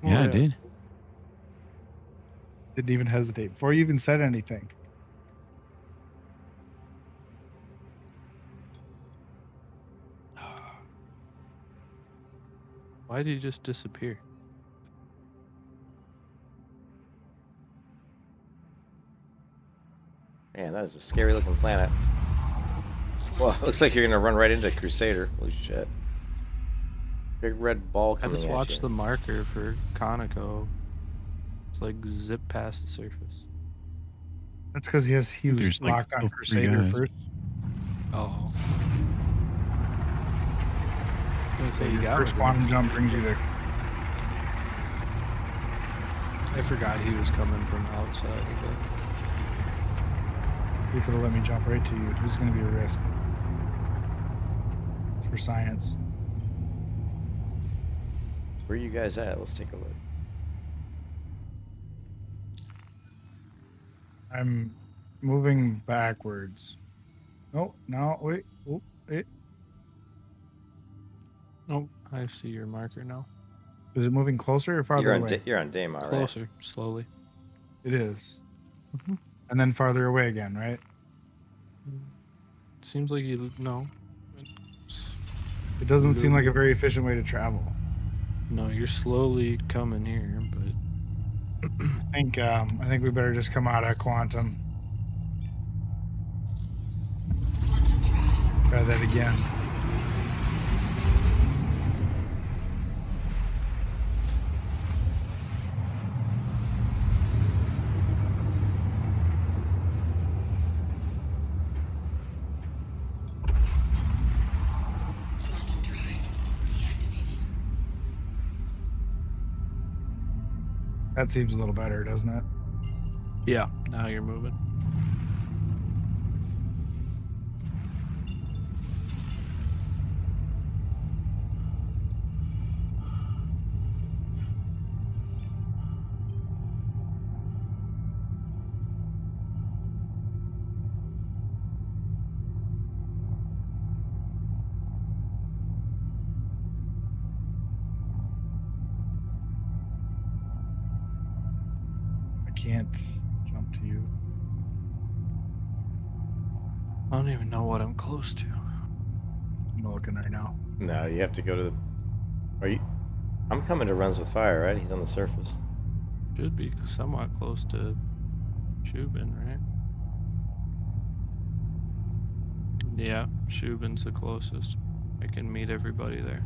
Yeah, I did. Didn't even hesitate before you even said anything. Why did he just disappear? Man, that is a scary looking planet. Well, it looks like you're gonna run right into Crusader. Holy shit. Big red ball I coming at just you. watched the marker for Conoco. It's like zip past the surface. That's because he was There's, like, locked on still 3 Crusader guys. first. Oh. I was gonna say, you Your got first me. quantum jump brings you to. I forgot he was coming from outside of the... You could have let me jump right to you. This is going to be a risk. It's for science. Where are you guys at? Let's take a look. I'm moving backwards. Oh, no, wait. Oh, wait. Oh, I see your marker now. Is it moving closer or farther away? You're on Daymar, right? Closer, slowly. It is. And then farther away again, right? Seems like you... No. It doesn't seem like a very efficient way to travel. No, you're slowly coming here, but... I think we better just come out of quantum. Try that again. That seems a little better, doesn't it? Yeah, now you're moving. I can't jump to you. I don't even know what I'm close to. I'm looking right now. No, you have to go to the... Are you... I'm coming to Runs with Fire, right? He's on the surface. Should be somewhat close to Shubin, right? Yeah, Shubin's the closest. I can meet everybody there.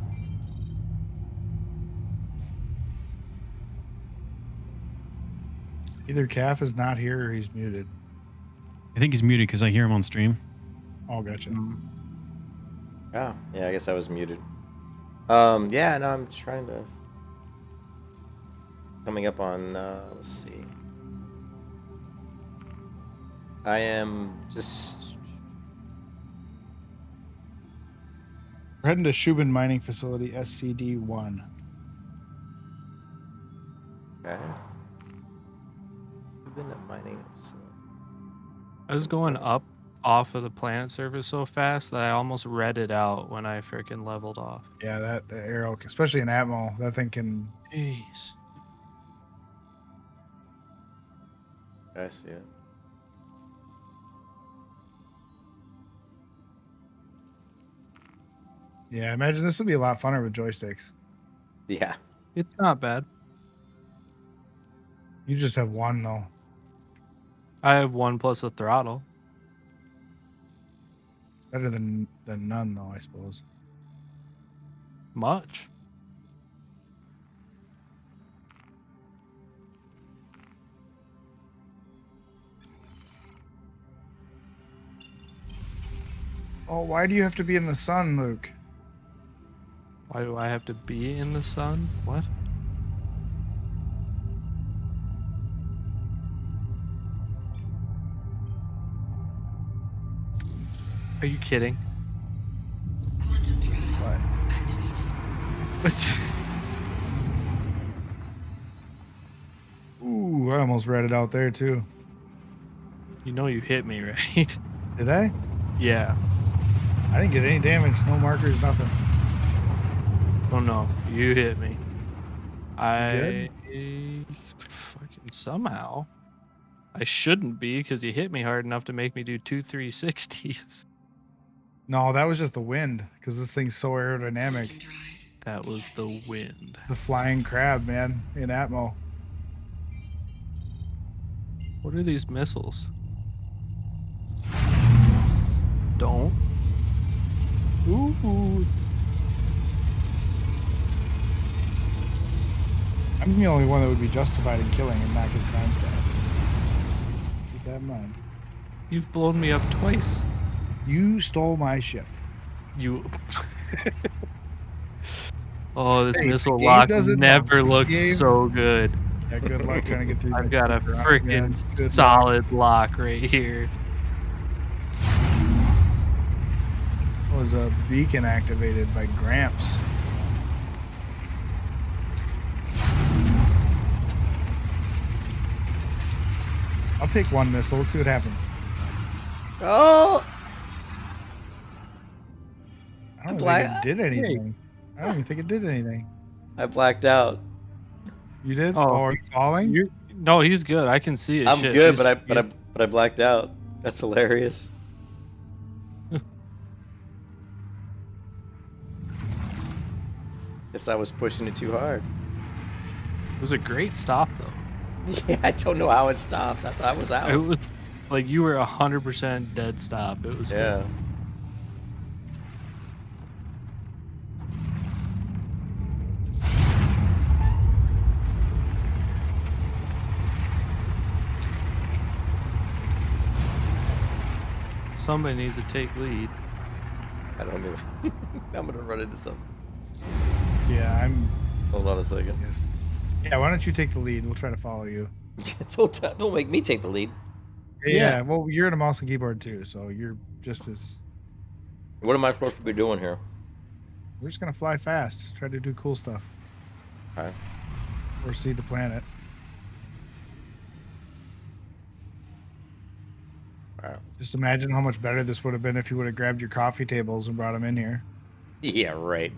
Either Calf is not here or he's muted. I think he's muted because I hear him on stream. Oh, gotcha. Oh, yeah, I guess I was muted. Yeah, no, I'm trying to... Coming up on, let's see. I am just... We're heading to Shubin Mining Facility, SCD-1. Okay. Been at mining facility. I was going up off of the planet surface so fast that I almost read it out when I freaking leveled off. Yeah, that arrow, especially in Atmo, that thing can... Jeez. I see it. Yeah, I imagine this would be a lot funner with joysticks. Yeah. It's not bad. You just have one, though. I have one plus a throttle. It's better than none, though, I suppose. Much. Oh, why do you have to be in the sun, Luke? Why do I have to be in the sun? What? Are you kidding? What? What? Ooh, I almost read it out there, too. You know you hit me, right? Did I? Yeah. I didn't get any damage. No markers, nothing. Oh no, you hit me. You Fucking somehow. I shouldn't be because you hit me hard enough to make me do 2 360s. No, that was just the wind because this thing's so aerodynamic. That was the wind. The flying crab, man, in Atmo. What are these missiles? Don't. Ooh. I'm the only one that would be justified in killing and not get crime stats. Keep that in mind. You've blown me up twice. You stole my ship. You. Oh, this Hey, missile the game lock doesn't never know. The looked game- so good. Yeah, good luck trying to get through. I've that got a filter, man. freaking Good solid lock right here. luck. Was a beacon activated by Gramps. I'll take one missile. Let's see what happens. Oh! I don't think it did anything. I don't even think it did anything. I blacked out. You did? Oh, are you falling? No, he's good. I can see it. I'm good, but I blacked out. That's hilarious. Guess I was pushing it too hard. It was a great stop, though. Yeah, I don't know how it stopped. I thought I was out. It was like you were 100% dead stop. It was Yeah. good. Somebody needs to take lead. I don't know. I'm gonna run into something. Yeah, I'm. Hold on a second. Yes. Yeah, why don't you take the lead? We'll try to follow you. Don't make me take the lead. Yeah, well, you're in a mouse and keyboard too, so you're just as. What am I supposed to be doing here? We're just gonna fly fast. Try to do cool stuff. Alright. Or see the planet. Alright. Just imagine how much better this would have been if you would have grabbed your coffee tables and brought them in here. Yeah, right.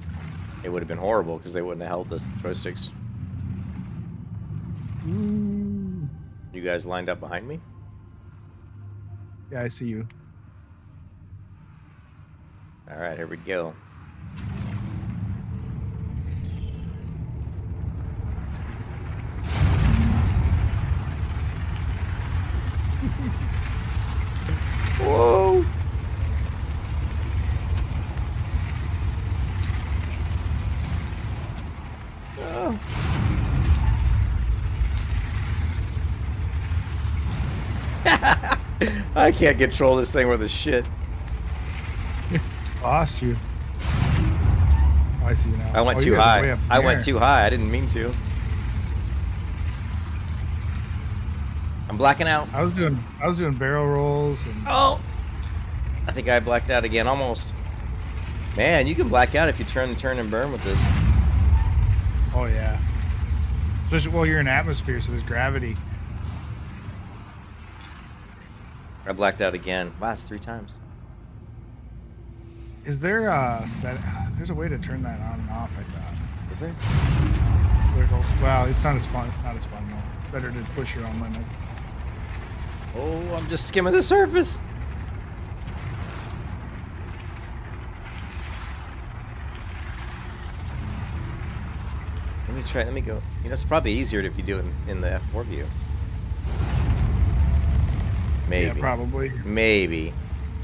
It would have been horrible because they wouldn't have held the joysticks. Ooh. You guys lined up behind me? Yeah, I see you. Alright, here we go. Whoa! Oh. I can't control this thing with a shit. Lost you. Oh, I see you now. I went Oh, too you guys are high. way up in I the went air. too high. I didn't mean to. I'm blacking out. I was doing barrel rolls and Oh! I think I blacked out again, almost. Man, you can black out if you turn and burn with this. oh yeah. Especially well, you're in atmosphere, so there's gravity. I blacked out again. Wow, that's 3 times. Is there a set? There's a way to turn that on and off. I thought. Is there? Well, it's not as fun. Not as fun though. It's better to push your own limits. Oh, I'm just skimming the surface. Let me try. Let me go. You know, it's probably easier if you do it in the F4 view. Maybe. Yeah, probably. Maybe.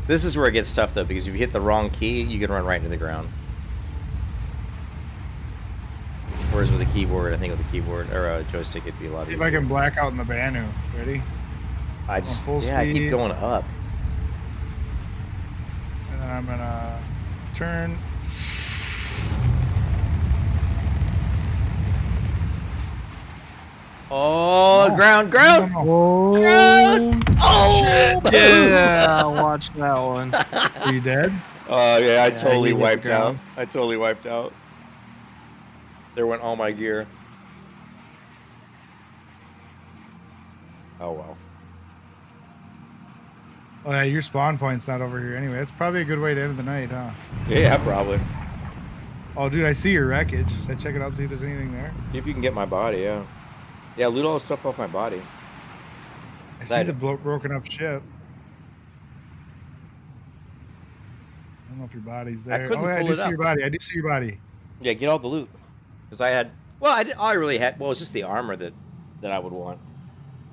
This is where it gets tough though, because if you hit the wrong key, you can run right into the ground. Whereas with a keyboard, I think with a keyboard or a joystick, it'd be a lot See easier. if I can black out in the Banu. Ready? I just, full yeah, I keep speed. going up. And then I'm gonna turn. Oh, No. ground! No. Ground! Oh! Yeah, watch that one. Are you dead? Oh yeah, I Yeah, totally you hit the wiped out. ground. I totally wiped out. There went all my gear. Oh well. Oh yeah, your spawn point's not over here anyway. It's probably a good way to end the night, huh? Yeah, probably. Oh, dude, I see your wreckage. Should I check it out, see if there's anything there? See if you can get my body, yeah. Yeah, loot all the stuff off my body. I see the broken up ship. I don't know if your body's there. I couldn't I pull do it see up. your body. I do see your body. Yeah, get all the loot. Because I had... Well, I really had... Well, it's just the armor that I would want.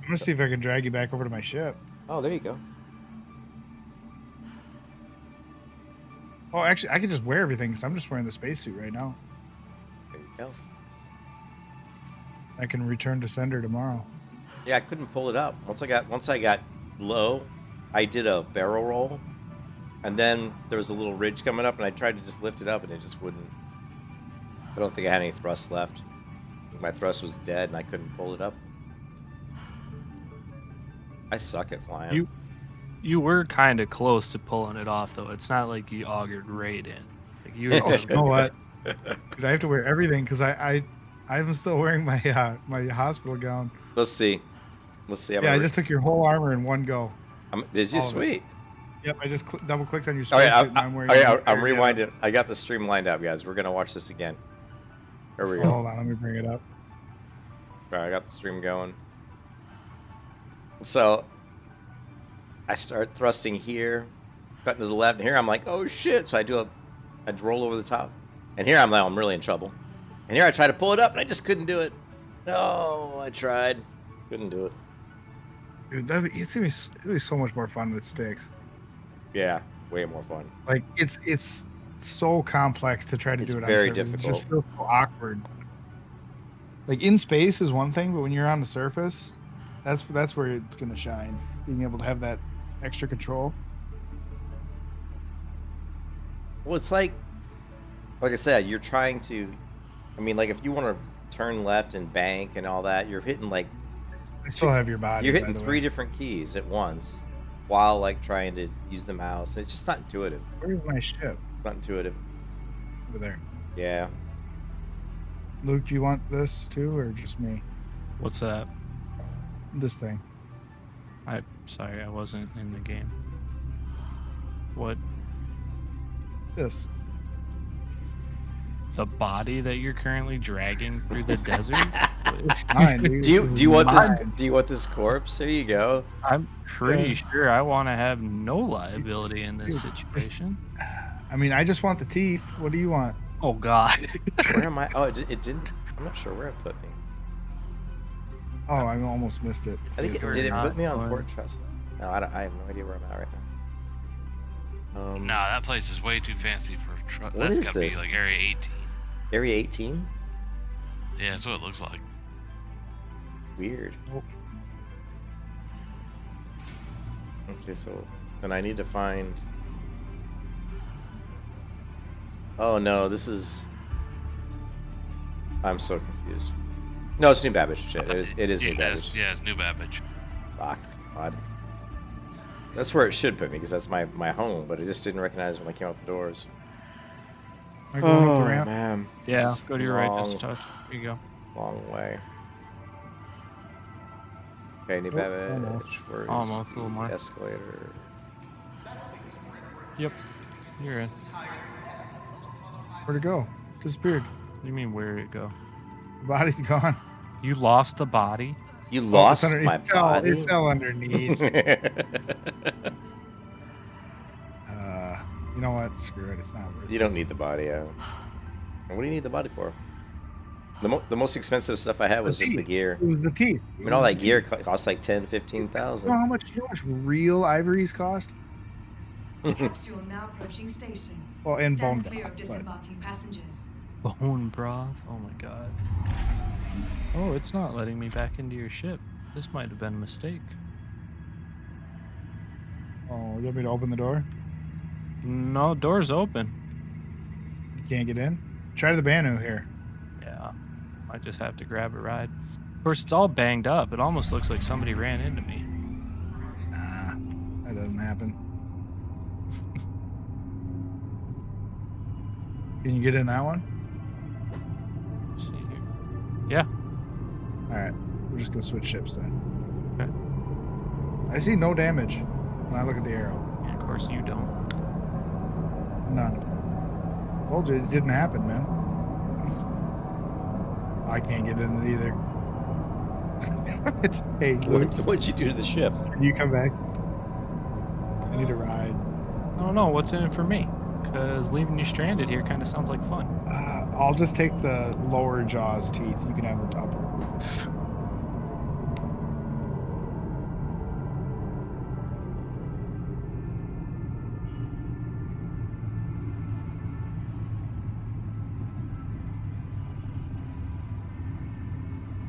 I'm going to see if I can drag you back over to my ship. Oh, there you go. Oh, actually, I can just wear everything because I'm just wearing the spacesuit right now. There you go. I can return to sender tomorrow. Yeah, I couldn't pull it up. Once I got low, I did a barrel roll, and then there was a little ridge coming up, and I tried to just lift it up, and it just wouldn't. I don't think I had any thrust left. My thrust was dead, and I couldn't pull it up. I suck at flying. You were kind of close to pulling it off, though. It's not like you augured right in. Like you know what? Dude, I have to wear everything because I'm still wearing my my hospital gown. Let's see. I just took your whole armor in one go. Did you? Sweet. Yep, I just double clicked on your spacesuit. I'm wearing. I'm rewinding. I got the stream lined up, guys. We're gonna watch this again. Here we go. Hold on, let me bring it up. All right, I got the stream going. So I start thrusting here, cutting to the left, and here I'm like, oh shit! So I'd roll over the top, and here I'm like, I'm really in trouble. And here I try to pull it up, and I just couldn't do it. No, I tried, couldn't do it. Dude, it's gonna be so much more fun with sticks. Yeah, way more fun. Like it's so complex to try to do it. Very on surface. difficult. It just feels so awkward. Like in space is one thing, but when you're on the surface, that's where it's gonna shine. Being able to have that extra control. Well, it's like I said, you're trying to. I mean, like if you want to turn left and bank and all that, you're hitting like. I still have your body. You're hitting 3 different keys at once, while like trying to use the mouse. It's just not intuitive. Where's my ship? Not intuitive. Over there. Yeah. Luke, do you want this too, or just me? What's that? This thing. Sorry, I wasn't in the game. What? This. The body that you're currently dragging through the desert? Mine, dude. Do you want this? Do you want this corpse? There you go. I'm pretty sure I want to have no liability in this situation. I mean, I just want the teeth. What do you want? Oh God. Where am I? Oh, it didn't. I'm not sure where it put me. Oh, I almost missed it. I think did it put me on Port Trust? No, I have no idea where I'm at right now. Nah, that place is way too fancy for truck. What That's is gotta this? be like Area 18. Area 18? Yeah, that's what it looks like. Weird. Okay, so then I need to find. Oh no, this is. I'm so confused. No, it's New Babbage. Shit, it is New Babbage. Yeah, it's New Babbage. Fuck, God. That's where it should put me because that's my home, but it just didn't recognize when I came out the doors. Am I going up the ramp? Man. Yeah, go to your right. Just touch. Here you go. Long way. Okay, New Babbage. Where's almost a little more. Escalator? Yep, you're in. Where'd it go? Disappeared. What do you mean, where'd it go? The body's gone. You lost the body? You lost my body? It fell underneath. You know what? Screw it. It's not worth it. You don't need the body out. What do you need the body for? The most expensive stuff I had was just the gear. It was the teeth. I mean, all that gear costs like 10,000, 15,000. You know how much real ivories cost? The capsule now approaching station. Well, and Stand bone clear broth, of but disembarking passengers. Bone broth? Oh my god. Oh, it's not letting me back into your ship. This might have been a mistake. Oh, you want me to open the door? No, door's open. You can't get in? Try the Banu here. Yeah, might just have to grab a ride. Of course, it's all banged up. It almost looks like somebody ran into me. Nah, that doesn't happen. Can you get in that one? Let's see here. Yeah. Alright, we're just gonna switch ships then. Okay. I see no damage when I look at the arrow. And of course you don't. None. Told you it didn't happen, man. I can't get in it either. Hey, Luke, What'd you do to the ship? can you come back? I need a ride. I don't know what's in it for me, because leaving you stranded here kind of sounds like fun. I'll just take the lower jaws teeth. You can have the upper.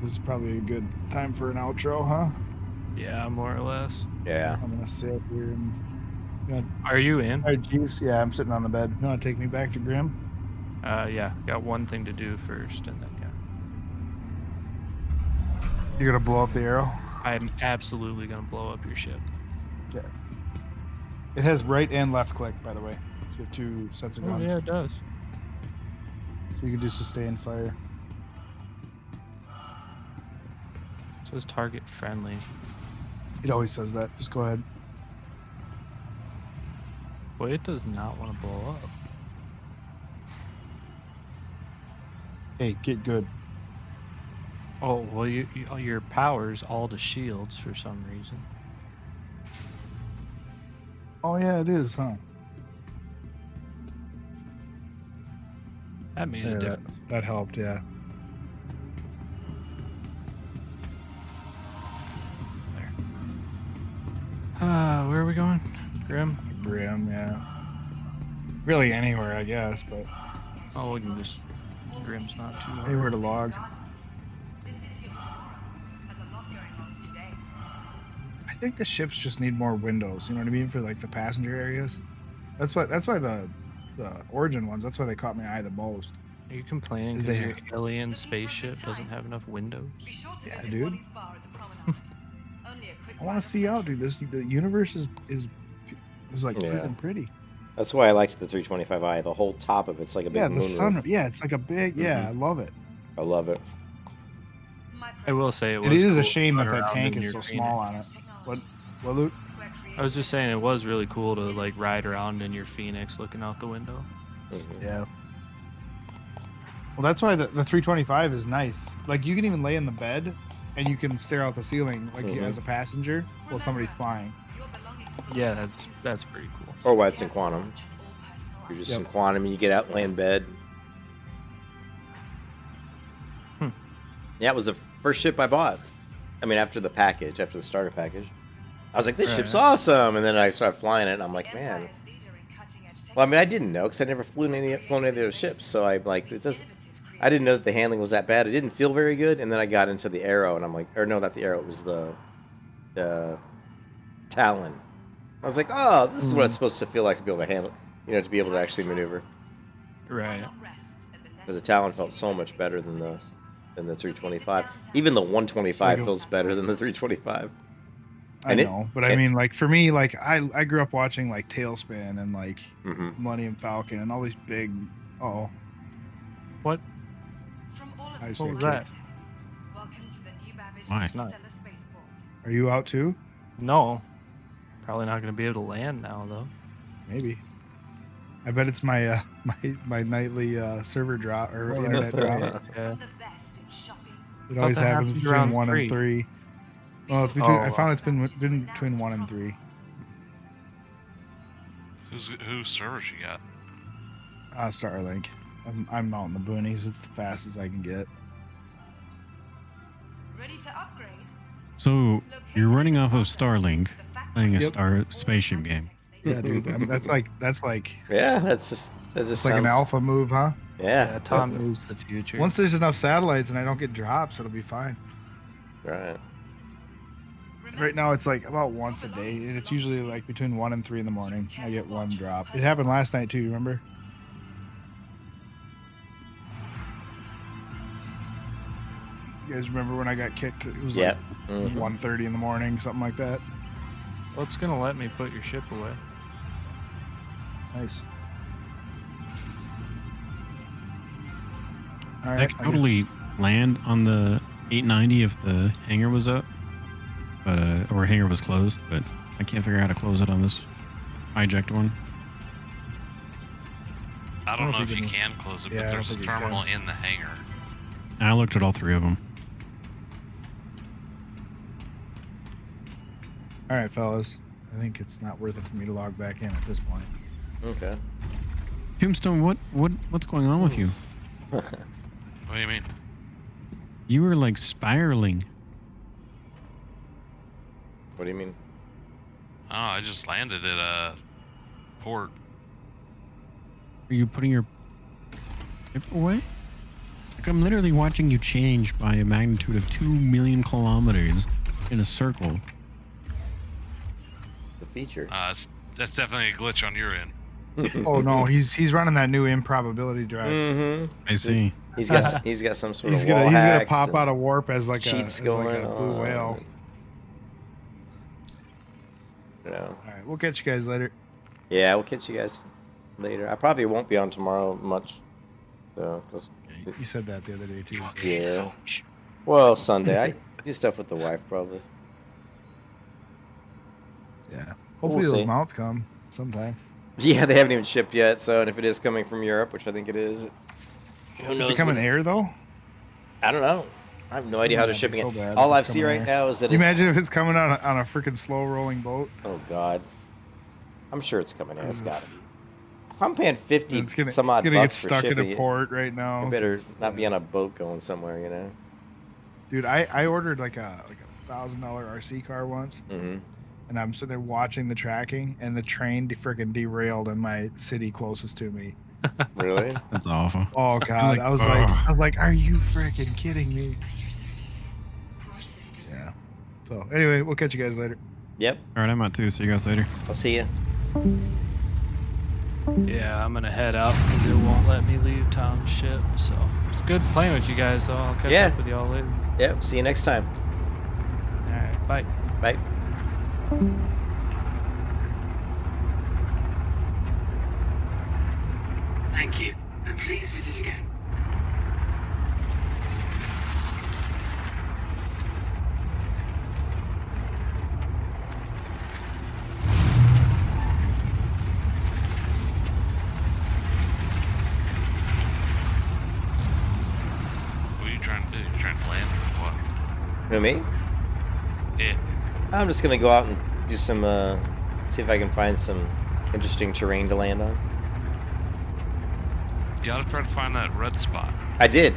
This is probably a good time for an outro, huh? Yeah, more or less. Yeah. I'm gonna sit here and. Are you in? All right, Juice. Yeah, I'm sitting on the bed. You want to take me back to Grim? Yeah, got one thing to do first, and then yeah. You're gonna blow up the arrow? I'm absolutely gonna blow up your ship. Yeah. It has right and left click, by the way. So you have 2 sets of guns. Oh yeah, it does. So you can do sustain fire. It says target friendly. It always says that. Just go ahead. Boy, it does not want to blow up. Hey, get good. Oh, well, your power's all to shields for some reason. Oh yeah, it is, huh? That made a difference. That helped, yeah. Where are we going? Grim? Grim, yeah. Really anywhere, I guess, but Oh, we can just... Grim's not too long. anywhere to log. This is your tomorrow. Has a lot going on today. I think the ships just need more windows, you know what I mean, for like the passenger areas. That's why the Origin ones, that's why they caught my eye the most. Are you complaining Is because there- your alien spaceship doesn't have enough windows? Be sure to Yeah, visit dude. Wally's bar at the promenade. Only a quick I want to see out, dude. The universe is like Yeah. freaking pretty. That's why I liked the 325i. The whole top of it's like a big Yeah, the moonroof. sun. Yeah, it's like a big. Yeah, I love it. I love it. I will say It was is cool a shame to that run that around tank in is your so Phoenix. small on it. What, Luke? I was just saying it was really cool to like ride around in your Phoenix looking out the window. Mhm. Yeah. Well, that's why the 325 is nice. Like you can even lay in the bed, and you can stare out the ceiling like Mhm. as a passenger while somebody's flying. Yeah, that's pretty cool. Or why it's in quantum. You're just in quantum and you get out and lay in bed. Yeah, it was the first ship I bought. I mean, after the package, after the starter package. I was like, this ship's awesome. And then I started flying it and I'm like, man. Well, I mean, I didn't know because I never flown any of those ships. So I like, I didn't know that the handling was that bad. It didn't feel very good. And then I got into the Arrow and I'm like, or no, not the Arrow. It was the Talon. I was like, oh, this is what it's supposed to feel like to be able to handle, you know, to be able to actually maneuver. Right. Because the Talon felt so much better than the 325. Even the 125 feels better than the 325. I know, but I mean, like for me, like I grew up watching like Tailspin and like Money and Falcon and all these big. Oh, what? I just What got was that? kicked. Why? It's not. Are you out too? No. Probably not going to be able to land now though. Maybe. I bet it's my my nightly server drop or internet drop. Yeah. It always Something happens happened between around 1 and 3. Well, it's between. I found it's been between 1 and 3. Whose server she got? Starlink. I'm out in the boonies. It's the fastest I can get. Ready to upgrade? So you're running off of Starlink, playing a Star spaceship game. Yeah, dude. I mean, that's like. Yeah, that just It's like an alpha move, huh? Yeah, Tom definitely. knows the future. Once there's enough satellites and I don't get drops, it'll be fine. Right. Right now it's like about once a day, and it's usually like between 1 and 3 in the morning. I get 1 drop. It happened last night too. Remember? You guys remember when I got kicked? It was like 1:30 in the morning, something like that. Well, it's going to let me put your ship away. Nice. All right, I could totally land on the 890 if the hangar was up, but or hangar was closed, but I can't figure out how to close it on this hijacked one. I don't know if you can close it, Yeah, I but don't there's a think you terminal can. in the hangar. I looked at all 3 of them. All right, fellas. I think it's not worth it for me to log back in at this point. Okay. Tombstone, what's going on with you? What do you mean? You were like spiraling. What do you mean? Oh, I just landed at a port. Are you putting your ship away? Like, I'm literally watching you change by a magnitude of 2 million kilometers in a circle. The feature. That's definitely a glitch on your end. Oh no, he's running that new improbability drive. Mm-hmm. I see. He's got some sort of He's gonna hacks pop and out of warp as like cheats a going blue on. whale. You know. All right, we'll catch you guys later. Yeah, we'll catch you guys later. I probably won't be on tomorrow much. So, You said that the other day too. yeah. Well, Sunday. I do stuff with the wife probably. Yeah. Hopefully We'll those see. mounts come sometime. Yeah, they haven't even shipped yet. So, and if it is coming from Europe, which I think it is, who knows? Is it coming air though? I don't know. I have no idea how they're shipping so it. bad All if I it's see coming right air. now is that You imagine if it's coming on a freaking slow rolling boat. Oh God. I'm sure it's coming in. It's got to be. If I'm paying 50 It's gonna some odd get bucks stuck for in shipping a port right now. it better not be on a boat going somewhere, you know. Dude, I ordered like a $1,000 RC car once, Mm-hmm. and I'm sitting there watching the tracking, and the train freaking derailed in my city closest to me. Really? That's awful. Oh God, Like, I was like, are you freaking kidding me? Yeah. So anyway, we'll catch you guys later. Yep. All right, I'm out too. See you guys later. I'll see you. Yeah, I'm gonna head out because it won't let me leave Tom's ship. So it's good playing with you guys. Though I'll catch up with y'all later. Yep. See you next time. All right, bye. Bye. Thank you, and please visit again. What are you trying to do? You trying to land or what? You know me? Yeah. I'm just gonna go out and do some. See if I can find some interesting terrain to land on. You gotta try to find that red spot. I did.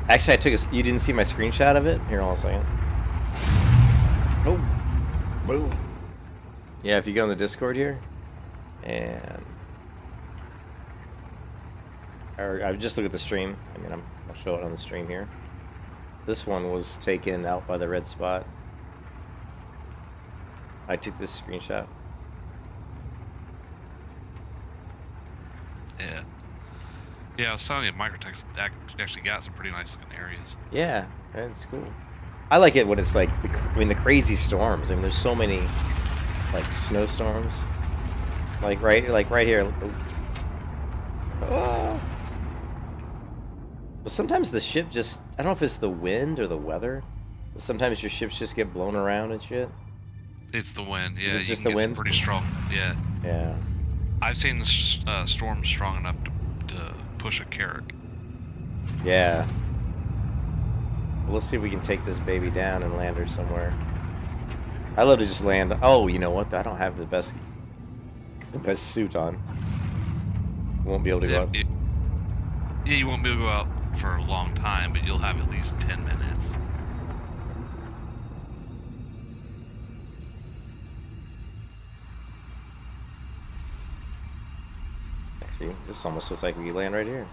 Actually, I took a. You didn't see my screenshot of it? Here, hold on a second. Oh, boom. Yeah, if you go on the Discord here, and or I just look at the stream. I mean, I'll show it on the stream here. This one was taken out by the red spot. I took this screenshot. Yeah. Yeah, I was telling you, Microtech's actually got some pretty nice looking areas. Yeah, it's cool. I like it when it's like, the crazy storms. I mean, there's so many, like, snowstorms. Like right here. Look, oh. But sometimes the ship just, I don't know if it's the wind or the weather, but sometimes your ships just get blown around and shit. It's the wind. Yeah, Is it you just can the get some wind? pretty strong. Yeah. Yeah. I've seen the storm strong enough to push a Carrack. Yeah. Well, let's see if we can take this baby down and land her somewhere. I love to just land. Oh, you know what? I don't have the best suit on. Won't be able to go out. Yeah, you won't be able to go out for a long time, but you'll have at least 10 minutes. Actually, this almost looks like we land right here.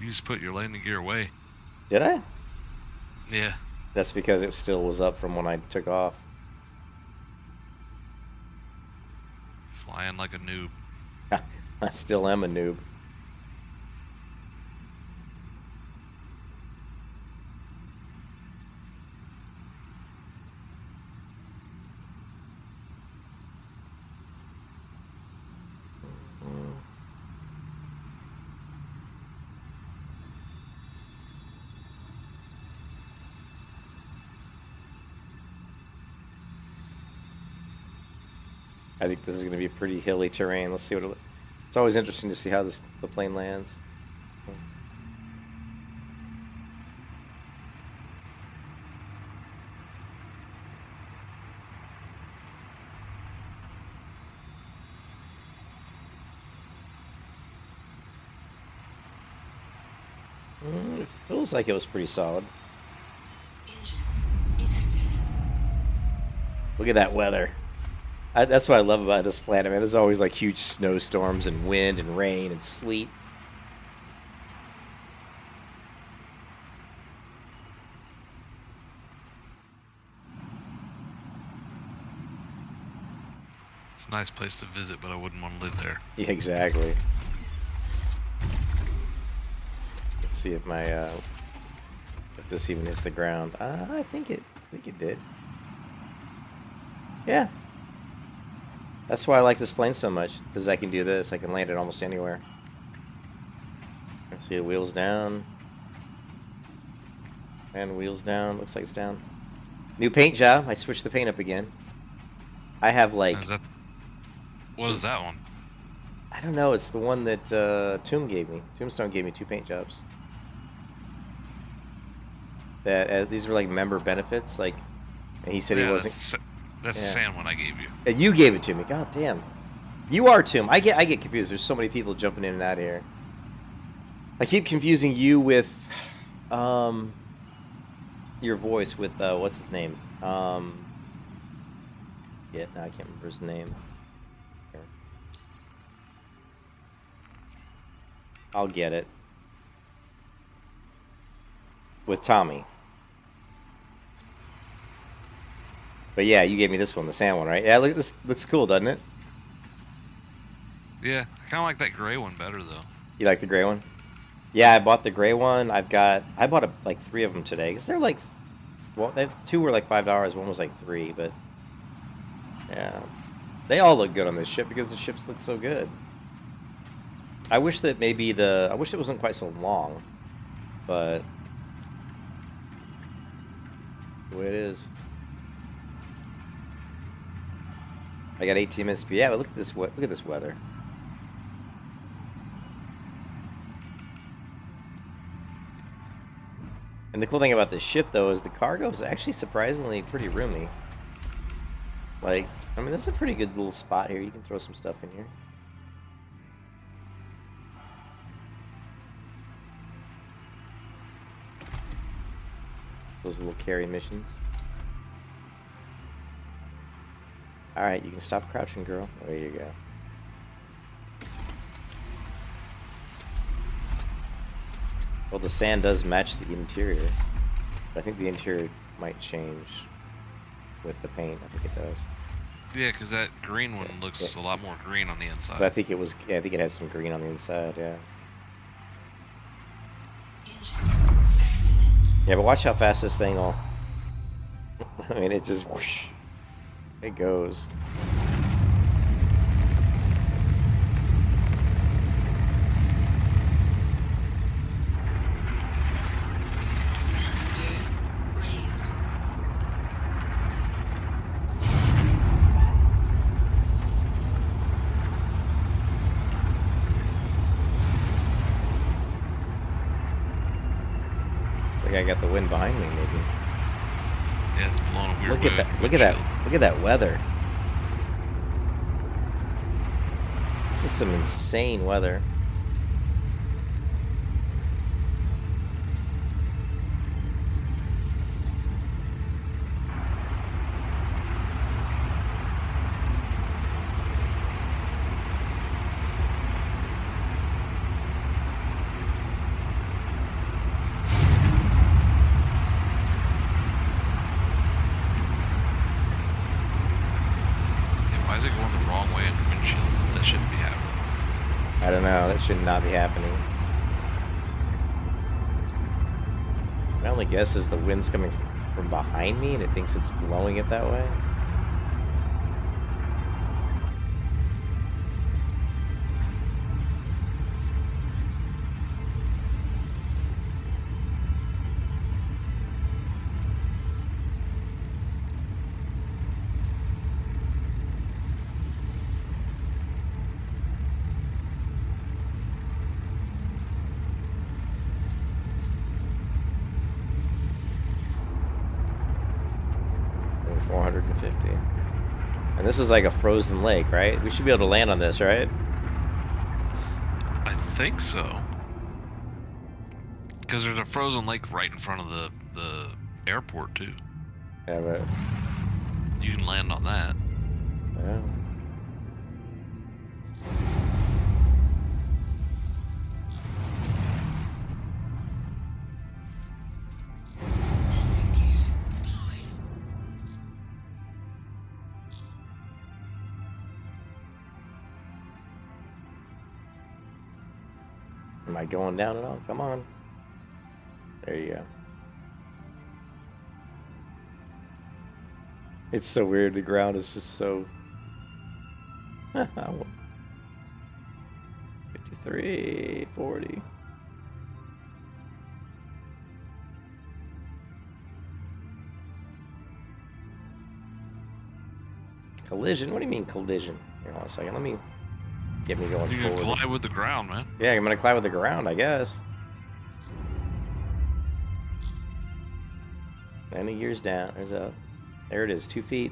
You just put your landing gear away. Did I? Yeah. That's because it still was up from when I took off. Flying like a noob. I still am a noob. I think this is going to be pretty hilly terrain. Let's see what it's always interesting to see how the plane lands. It feels like it was pretty solid. Engines inactive. Look at that weather. That's what I love about this planet, man. There's always like huge snowstorms and wind and rain and sleet. It's a nice place to visit, but I wouldn't want to live there. Yeah, exactly. Let's see if my if this even hits the ground. I think it did. Yeah. That's why I like this plane so much, because I can do this. I can land it almost anywhere. See the wheels down. And wheels down. Looks like it's down. New paint job. I switched the paint up again. I have like... What is that one? I don't know. It's the one that Tombstone gave me 2 paint jobs. That these were like member benefits. Like, and he said he wasn't... That's the sand one I gave you. And you gave it to me. God damn. You are Tomb. I get confused. There's so many people jumping in and out of here. I keep confusing you with your voice with what's his name? Yeah, no, I can't remember his name. Here. I'll get it. With Tommy. But yeah, you gave me this one, the sand one, right? Yeah, look at this. Looks cool, doesn't it? Yeah, I kind of like that gray one better, though. You like the gray one? Yeah, I bought the gray one. I bought like 3 of them today, because they're like, well, 2 were like $5, one was like 3, but yeah, they all look good on this ship because the ships look so good. I wish that maybe I wish it wasn't quite so long, but the way it is. I got 18 minutes. Yeah, but look at this. Look at this weather. And the cool thing about this ship, though, is the cargo is actually surprisingly pretty roomy. Like, I mean, this is a pretty good little spot here. You can throw some stuff in here. Those little carry missions. Alright, you can stop crouching, girl. There you go. Well, the sand does match the interior. But I think the interior might change with the paint. I think it does. Yeah, because that green one looks a lot more green on the inside. So I think it was. Yeah, I think it had some green on the inside. Yeah. Yeah, but watch how fast this thing will. I mean, it just whoosh. It goes. Looks like I got the wind behind me, maybe. Yeah, it's blowing a weird way. Look at that! Look at that! Look at that weather. This is some insane weather. Why is it going the wrong way in the windshield? That shouldn't be happening. I don't know. That should not be happening. My only guess is the wind's coming from behind me and it thinks it's blowing it that way. And 450. And this is like a frozen lake, right? We should be able to land on this, right? I think so. Because there's a frozen lake right in front of the airport too. Yeah, but you can land on that. Yeah. Am I going down at all? Come on. There you go. It's so weird. The ground is just so... 53, 40. Collision? What do you mean collision? Here, hold on a second. Let me get me going forward. You can collide with the ground, man. Yeah, I'm gonna collide with the ground, I guess. 90 years down. There's a... There it is, 2 feet.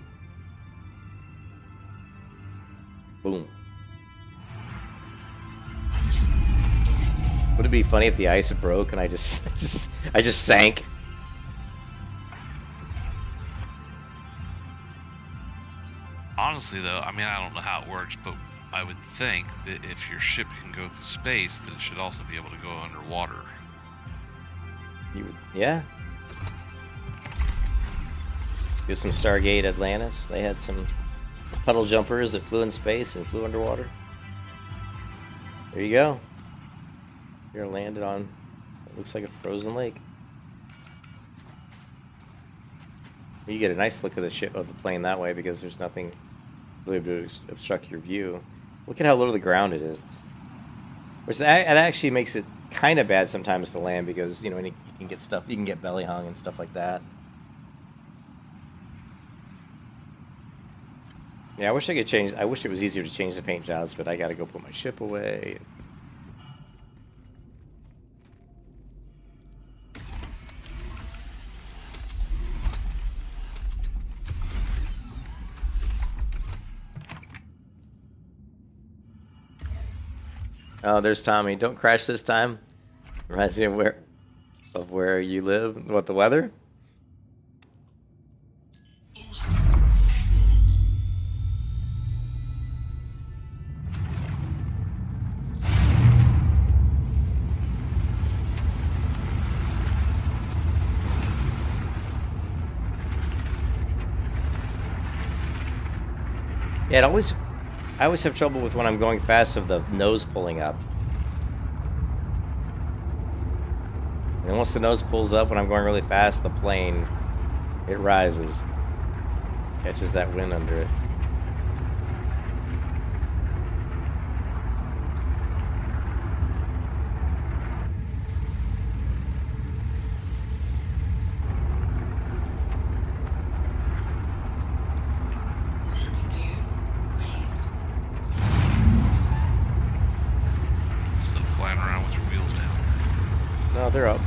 Boom. Would it be funny if the ice broke and I just sank? Honestly, though, I mean, I don't know how it works, but I would think that if your ship can go through space, that it should also be able to go underwater. You would, yeah. Do some Stargate Atlantis. They had some puddle jumpers that flew in space and flew underwater. There you go. You're landed on what looks like a frozen lake. You get a nice look of the ship, of the plane that way, because there's nothing really to obstruct your view. Look at how low to the ground it is. Which that actually makes it kind of bad sometimes to land, because you know you can get stuff, you can get belly hung and stuff like that. Yeah, I wish I could change. I wish it was easier to change the paint jobs, but I gotta go put my ship away. Oh, there's Tommy. Don't crash this time. Reminds me of where you live. What, the weather? Yeah, I always have trouble with when I'm going fast of the nose pulling up. And once the nose pulls up when I'm going really fast, the plane, it rises. Catches that wind under it. They're up.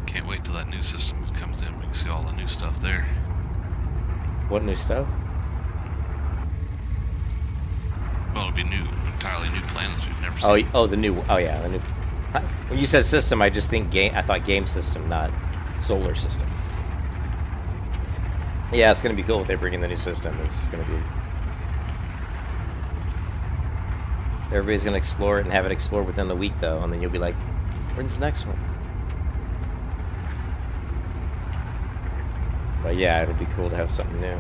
Can't wait till that new system comes in. We can see all the new stuff there. What new stuff? Well, it'll be new, entirely new planets we've never seen. Oh, the new. Oh, yeah, the new. When you said system, I just think game. I thought game system, not solar system. Yeah, it's gonna be cool if they bring in the new system. It's gonna be. Everybody's gonna explore it and have it explore within the week, though, and then you'll be like, "When's the next one?" But yeah, it'll be cool to have something new.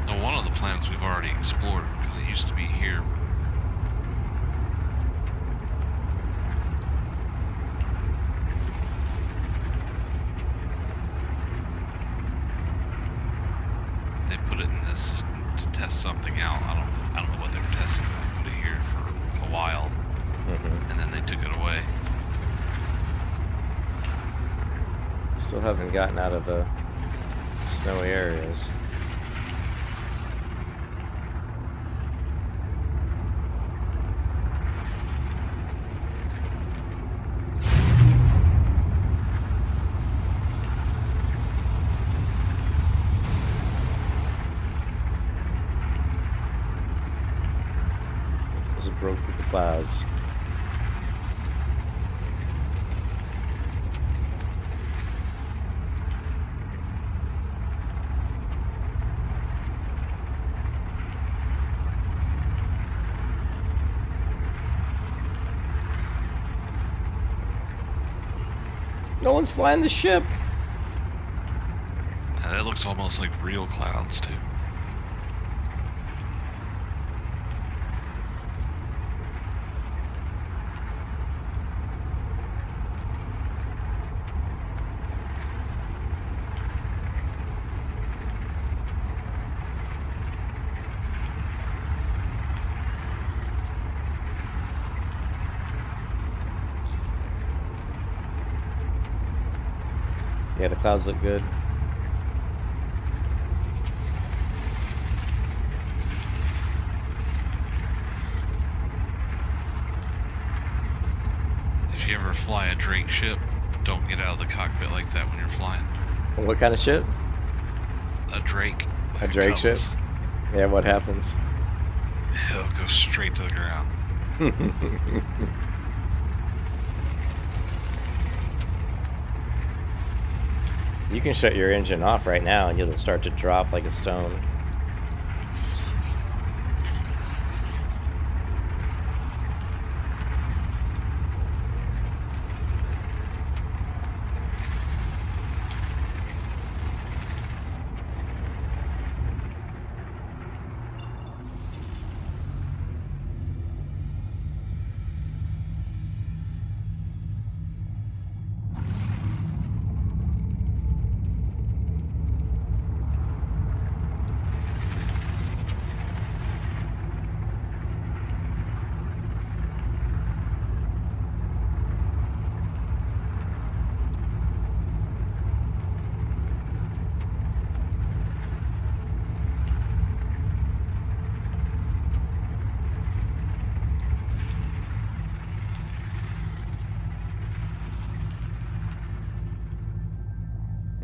Well, one of the planets we've already explored, because it used to be here. this system to test something out. I don't know what they were testing, but they put it here for a while, and then they took it away. Still haven't gotten out of the snowy areas. As it broke through the clouds. No one's flying the ship. Yeah, that looks almost like real clouds too. Yeah, the clouds look good. If you ever fly a Drake ship, don't get out of the cockpit like that when you're flying. What kind of ship? A Drake. A Drake ship? Yeah, what happens? It'll go straight to the ground. You can shut your engine off right now and it'll start to drop like a stone.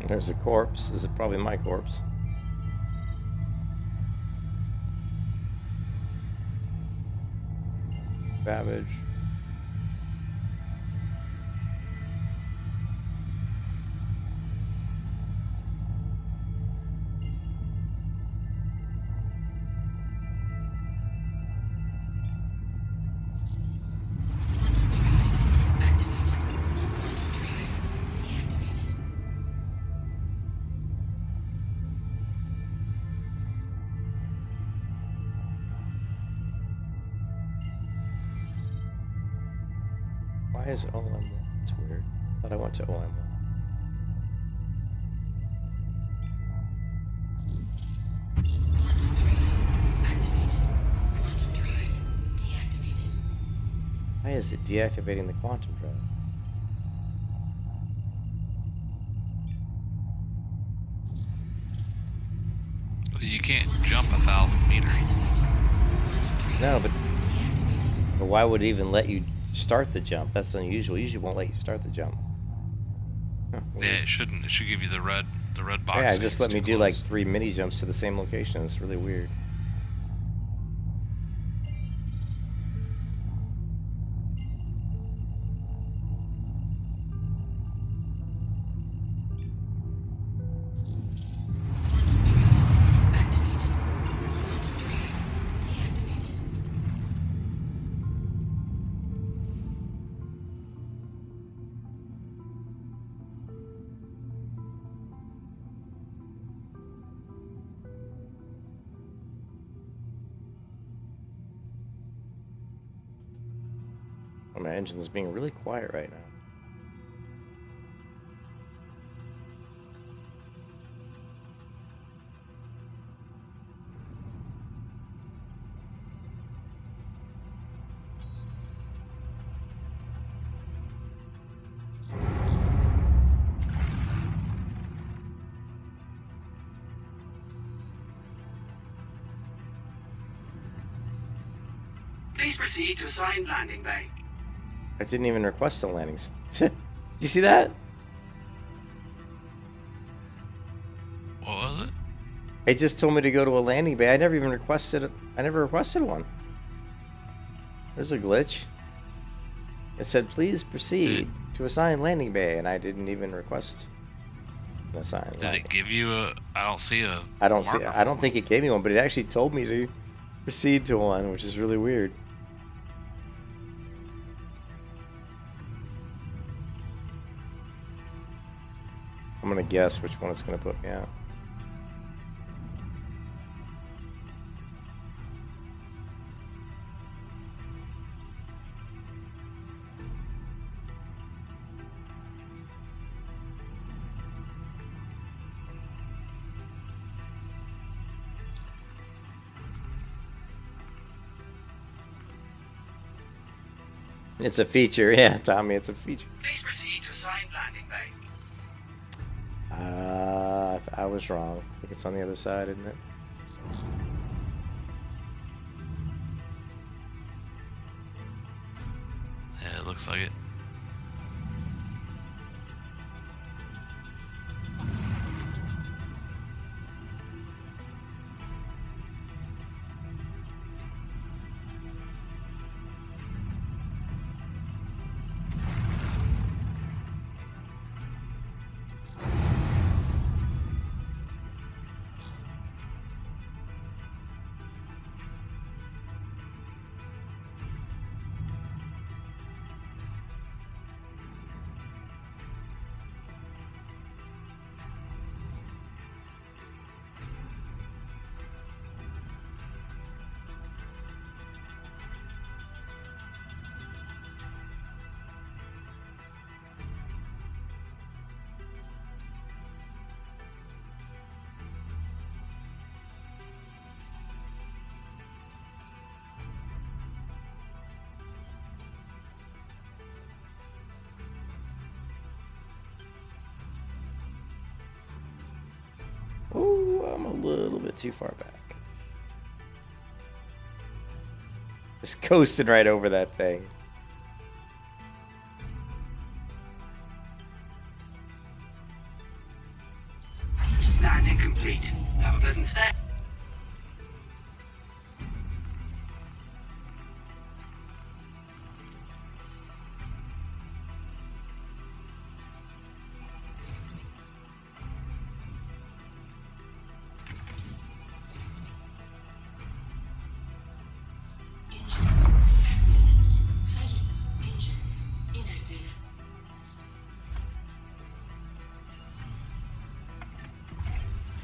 There's a corpse. Is it probably my corpse? Babbage. Why is it OM1? It's weird. I thought I went to OM1. Why is it deactivating the quantum drive? You can't jump 1,000 meters. No, but why would it even let you start the jump? That's unusual. Usually won't let you start the jump. Huh, Yeah, it shouldn't. It should give you the red box. yeah, just let me do like 3 mini jumps to the same location. It's really weird. Oh, my engine's being really quiet right now. Please proceed to assigned landing bay. I didn't even request a landing. Did you see that? What was it? It just told me to go to a landing bay. I never even requested it. I never requested one. There's a glitch. It said, please proceed to assigned landing bay, and I didn't even request an assigned. Did it give you a? I don't see a. I don't see. I don't think it gave me one, but it actually told me to proceed to one, which is really weird. I'm gonna guess which one it's gonna put me out. It's a feature, yeah, Tommy, it's a feature. Please proceed to assigned landing bay. I was wrong. I think it's on the other side, isn't it? Yeah, it looks like it. Oh, I'm a little bit too far back. Just coasting right over that thing. Landing complete. Have a pleasant stay.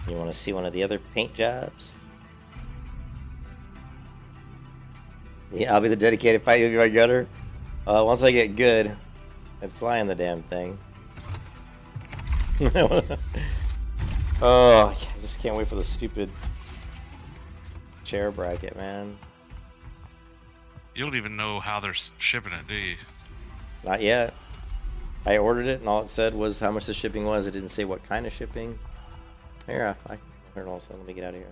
You want to see one of the other paint jobs? Yeah, I'll be the dedicated pilot. You'll be my gunner. Once I get good at flying the damn thing. Oh, I just can't wait for the stupid chair bracket, man. You don't even know how they're shipping it, do you? Not yet. I ordered it, and all it said was how much the shipping was. It didn't say what kind of shipping. Here, I heard also. Let me get out of here.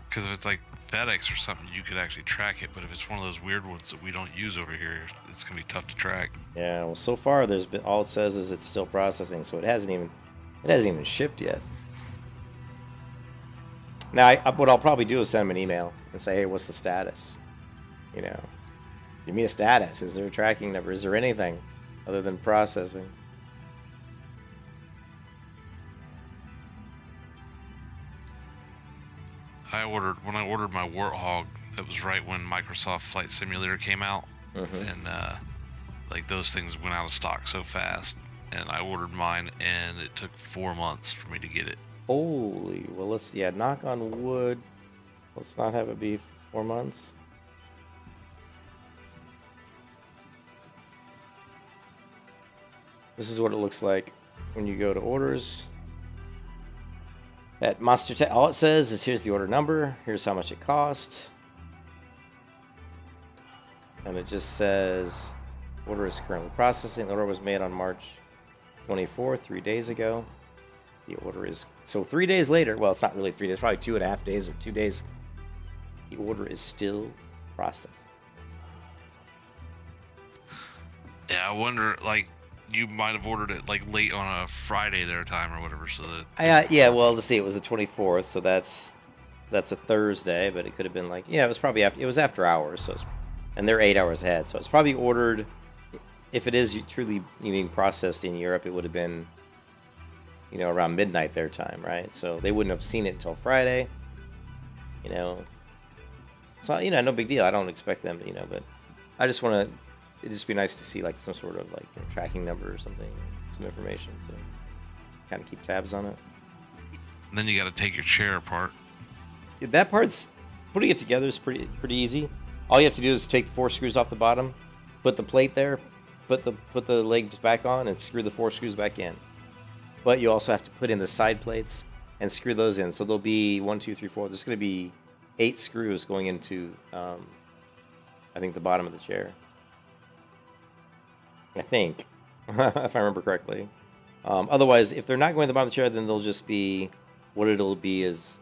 Because if it's like FedEx or something, you could actually track it. But if it's one of those weird ones that we don't use over here, it's gonna be tough to track. Yeah. Well, so far there's been all it says is it's still processing, so it hasn't even shipped yet. Now, what I'll probably do is send them an email and say, hey, what's the status? You know, give me a status. Is there a tracking number? Is there anything other than processing? When I ordered my Warthog, that was right when Microsoft Flight Simulator came out, and like those things went out of stock so fast. And I ordered mine, and it took 4 months for me to get it. Holy, well, knock on wood. Let's not have it be 4 months. This is what it looks like when you go to orders. At Monster Tech, all it says is here's the order number, here's how much it cost. And it just says order is currently processing. The order was made on March 24th, 3 days ago. The order is, so 3 days later, well, it's not really 3 days, probably 2.5 days or 2 days The order is still processing. Yeah, I wonder, like, you might have ordered it like late on a Friday their time or whatever, so that. Yeah, well, let's see. It was the 24th, so that's a Thursday, but it could have been like, yeah, it was probably after. It was after hours, so and they're 8 hours ahead, so it's probably ordered. If it is truly being processed in Europe, it would have been, you know, around midnight their time, right? So they wouldn't have seen it until Friday, you know. So, you know, no big deal. I don't expect them to, you know, but I just want to. It'd just be nice to see like some sort of like, you know, tracking number or something, some information, so kind of keep tabs on it. And then you got to take your chair apart. That part's putting it together is pretty easy. All you have to do is take the 4 screws off the bottom, put the plate there, put the legs back on, and screw the 4 screws back in. But you also have to put in the side plates and screw those in. So there'll be 1, 2, 3, 4. There's going to be 8 screws going into, I think, the bottom of the chair. I think, if I remember correctly. Otherwise, if they're not going to the bottom of the chair, then they'll just be, what it'll be is,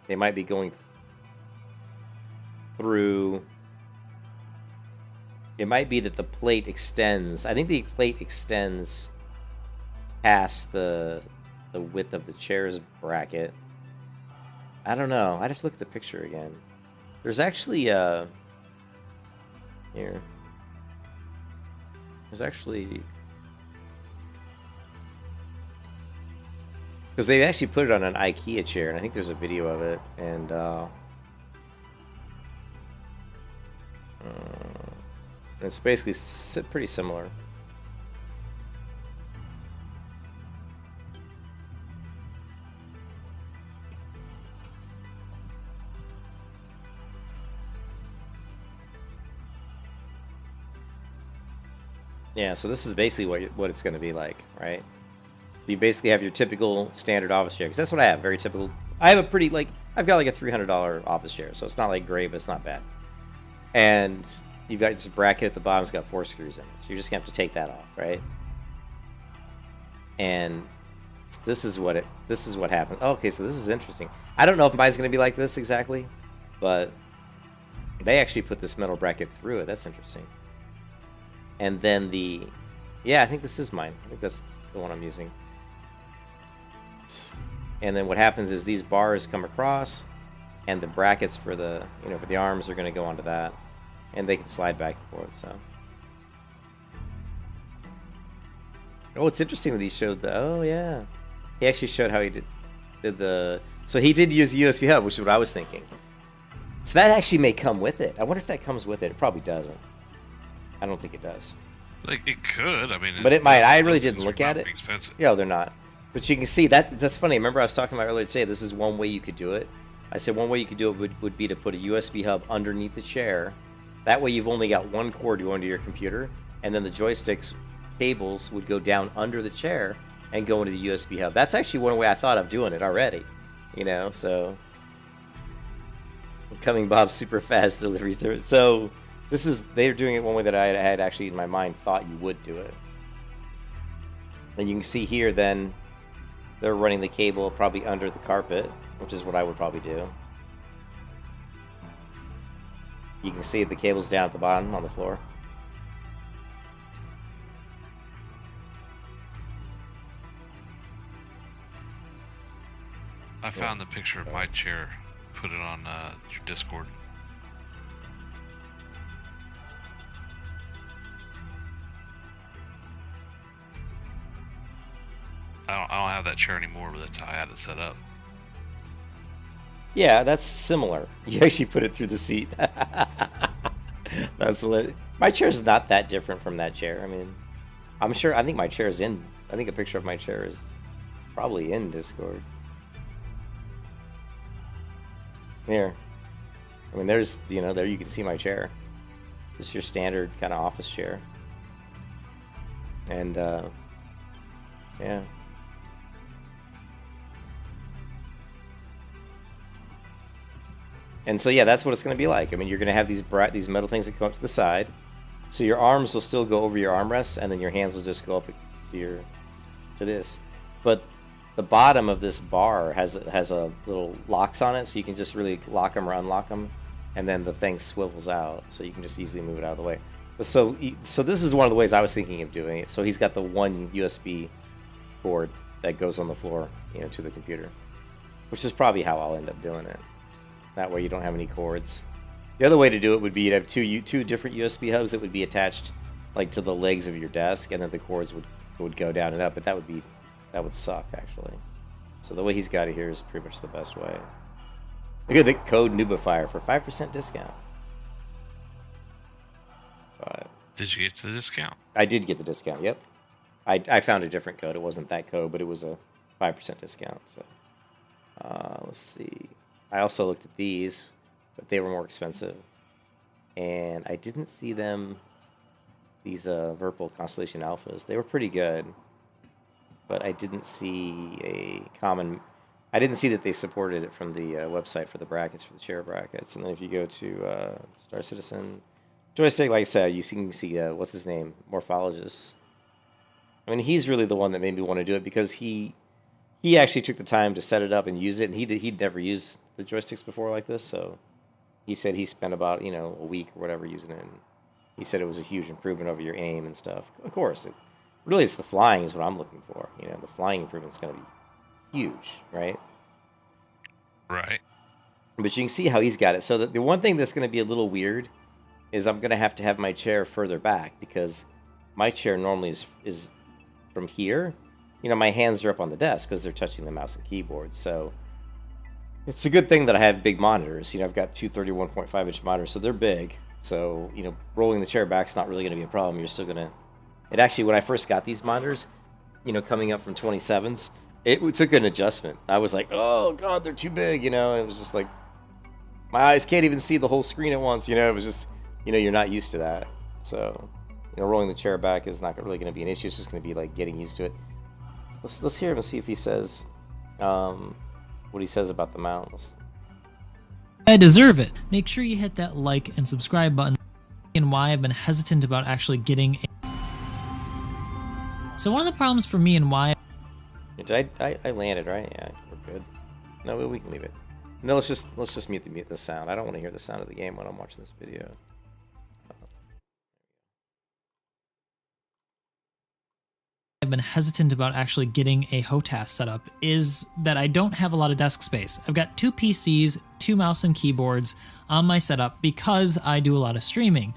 they might be going through, it might be that the plate extends. I think the plate extends past the width of the chair's bracket. I don't know. I'd have to look at the picture again. There's actually, here. There's actually, because they actually put it on an IKEA chair, and I think there's a video of it, and it's basically pretty similar. Yeah, so this is basically what it's going to be like, right? You basically have your typical standard office chair, because that's what I have, very typical. I have a pretty, like, I've got like a $300 office chair, so it's not like great, but it's not bad. And you've got this bracket at the bottom, it's got 4 screws in it, so you're just going to have to take that off, right? And this is what happens. Oh, okay, so this is interesting. I don't know if mine's going to be like this exactly, but they actually put this metal bracket through it. That's interesting. And then yeah, I think this is mine. I think that's the one I'm using. And then what happens is these bars come across, and the brackets for the, you know, for the arms are going to go onto that, and they can slide back and forth. So, oh, it's interesting that he showed the. Oh yeah, he actually showed how he did the. So he did use a USB hub, which is what I was thinking. So that actually may come with it. I wonder if that comes with it. It probably doesn't. I don't think it does. Like, it could. I mean, but it might. I really didn't look at it. Expensive. Yeah, they're not. But you can see that's funny. Remember, I was talking about earlier today. This is one way you could do it. I said one way you could do it would be to put a USB hub underneath the chair. That way, you've only got one cord going to your computer, and then the joysticks cables would go down under the chair and go into the USB hub. That's actually one way I thought of doing it already. You know, so coming Bob's super fast delivery service. So. They're doing it one way that I had actually in my mind thought you would do it. And you can see here then they're running the cable probably under the carpet, which is what I would probably do. You can see the cable's down at the bottom on the floor. I found the picture of my chair. Put it on your Discord. I don't have that chair anymore, but that's how I had it set up. Yeah, that's similar. You actually put it through the seat. That's lit. My chair is not that different from that chair. I mean, I'm sure. I think my chair is in. I think a picture of my chair is probably in Discord. Here. I mean, there's, you know, there you can see my chair. Just your standard kind of office chair. And yeah. And so yeah, that's what it's going to be like. I mean, you're going to have these metal things that come up to the side, so your arms will still go over your armrests, and then your hands will just go up to this. But the bottom of this bar has a little locks on it, so you can just really lock them or unlock them, and then the thing swivels out, so you can just easily move it out of the way. So this is one of the ways I was thinking of doing it. So he's got the one USB cord that goes on the floor, to the computer, which is probably how I'll end up doing it. That way you don't have any cords. The other way to do it would be to have two different USB hubs that would be attached like to the legs of your desk, and then the cords would go down and up, but that would suck actually. So the way he's got it here is pretty much the best way. Look at the code Nubifier for 5% discount. But did you get the discount? I did get the discount, yep. I found a different code. It wasn't that code, but it was a 5% discount. So let's see. I also looked at these, but they were more expensive. And I didn't see them, these Virpil Constellation Alphas. They were pretty good, but I didn't see I didn't see that they supported it from the website for the brackets, for the chair brackets. And then if you go to Star Citizen joystick, like I said, you can see, what's his name? Morphologist. I mean, he's really the one that made me want to do it, because he actually took the time to set it up and use it, and he'd never used the joysticks before like this, so he said he spent about, a week or whatever using it, and he said it was a huge improvement over your aim and stuff. Of course, it's the flying is what I'm looking for. The flying improvement's going to be huge, right? Right. But you can see how he's got it. So the one thing that's going to be a little weird is I'm going to have my chair further back, because my chair normally is from here. My hands are up on the desk because they're touching the mouse and keyboard. So it's a good thing that I have big monitors. I've got two 31.5-inch monitors, so they're big. So, rolling the chair back's not really going to be a problem. You're still going to... It actually, when I first got these monitors, coming up from 27s, it took an adjustment. I was like, oh, God, they're too big, and it was just like, my eyes can't even see the whole screen at once, It was just, you're not used to that. So, rolling the chair back is not really going to be an issue. It's just going to be like getting used to it. Let's hear him and see if he says what he says about the mounts. I deserve it. Make sure you hit that like and subscribe button, and why I've been hesitant about actually getting a... So one of the problems for me and why... I landed, right? Yeah, we're good. No, we can leave it. No, let's just mute the sound. I don't want to hear the sound of the game when I'm watching this video. I've been hesitant about actually getting a HOTAS setup is that I don't have a lot of desk space. I've got 2 PCs, 2 mouse and keyboards on my setup because I do a lot of streaming.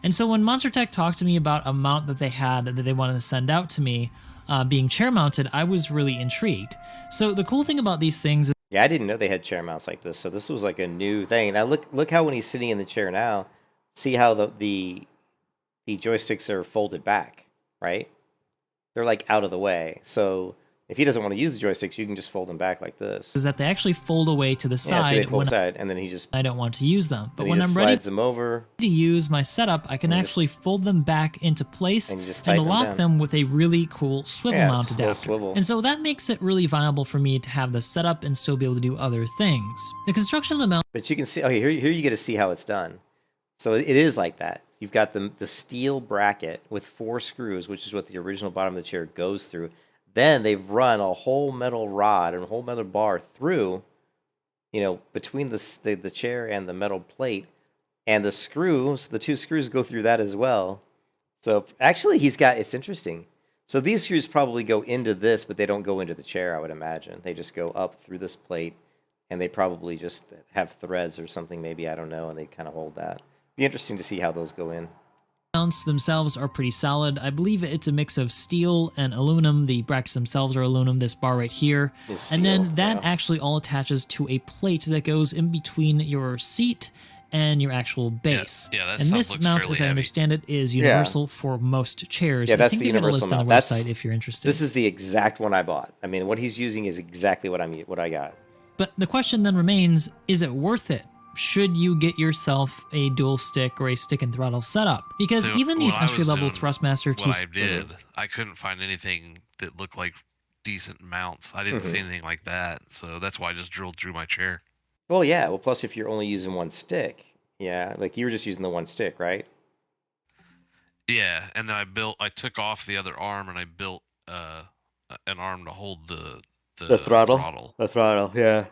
And so when Monster Tech talked to me about a mount that they had that they wanted to send out to me, being chair mounted, I was really intrigued. So the cool thing about these things is... Yeah, I didn't know they had chair mounts like this, so this was like a new thing. Now look how when he's sitting in the chair now, see how the joysticks are folded back, right? They're like out of the way. So if he doesn't want to use the joysticks, you can just fold them back like this. Is that they actually fold away to the side. Yeah, so they fold side, and then he just... I don't want to use them. But when I'm ready them over, to use my setup, I can actually fold them back into place and lock them with a really cool swivel mount adapter. And so that makes it really viable for me to have the setup and still be able to do other things. The construction of the mount... But you can see... Okay, here you get to see how it's done. So it is like that. You've got the steel bracket with 4 screws, which is what the original bottom of the chair goes through. Then they've run a whole metal rod and a whole metal bar through, between the chair and the metal plate. And the 2 screws go through that as well. So actually it's interesting. So these screws probably go into this, but they don't go into the chair, I would imagine. They just go up through this plate, and they probably just have threads or something, maybe, I don't know, and they kind of hold that. Be interesting to see how those go in. Mounts themselves are pretty solid. I believe it's a mix of steel and aluminum. The brackets themselves are aluminum, this bar right here. And then that actually all attaches to a plate that goes in between your seat and your actual base. Yeah, and this mount, as I understand it, is universal for most chairs. Yeah, that's I think the universal mount. On the website if you're interested. This is the exact one I bought. I mean, what he's using is exactly what I got. But the question then remains, is it worth it? Should you get yourself a dual stick or a stick and throttle setup? Because even these entry-level Thrustmaster 2... What I did, I couldn't find anything that looked like decent mounts. I didn't see anything like that, so that's why I just drilled through my chair. Well, yeah. Well, plus if you're only using one stick, yeah, like you were just using the one stick, right? Yeah, and then I took off the other arm and I built an arm to hold the the throttle. The throttle, yeah.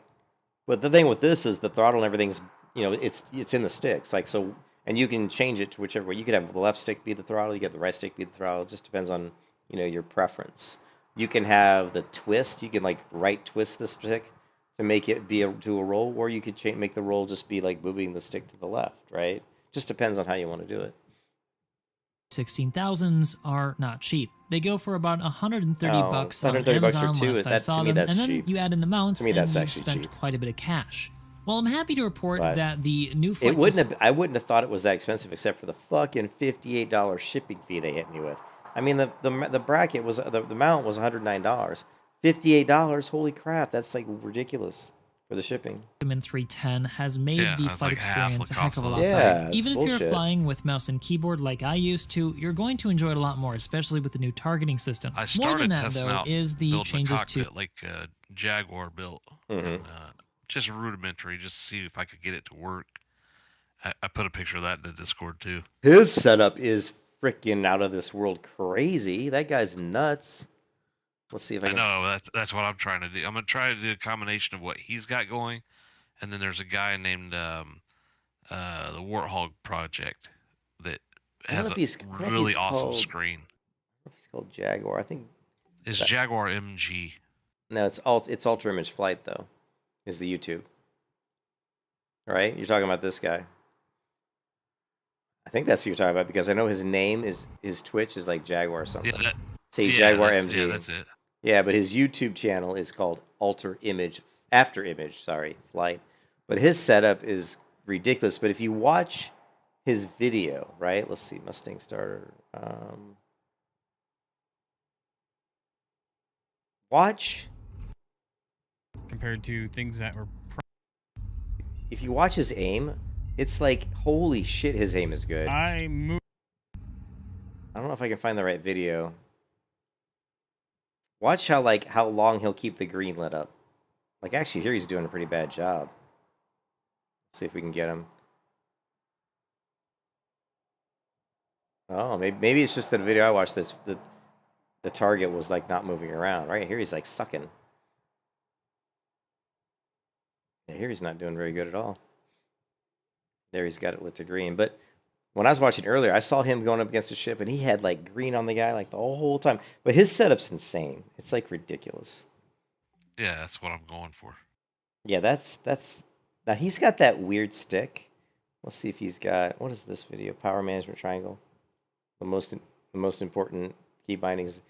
But the thing with this is the throttle and everything's, it's in the sticks. Like, so, and you can change it to whichever way. You could have the left stick be the throttle, you get the right stick be the throttle. It just depends on, your preference. You can have the twist. You can like right twist the stick to make it do a roll, or you could make the roll just be like moving the stick to the left, right? Just depends on how you want to do it. 16,000s are not cheap. They go for about 130 bucks on Amazon last I saw them, and then you add in the mounts and you've spent quite a bit of cash. Well, I'm happy to report that the new flight I wouldn't have thought it was that expensive except for the fucking $58 shipping fee they hit me with. I mean, the bracket was the mount was $109. $58, holy crap, that's like ridiculous for the shipping. In 310 has made the flight experience a heck of a lot better. Even if you're flying with mouse and keyboard like I used to, you're going to enjoy it a lot more, especially with the new targeting system. More than that, though, is the changes to like Jaguar built, just rudimentary, just to see if I could get it to work. I put a picture of that in the Discord too. His setup is freaking out of this world crazy. That guy's nuts. Let's see if I can... know that's what I'm trying to do. I'm gonna try to do a combination of what he's got going, and then there's a guy named the Warthog Project that has a really awesome screen. I don't know if he's called Jaguar. I think it's Jaguar MG. No, it's Ultra Image Flight though. Is the YouTube? Right? You're talking about this guy. I think that's who you're talking about because I know his name is his Twitch is like Jaguar or something. Say Jaguar MG. Yeah, that's it. Yeah, but his YouTube channel is called After Image Flight. But his setup is ridiculous. But if you watch his video, right? Let's see, Mustang starter. Watch. Compared to things that were... If you watch his aim, it's like, holy shit, his aim is good. I don't know if I can find the right video. Watch how long he'll keep the green lit up. Like, actually, here he's doing a pretty bad job. Let's see if we can get him. Oh, maybe it's just the video I watched. The target was like not moving around. Right here, he's like sucking. Yeah, here he's not doing very good at all. There he's got it lit to green. But when I was watching earlier, I saw him going up against a ship, and he had like green on the guy like the whole time. But his setup's insane. It's like ridiculous. Yeah, that's what I'm going for. Yeah, that's now he's got that weird stick. Let's see if he's got, what is this video? Power management triangle. The most important key bindings.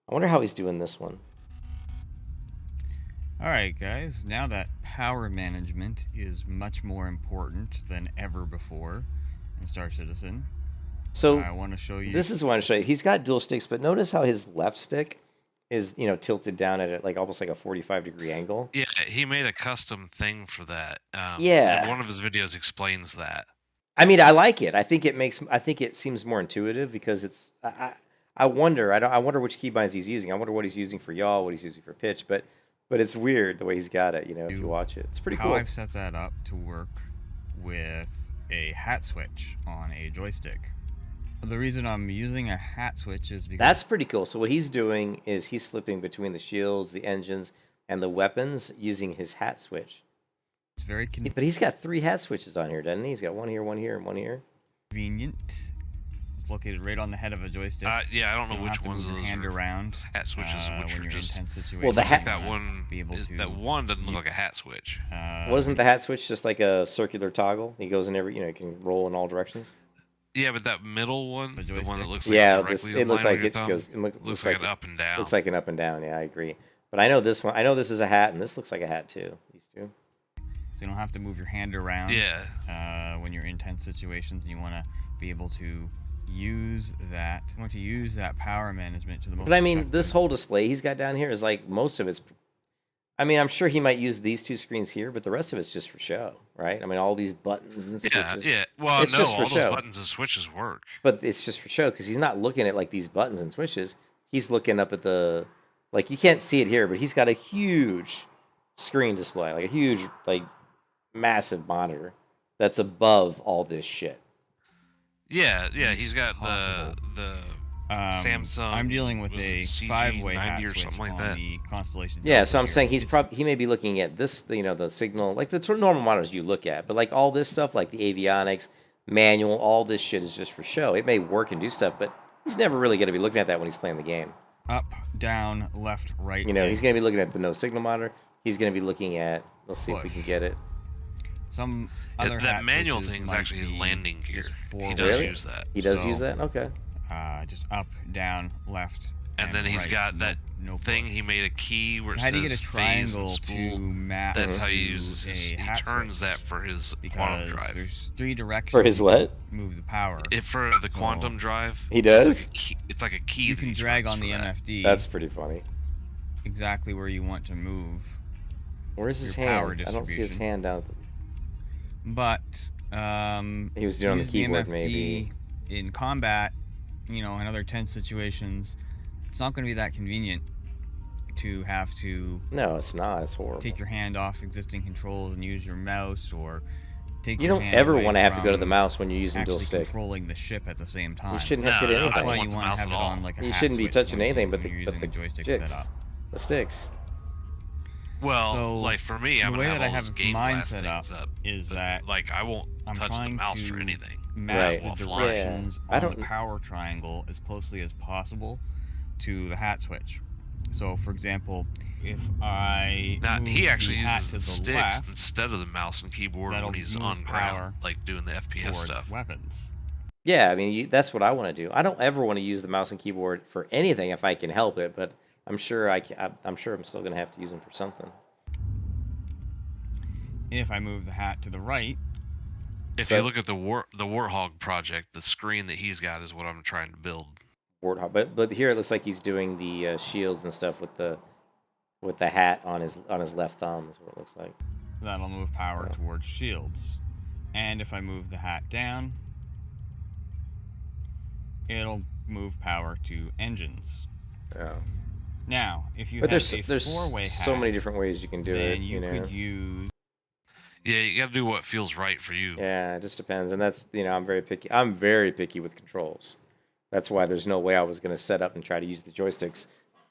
I wonder how he's doing this one. Alright guys, now that power management is much more important than ever before in Star Citizen, so I want to show you... This is what I want to show you. He's got dual sticks, but notice how his left stick is, tilted down at like almost like a 45-degree angle. Yeah, he made a custom thing for that. Yeah. And one of his videos explains that. I mean, I like it. I think it seems more intuitive because it's... I wonder which keybinds he's using. I wonder what he's using for yaw, what he's using for pitch, but it's weird the way he's got it, if you watch it. It's pretty cool. How I've set that up to work with a hat switch on a joystick. The reason I'm using a hat switch is because... That's pretty cool. So what he's doing is he's flipping between the shields, the engines, and the weapons using his hat switch. It's very convenient. But he's got 3 hat switches on here, doesn't he? He's got one here, and one here. Convenient. It's located right on the head of a joystick. Yeah, I don't know which ones of those hand around hat switches, which when are you're just... in tense situations. Well, that one doesn't look like a hat switch. Wasn't the hat switch just like a circular toggle? He goes in every, it can roll in all directions. Yeah, but that middle one, the one that looks like it looks like it goes. It looks like an up and down. Looks like an up and down. Yeah, I agree. But I know this one. I know this is a hat, and this looks like a hat too. These two. So you don't have to move your hand around. Yeah. When you're in tense situations, and you want to be able to use that. You want to use that power management to the most. But I mean, this whole display he's got down here is like most of it's. I mean, I'm sure he might use these 2 screens here, but the rest of it's just for show, right? I mean, all these buttons and switches. Yeah. Well, it's just for all show. Those buttons and switches work. But it's just for show because he's not looking at like these buttons and switches. He's looking up at the, like you can't see it here, but he's got a huge screen display, like a huge, like massive monitor that's above all this shit. Yeah. He's got the Samsung. I'm dealing with a CG 5-way hat or switch something like on that. the Constellation. Yeah, Delta so I'm here. saying he may be looking at this, the signal, like the sort of normal monitors you look at, but like all this stuff, like the avionics, manual, all this shit is just for show. It may work and do stuff, but he's never really going to be looking at that when he's playing the game. Up, down, left, right. You know, he's going to be looking at the no signal monitor. He's going to be looking at, let's see if we can get it. Some other that manual thing is actually his landing gear. He does use that. He does use that? Okay. Just up, down, left, and then he's right. got that thing. He made a key where it how do you says get a triangle phase and spool. to map? That's how he uses he turns switch, that for his because quantum drive. There's 3 directions. For his what? Move the power. For the quantum drive. He does? It's like a key. You can drag on the MFD. That's pretty funny. Exactly where you want to move. Where's his hand? I don't see his hand out. But he was doing on the keyboard, MFD maybe. In combat, you know, in other tense situations, it's not going to be that convenient to have to. No, it's not. It's horrible. Take your hand off existing controls and use your mouse, or take. You don't ever want to have to go to the mouse when you're using dual stick. Controlling the ship at the same time. You shouldn't have to do anything. That's why you want to have it on like a you hat shouldn't be switch touching anything but the the joystick sticks. setup. The sticks. Well, so like for me, I'm the way gonna that I have all have those game mine blast set things up up, is that like I won't touch the mouse or anything. Match the offline. directions on the power triangle as closely as possible to the hat switch. So, for example, if I he actually uses the sticks left, instead of the mouse and keyboard when he's on ground, like doing the FPS stuff. Weapons. Yeah, I mean that's what I want to do. I don't ever want to use the mouse and keyboard for anything if I can help it, but I'm sure I'm still going to have to use them for something. If I move the hat to the right, if you look at the Warthog project, the screen that he's got is what I'm trying to build. Warthog, but here it looks like he's doing the shields and stuff with the hat on his left thumb. Is what it looks like. That'll move power towards shields, and if I move the hat down, it'll move power to engines. Yeah. Now, if you but have there's a 4-way hat, so many different ways you can do it. Then you could use. Yeah, you got to do what feels right for you. Yeah, it just depends, and that's I'm very picky. I'm very picky with controls. That's why there's no way I was going to set up and try to use the joysticks.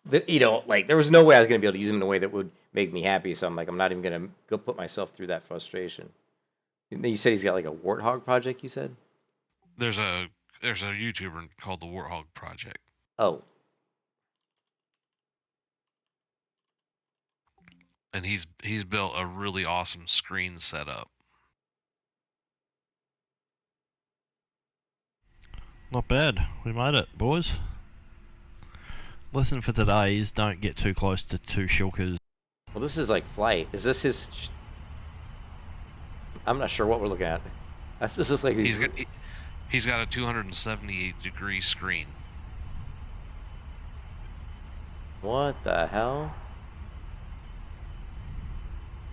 Like there was no way I was going to be able to use them in a way that would make me happy. So I'm like, I'm not even going to go put myself through that frustration. You said he's got like a Warthog project. You said there's a YouTuber called the Warthog Project. Oh. And he's built a really awesome screen setup. Not bad. We made it, boys. Lesson for today is don't get too close to two shulkers. Well, this is like flight. Is this his? I'm not sure what we're looking at. This is like he's got a 278-degree screen. What the hell?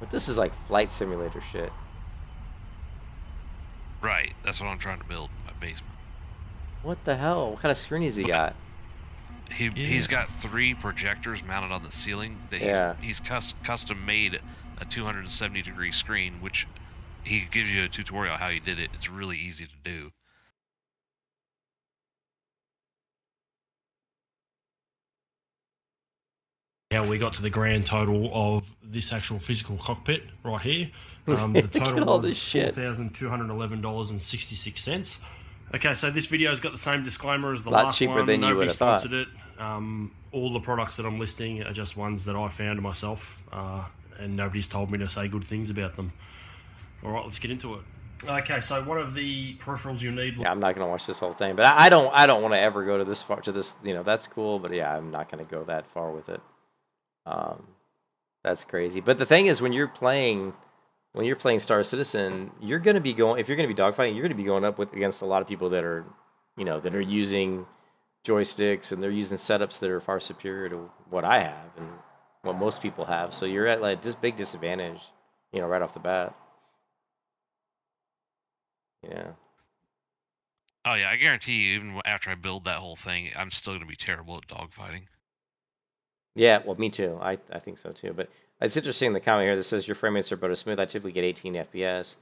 But this is like flight simulator shit. Right, that's what I'm trying to build in my basement. What the hell? What kind of screen has he got? He's got 3 projectors mounted on the ceiling that he's custom made a 270-degree screen, which he gives you a tutorial how he did it. It's really easy to do. How we got to the grand total of this actual physical cockpit right here. The total was $4,211.66. Okay, so this video's got the same disclaimer as the last cheaper one. Than you Nobody would have thought. sponsored it. All the products that I'm listing are just ones that I found myself, and nobody's told me to say good things about them. All right, let's get into it. Okay, so one of the peripherals you need. Yeah, I'm not gonna watch this whole thing, but I don't want to ever go to this far. To this, that's cool, but yeah, I'm not gonna go that far with it. That's crazy. But the thing is, when you're playing Star Citizen, you're gonna be going. If you're gonna be dogfighting, you're gonna be going up against a lot of people that are, that are using joysticks and they're using setups that are far superior to what I have and what most people have. So you're at like this big disadvantage, right off the bat. Yeah. Oh yeah, I guarantee you, even after I build that whole thing, I'm still gonna be terrible at dogfighting. Yeah, well, me too. I think so too. But it's interesting in the comment here that says your frame rates are but smooth. I typically get 18 FPS.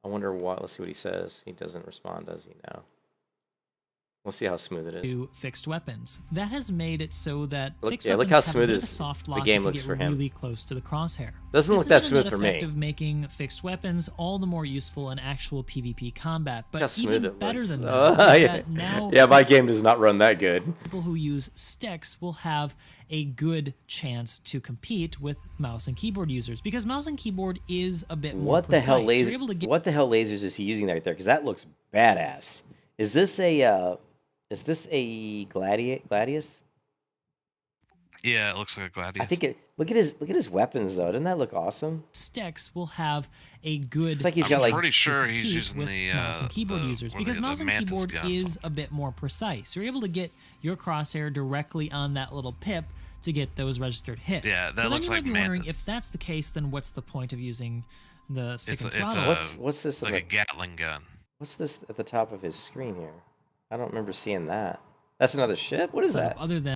I wonder why. Let's see what he says. He doesn't respond, does he? No. We'll see how smooth it is. To fixed weapons. That has made it so that fixed look weapons how have smooth a is soft the lock game if looks you for get him. really close to the crosshair. Doesn't look that smooth for me. This is of making fixed weapons all the more useful in actual PvP combat, but How smooth even it better looks. than that, is that now yeah, my game does not run that good. People who use sticks will have a good chance to compete with mouse and keyboard users because mouse and keyboard is a bit more precise. What the hell lasers is he using right there? Because that looks badass. Is this a Gladius? Yeah, it looks like a Gladius. I think it. Look at his weapons though. Doesn't that look awesome? Sticks will have a good. It's like he's got like. I'm pretty sure he's using the mouse and keyboard users because mouse and keyboard is a bit more precise. You're able to get your crosshair directly on that little pip to get those registered hits. Yeah, that so looks then you might like be wondering Mantis. if that's the case, then what's the point of using the stick and It's throttle? What's this? Like a Gatling gun. What's this at the top of his screen here? I don't remember seeing that. That's another ship? What is that? Other than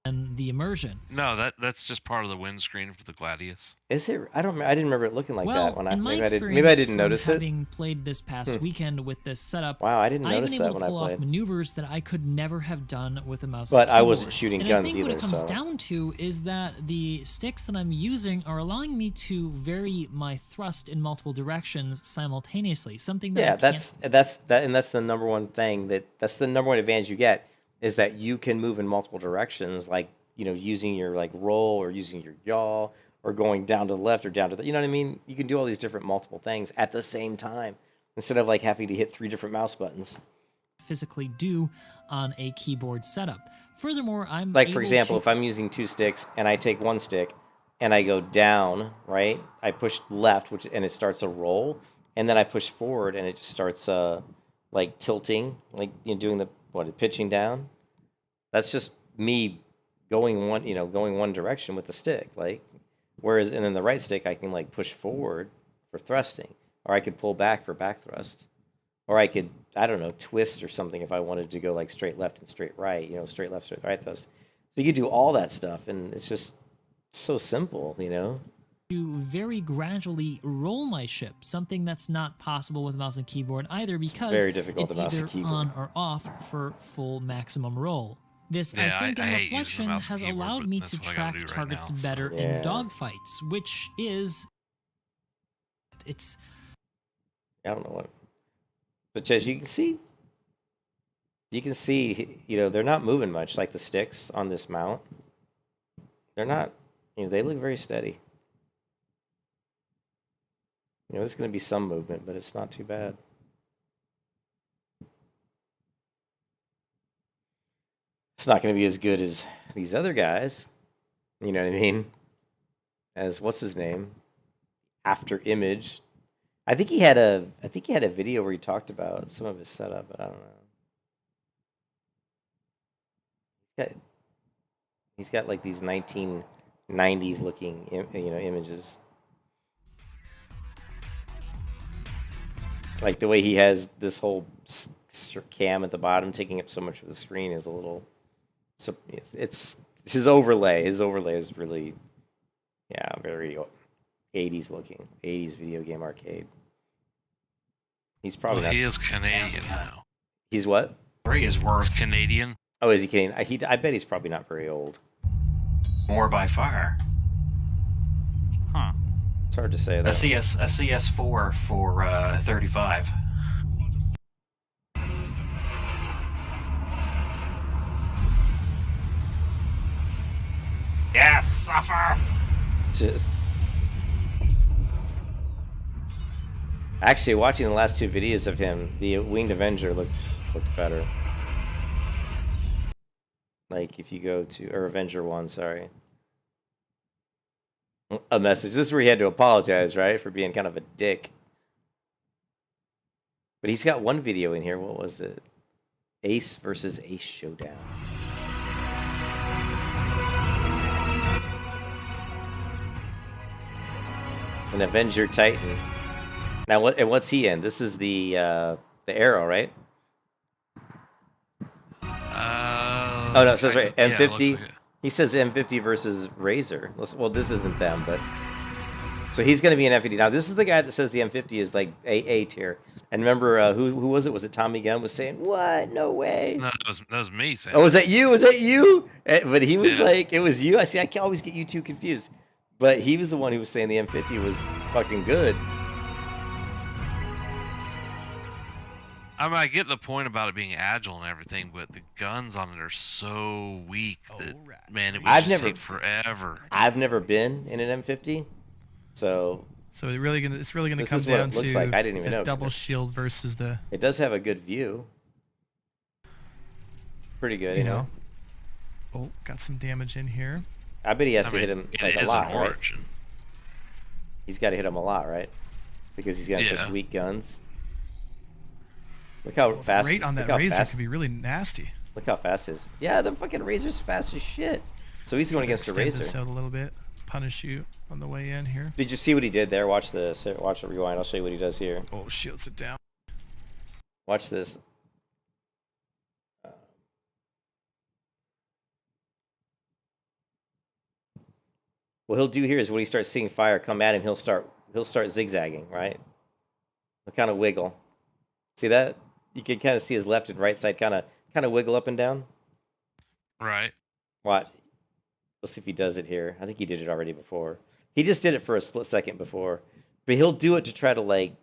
the immersion. No, that's just part of the windscreen for the Gladius. Is it? I didn't remember it looking like that when maybe I didn't notice it. Having played this past weekend with this setup, wow, I didn't notice that when I played. I've been able to pull off maneuvers that I could never have done with a mouse. But and keyboard. I wasn't shooting guns I think either. What it comes down to is that the sticks that I'm using are allowing me to vary my thrust in multiple directions simultaneously. Something that that's the number one thing that's the number one advantage you get is that you can move in multiple directions, like using your like roll or using your yaw or going down to the left or down to the, you know what I mean? You can do all these different multiple things at the same time instead of like having to hit 3 different mouse buttons. Physically do on a keyboard setup. Furthermore, I'm like, for example, if I'm using 2 sticks and I take 1 stick and I go down, right? I push left, and it starts a roll, and then I push forward and it just starts like tilting, like doing the pitching down. That's just me going one direction with the stick, like, whereas and then the right stick I can like push forward for thrusting, or I could pull back for back thrust, or I could, I don't know, twist or something if I wanted to go like straight left and straight right, straight left, straight right thrust. So you could do all that stuff, and it's just so simple, To very gradually roll my ship, something that's not possible with mouse and keyboard either, because very difficult it's either on or off for full maximum roll. This, I think, in reflection, has allowed me to track targets better in dogfights, which is... It's... I don't know what... But as you can see, they're not moving much, like the sticks on this mount. They're not, they look very steady. There's going to be some movement, but it's not too bad. It's not going to be as good as these other guys. You know what I mean? As what's his name? After Image. I think he had a video where he talked about some of his setup, but I don't know. He's got like these 1990s looking images. Like the way he has this whole cam at the bottom taking up so much of the screen is a little. So it's his overlay. His overlay is really, very 80s looking. 80s video game arcade. He's probably not. He is Canadian now. He's what? He is worth Canadian. Oh, is he Canadian? I bet he's probably not very old. More by far. Huh. It's hard to say that. A CS4 for 35. Yes, suffer. Just. Actually, watching the last 2 videos of him, the Winged Avenger looked better. Like if you go to Avenger 1, sorry. A message. This is where he had to apologize, right, for being kind of a dick. But he's got one video in here. What was it? Ace versus Ace Showdown. An Avenger Titan. Now, what's he in? This is the Arrow, right? Oh no, it says right M50. Like he says M50 versus Razor. Well, this isn't them, but So he's going to be an M50. Now, this is the guy that says the M50 is like A tier. And remember, who was it? Was it Tommy Gunn was saying, what? No way. No, that was me saying. Oh, was that you? Was that you? But he was like, it was you. I see. I can always get you two confused. But he was the one who was saying the M50 was fucking good. I mean, I get the point about it being agile and everything, but the guns on it are so weak that, man, it would take forever. I've never been in an M50, so it's really gonna come down to this is what it looks like. I didn't even know. Double shield versus the. It does have a good view. Pretty good, you know. Oh, got some damage in here. I bet he has to hit him like a lot, right? He's got to hit him a lot, right? Because he's got such weak guns. Look how fast. The rate on that razor could be really nasty. Look how fast it is. Yeah, the fucking razor's fast as shit. So he's going against the razor. This out a little bit. Punish you on the way in here. Did you see what he did there? Watch this. Watch the rewind. I'll show you what he does here. Oh, shields it down. Watch this. What he'll do here is when he starts seeing fire come at him, he'll start zigzagging, right? He'll kind of wiggle. See that? You can kind of see his left and right side kind of wiggle up and down. Right. Watch. Let's see if he does it here. I think he did it already before. He just did it for a split second before. But he'll do it to try to, like,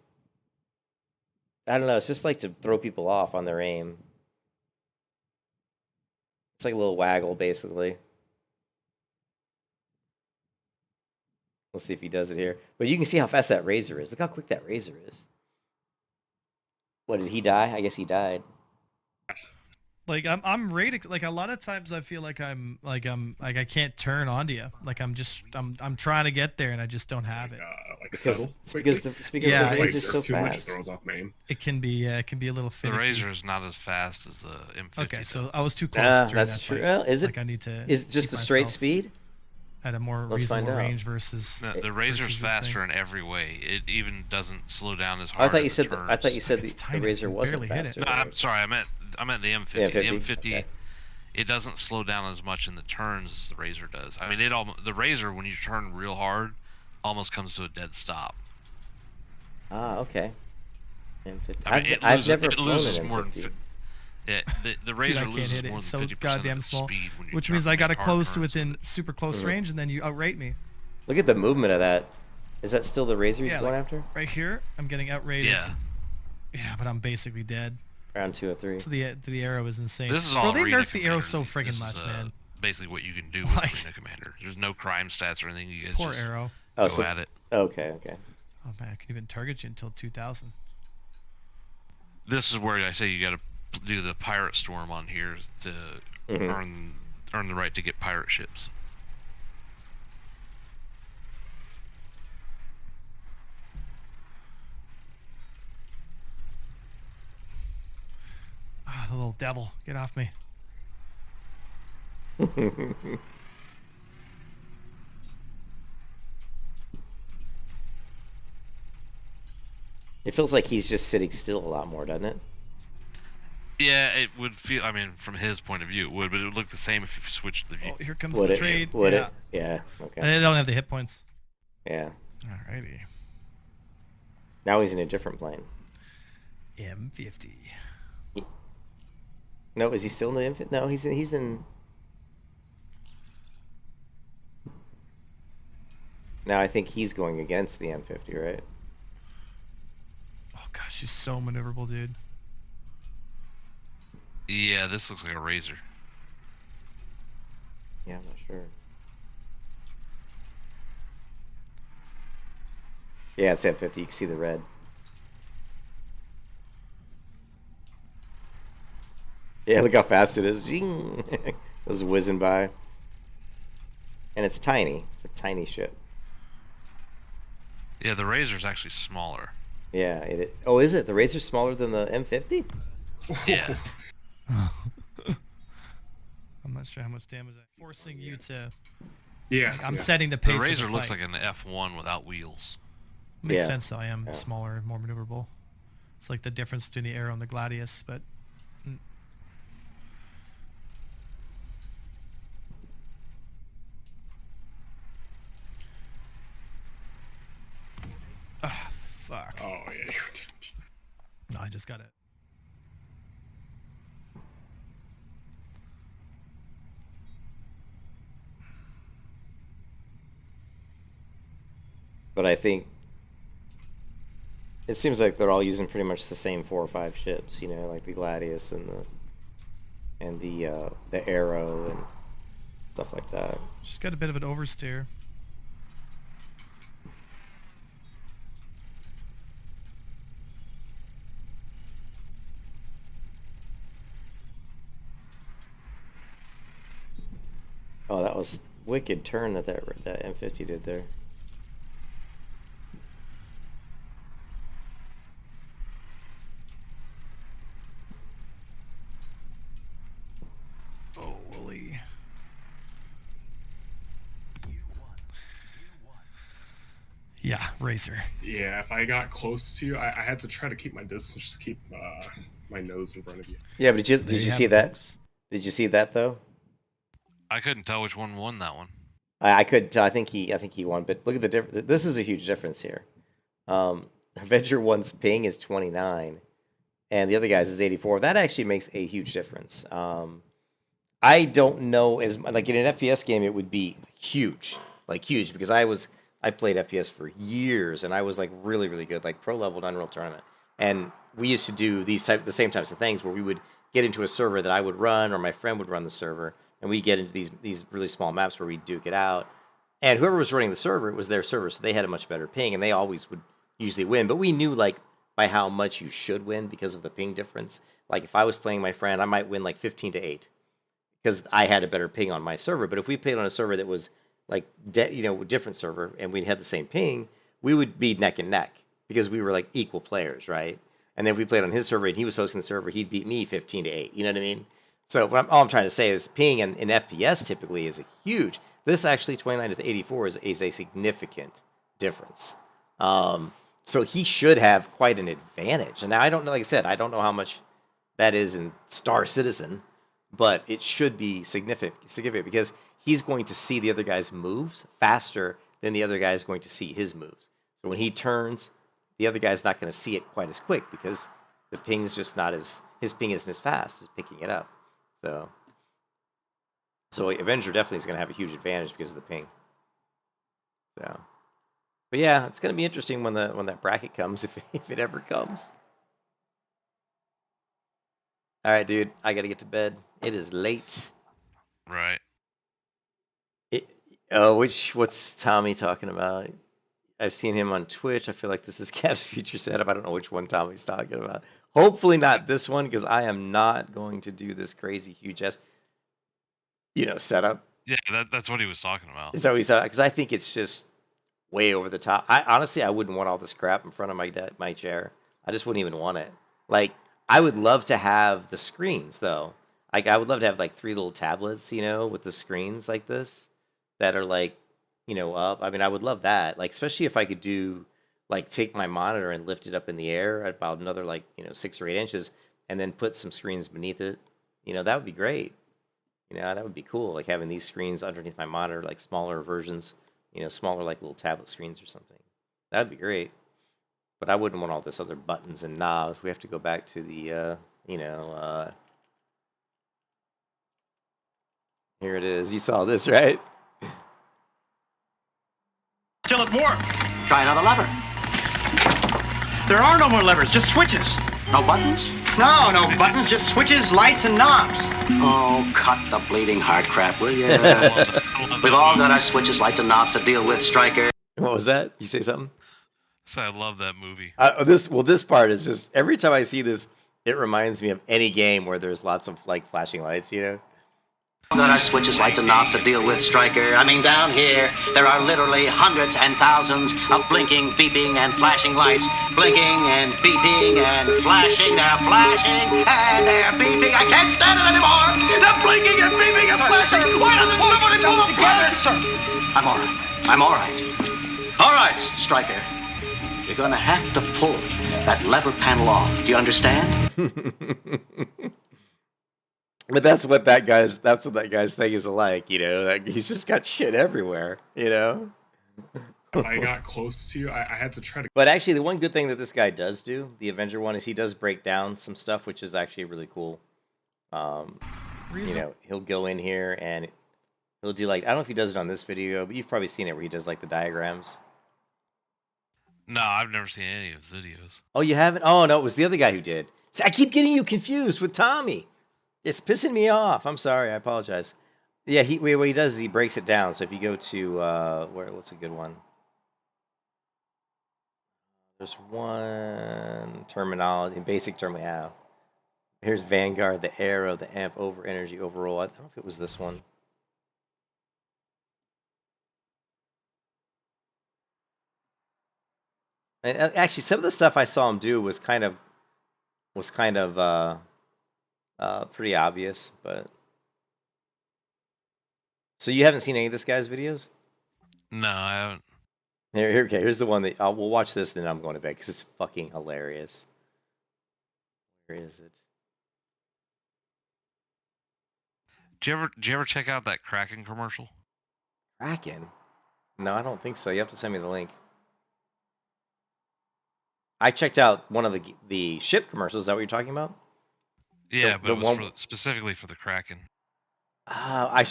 I don't know, it's just like to throw people off on their aim. It's like a little waggle, basically. Let's see if he does it here. But you can see how fast that razor is. Look how quick that razor is. What, did he die? I guess he died. Like I'm ready to, like, a lot of times I feel like I can't turn onto you. Like I'm trying to get there and I just don't have it. Because the razor's so fast. Throws off main. It can be a little finicky. The razor is not as fast as the M50. Okay, so I was too close. That's true. Well, is it? Like I need to. Is it just a straight speed? At a more reasonable range versus. No, the razor's faster in every way. It even doesn't slow down as hard. I thought you said the razor wasn't faster. No, I'm sorry. I meant the M50. Yeah, the M50, okay. It doesn't slow down as much in the turns as the razor does. I mean, the razor, when you turn real hard, almost comes to a dead stop. Ah, okay. M50. I mean, it loses more than. Yeah, the razor Dude, I can't hit it. It's so 50% goddamn of the small. speed when you Which means I gotta close to within with super close range, and then you outrate me. Look at the movement of that. Is that still the razor he's going after? Right here, I'm getting outrated. Yeah. Yeah, but I'm basically dead. Round 2 or 3. So the arrow is insane. This is all. Bro, they nerfed the arrow so friggin' much, man. Basically, what you can do with Arena Commander. There's no crime stats or anything. You guys Poor just arrow. go at it. Okay. Oh man, I can even target you until 2000. This is where I say you got to do the pirate storm on here to earn the right to get pirate ships. Ah, the little devil, get off me. It feels like he's just sitting still a lot more, doesn't it? Yeah, it would feel. I mean, from his point of view, it would, but it would look the same if you switched the view. Oh, here comes the trade. Would it? Yeah. Okay. And they don't have the hit points. Yeah. Alrighty. Now he's in a different plane. M50. No, is he still in the M50? No, he's in. Now I think he's going against the M50, right? Oh gosh, he's so maneuverable, dude. Yeah, this looks like a razor. Yeah, I'm not sure. Yeah, it's M50. You can see the red. Yeah, look how fast it is. Zing! It was whizzing by. And it's tiny. It's a tiny ship. Yeah, the razor's actually smaller. Yeah. Oh, is it? The razor's smaller than the M50? Yeah. I'm not sure how much damage I'm forcing you to. Yeah. Like, I'm setting the pace. The razor of the looks fight. like an F1 without wheels. Makes sense though. I am smaller, more maneuverable. It's like the difference between the arrow and the gladius, but. fuck. Oh, yeah. No, I just got it. But I think it seems like they're all using pretty much the same 4 or 5 ships, you know, like the Gladius and the Arrow and stuff like that. Just got a bit of an oversteer. Oh, that was wicked turn that M50 did there. Oh, Wooly. Yeah, racer. Yeah, if I got close to you, I had to try to keep my distance, just keep my nose in front of you. Yeah, but did you see that? Folks. Did you see that though? I couldn't tell which one won that one. I couldn't tell. I think he won. But look at the difference. This is a huge difference here. Avenger 1's ping is 29, and the other guy's is 84. That actually makes a huge difference. I don't know, as like in an FPS game, it would be huge, like huge, because I played FPS for years, and I was like really, really good, like pro level in Unreal Tournament. And we used to do the same types of things where we would get into a server that I would run, or my friend would run the server, and we get into these really small maps where we duke it out. And whoever was running the server, it was their server, so they had a much better ping, and they always would usually win. But we knew like by how much you should win because of the ping difference. Like if I was playing my friend, I might win like 15-8 because I had a better ping on my server. But if we played on a server that was like different server, and we had the same ping, we would be neck and neck because we were like equal players, right? And then if we played on his server and he was hosting the server, he'd beat me 15-8. You know what I mean? So all I'm trying to say is ping in FPS typically is a huge. This actually 29 to 84 is a significant difference. So he should have quite an advantage. And now I don't know, like I said, I don't know how much that is in Star Citizen, but it should be significant because he's going to see the other guy's moves faster than the other guy is going to see his moves. So when he turns, the other guy's not going to see it quite as quick because the ping's just not as, his ping isn't as fast as picking it up. So Avenger definitely is going to have a huge advantage because of the ping. So, but yeah, it's going to be interesting when that bracket comes, if it ever comes. All right, dude, I got to get to bed. It is late. Right. What's Tommy talking about? I've seen him on Twitch. I feel like this is Cap's future setup. I don't know which one Tommy's talking about. Hopefully not this one, because I am not going to do this crazy huge setup. Yeah, that's what he was talking about. Is that what he's talking? Because I think it's just way over the top. I wouldn't want all this crap in front of my chair. I just wouldn't even want it. Like, I would love to have the screens though. Like, I would love to have like 3 little tablets, with the screens like this that are like, up. I mean, I would love that. Like, especially if I could do like take my monitor and lift it up in the air at about another 6 or 8 inches, and then put some screens beneath it. That would be great. That would be cool. Like having these screens underneath my monitor, like smaller versions, smaller like little tablet screens or something. That would be great. But I wouldn't want all this other buttons and knobs. We have to go back to the, here it is. You saw this, right? Till it more. Try another lever. There are no more levers, just switches. No buttons? No buttons, just switches, lights, and knobs. Oh, cut the bleeding heart crap, will you? We've all got our switches, lights, and knobs to deal with, Stryker. What was that? You say something? So I love that movie. This part is just, every time I see this, it reminds me of any game where there's lots of like flashing lights, Got our switches, lights, and knobs to deal with, Stryker. I mean, down here, there are literally hundreds and thousands of blinking, beeping, and flashing lights. Blinking and beeping and flashing. They're flashing and they're beeping. I can't stand it anymore. They're blinking and beeping and flashing. Why doesn't somebody pull the plug? I'm all right. I'm all right. All right, Stryker. You're going to have to pull that lever panel off. Do you understand? But that's what that guy's thing is like, like he's just got shit everywhere, I I got close to you, I had to try to. But actually, the one good thing that this guy does do, the Avenger one, is he does break down some stuff, which is actually really cool. You know, he'll go in here and he'll do like, I don't know if he does it on this video, but you've probably seen it where he does like the diagrams. No, I've never seen any of his videos. Oh, you haven't? Oh, no, it was the other guy who did. See, I keep getting you confused with Tommy. It's pissing me off. I'm sorry. I apologize. Yeah, what he does is he breaks it down. So if you go to, what's a good one? There's one terminology, basic term we have. Here's Vanguard, the arrow, the amp, over energy, overall. I don't know if it was this one. And actually, some of the stuff I saw him do was kind of pretty obvious. But so you haven't seen any of this guy's videos? No, I haven't. Okay, here's the one that we'll watch this, then I'm going to bed because it's fucking hilarious. Where is it? Did you ever check out that Kraken commercial? Kraken? No, I don't think so. You have to send me the link. I checked out one of the ship commercials. Is that what you're talking about? Yeah, but it was specifically for the Kraken. I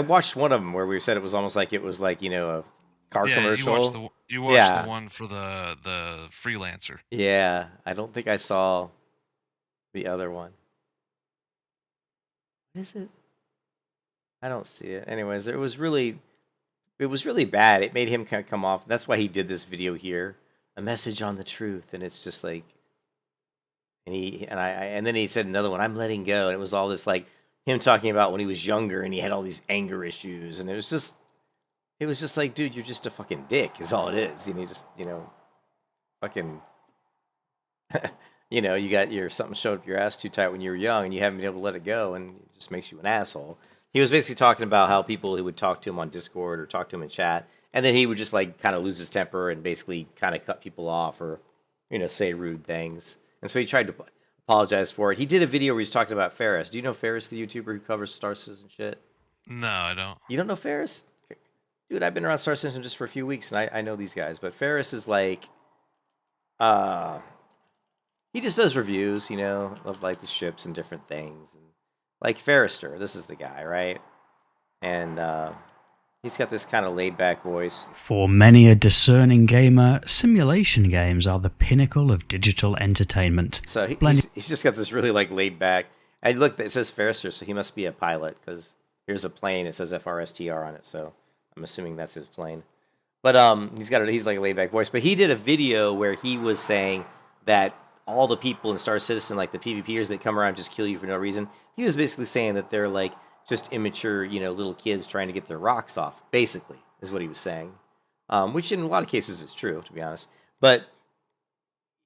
watched one of them where we said it was almost like it was like, you know, a car commercial. You watched the one for the freelancer. Yeah, I don't think I saw the other one. What is it? I don't see it. Anyways, it was really bad. It made him kind of come off. That's why he did this video here, a message on the truth, and it's just like, and then he said another one, I'm letting go, and it was all this like him talking about when he was younger and he had all these anger issues, and it was just like, dude, you're just a fucking dick, is all it is. You just, you know, fucking, you know, you got something showed up your ass too tight when you were young, and you haven't been able to let it go, and it just makes you an asshole. He was basically talking about how people who would talk to him on Discord or talk to him in chat, and then he would just like kind of lose his temper and basically kind of cut people off or, you know, say rude things. And so he tried to apologize for it. He did a video where he's talking about Ferris. Do you know Ferris, the YouTuber who covers Star Citizen shit? No, I don't. You don't know Ferris? Dude, I've been around Star Citizen just for a few weeks, and I know these guys. But Ferris is like, he just does reviews, you know, of like the ships and different things. And like Ferrister, this is the guy, right? And he's got this kind of laid-back voice. For many a discerning gamer, simulation games are the pinnacle of digital entertainment. So he's just got this really like laid-back. And look, it says Ferrister, so he must be a pilot because here's a plane. It says FRSTR on it, so I'm assuming that's his plane. But he's like a laid-back voice. But he did a video where he was saying that all the people in Star Citizen, like the PvPers that come around and just kill you for no reason, he was basically saying that they're like just immature, you know, little kids trying to get their rocks off, basically, is what he was saying. Which in a lot of cases is true, to be honest. But,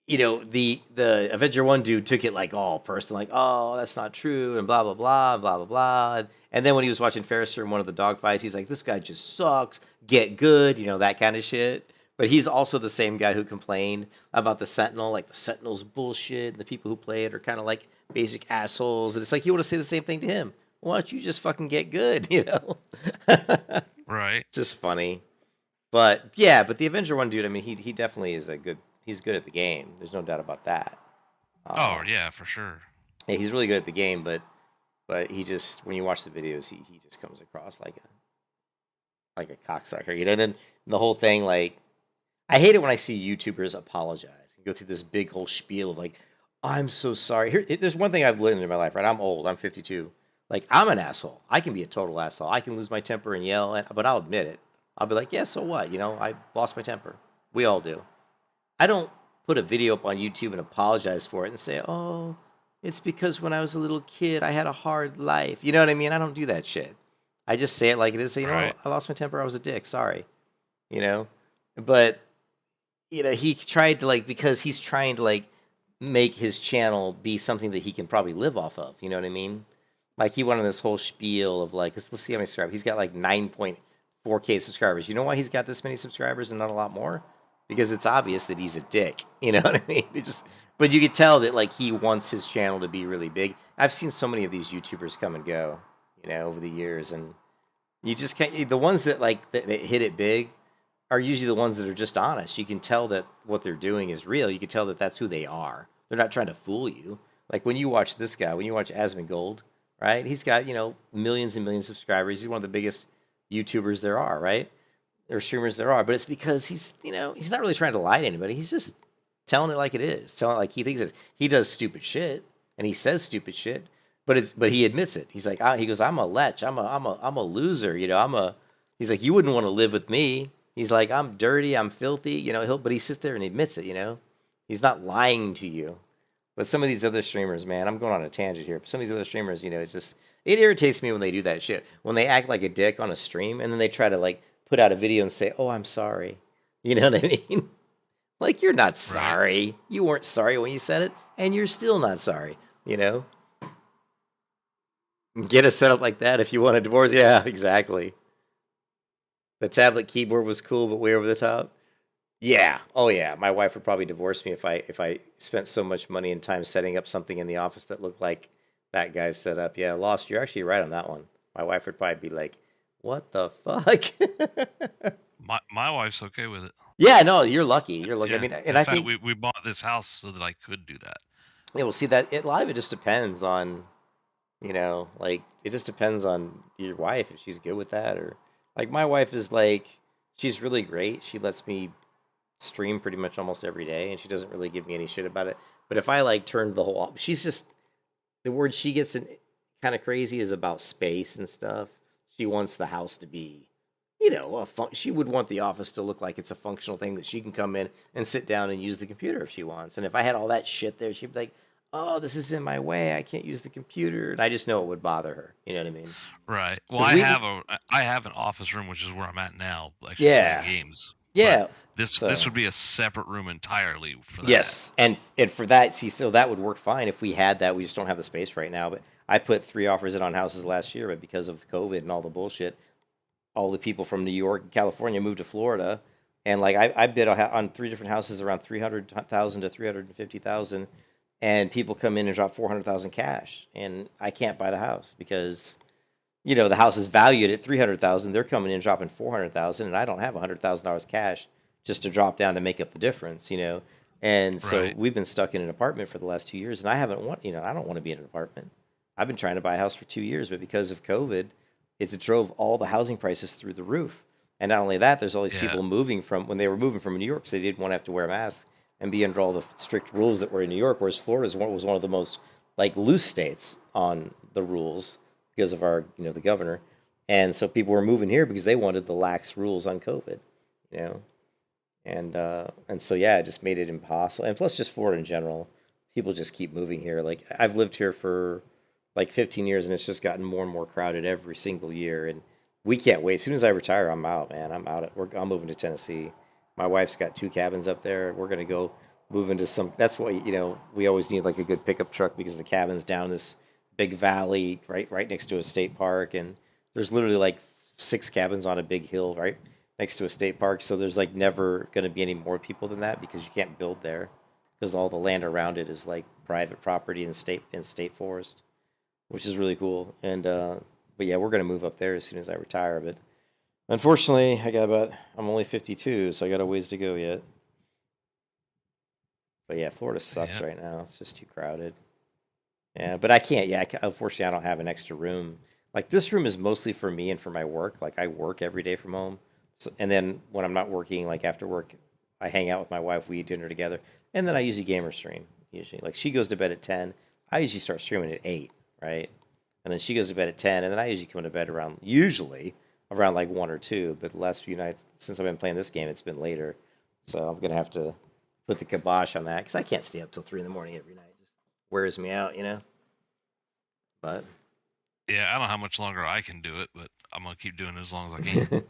you know, the Avenger 1 dude took it like all personal, like, oh, that's not true, and blah, blah, blah, blah, blah, blah. And then when he was watching Ferrister in one of the dogfights, he's like, this guy just sucks, get good, you know, that kind of shit. But he's also the same guy who complained about the Sentinel, like the Sentinel's bullshit, and the people who play it are kind of like basic assholes. And it's like, you want to say the same thing to him. Why don't you just fucking get good, you know? Right. Just funny. But yeah, but the Avenger 1 dude, I mean, he definitely is he's good at the game. There's no doubt about that. Oh, yeah, for sure. Yeah, he's really good at the game, but he just, when you watch the videos, he just comes across like a cocksucker, you know? And then the whole thing, like, I hate it when I see YouTubers apologize and go through this big whole spiel of like, I'm so sorry. There's one thing I've learned in my life, right? I'm old. I'm 52. Like, I'm an asshole. I can be a total asshole. I can lose my temper and yell, but I'll admit it. I'll be like, yeah, so what? You know, I lost my temper. We all do. I don't put a video up on YouTube and apologize for it and say, oh, it's because when I was a little kid, I had a hard life. You know what I mean? I don't do that shit. I just say it like it is. Say, you know, Right. I lost my temper. I was a dick. Sorry. You know? But, you know, he tried to, like, because he's trying to, like, make his channel be something that he can probably live off of. You know what I mean? Like, he went on this whole spiel of, like, let's see how many subscribers. He's got, like, 9.4K subscribers. You know why he's got this many subscribers and not a lot more? Because it's obvious that he's a dick. You know what I mean? But you could tell that, like, he wants his channel to be really big. I've seen so many of these YouTubers come and go, you know, over the years. And You just can't. The ones that that hit it big are usually the ones that are just honest. You can tell that what they're doing is real. You can tell that that's who they are. They're not trying to fool you. Like when you watch this guy, when you watch Asmongold, right? He's got millions and millions of subscribers. He's one of the biggest YouTubers there are, right? Or streamers there are. But it's because he's he's not really trying to lie to anybody. He's just telling it like it is, telling it like he thinks it is. He does stupid shit and he says stupid shit, but he admits it. He's like, he goes, I'm a lech, I'm a loser, he's like, you wouldn't want to live with me. He's like, I'm dirty, I'm filthy, but he sits there and admits it, he's not lying to you. But some of these other streamers, man, I'm going on a tangent here. But some of these other streamers, it's just, it irritates me when they do that shit. When they act like a dick on a stream and then they try to put out a video and say, oh, I'm sorry. You know what I mean? Like, you're not sorry. Right. You weren't sorry when you said it, and you're still not sorry, Get a setup like that if you want a divorce. Yeah, exactly. The tablet keyboard was cool, but way over the top. Yeah. Oh, yeah. My wife would probably divorce me if I spent so much money and time setting up something in the office that looked like that guy's setup. Yeah, Lost, you're actually right on that one. My wife would probably be like, what the fuck? My wife's okay with it. Yeah, no, you're lucky. You're lucky. Yeah. I mean, and I think we bought this house so that I could do that. Yeah, well, see a lot of it just depends on, it just depends on your wife if she's good with that, or my wife is she's really great. She lets me stream pretty much almost every day, and she doesn't really give me any shit about it. But if I turned the whole, she's just, the word she gets in kind of crazy is about space and stuff. She wants the house to be, she would want the office to look like it's a functional thing that she can come in and sit down and use the computer if she wants. And if I had all that shit there, she'd be like, oh, this is in my way, I can't use the computer. And I just know it would bother her. You know what I mean? Right. Well, I have an office room, which is where I'm at now, playing games. Yeah. This would be a separate room entirely for that. Yes, and for that, so that would work fine if we had that. We just don't have the space right now. But I put 3 offers in on houses last year, but because of COVID and all the bullshit, all the people from New York and California moved to Florida, and I bid on 3 different houses around $300,000 to $350,000, and people come in and drop $400,000 cash, and I can't buy the house because, the house is valued at $300,000. They're coming in and dropping $400,000, and I don't have $100,000 cash just to drop down to make up the difference, And so we've been stuck in an apartment for the last 2 years, and I don't want to be in an apartment. I've been trying to buy a house for 2 years, but because of COVID, it drove all the housing prices through the roof. And not only that, there's all these people when they were moving from New York, because they didn't want to have to wear masks and be under all the strict rules that were in New York, whereas Florida was one of the most loose states on the rules because of our, the governor. And so people were moving here because they wanted the lax rules on COVID, And so, yeah, it just made it impossible. And plus just Florida in general, people just keep moving here. I've lived here for 15 years, and it's just gotten more and more crowded every single year. And we can't wait. As soon as I retire, I'm out, man. I'm out. I'm moving to Tennessee. My wife's got 2 cabins up there. We're going to go move into some, that's what, we always need a good pickup truck because the cabin's down this big valley right next to a state park. And there's literally 6 cabins on a big hill, right next to a state park. So there's never going to be any more people than that because you can't build there because all the land around it is private property and state forest, which is really cool. And but yeah, we're going to move up there as soon as I retire. But unfortunately, I'm only 52, so I got a ways to go yet. But yeah, Florida sucks right now. It's just too crowded. Yeah, but I can't. Yeah, unfortunately, I don't have an extra room. This room is mostly for me and for my work. I work every day from home. So, and then when I'm not working, after work, I hang out with my wife. We eat dinner together. And then I usually gamer stream. Usually, she goes to bed at 10. I usually start streaming at 8, right? And then she goes to bed at 10. And then I usually come to bed around 1 or 2. But the last few nights, since I've been playing this game, it's been later. So I'm going to have to put the kibosh on that because I can't stay up till 3 in the morning every night. It just wears me out, But yeah, I don't know how much longer I can do it, but I'm gonna keep doing it as long as I can.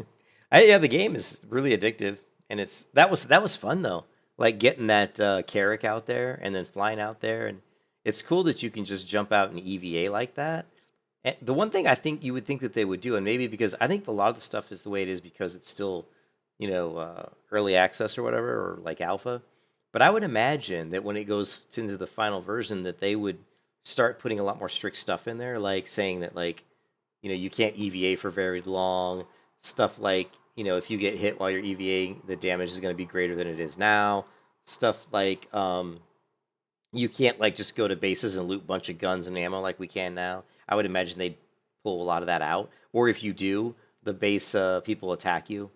Yeah, the game is really addictive, and that was fun though. Getting that Carrack out there and then flying out there, and it's cool that you can just jump out in EVA like that. And the one thing I think you would think that they would do, and maybe because I think a lot of the stuff is the way it is because it's still, early access or whatever, or alpha. But I would imagine that when it goes into the final version, that they would start putting a lot more strict stuff in there, saying that you can't EVA for very long. Stuff like, if you get hit while you're EVAing, the damage is going to be greater than it is now. Stuff like you can't like just go to bases and loot a bunch of guns and ammo like we can now. I would imagine they'd pull a lot of that out. Or if you do, the base people attack you.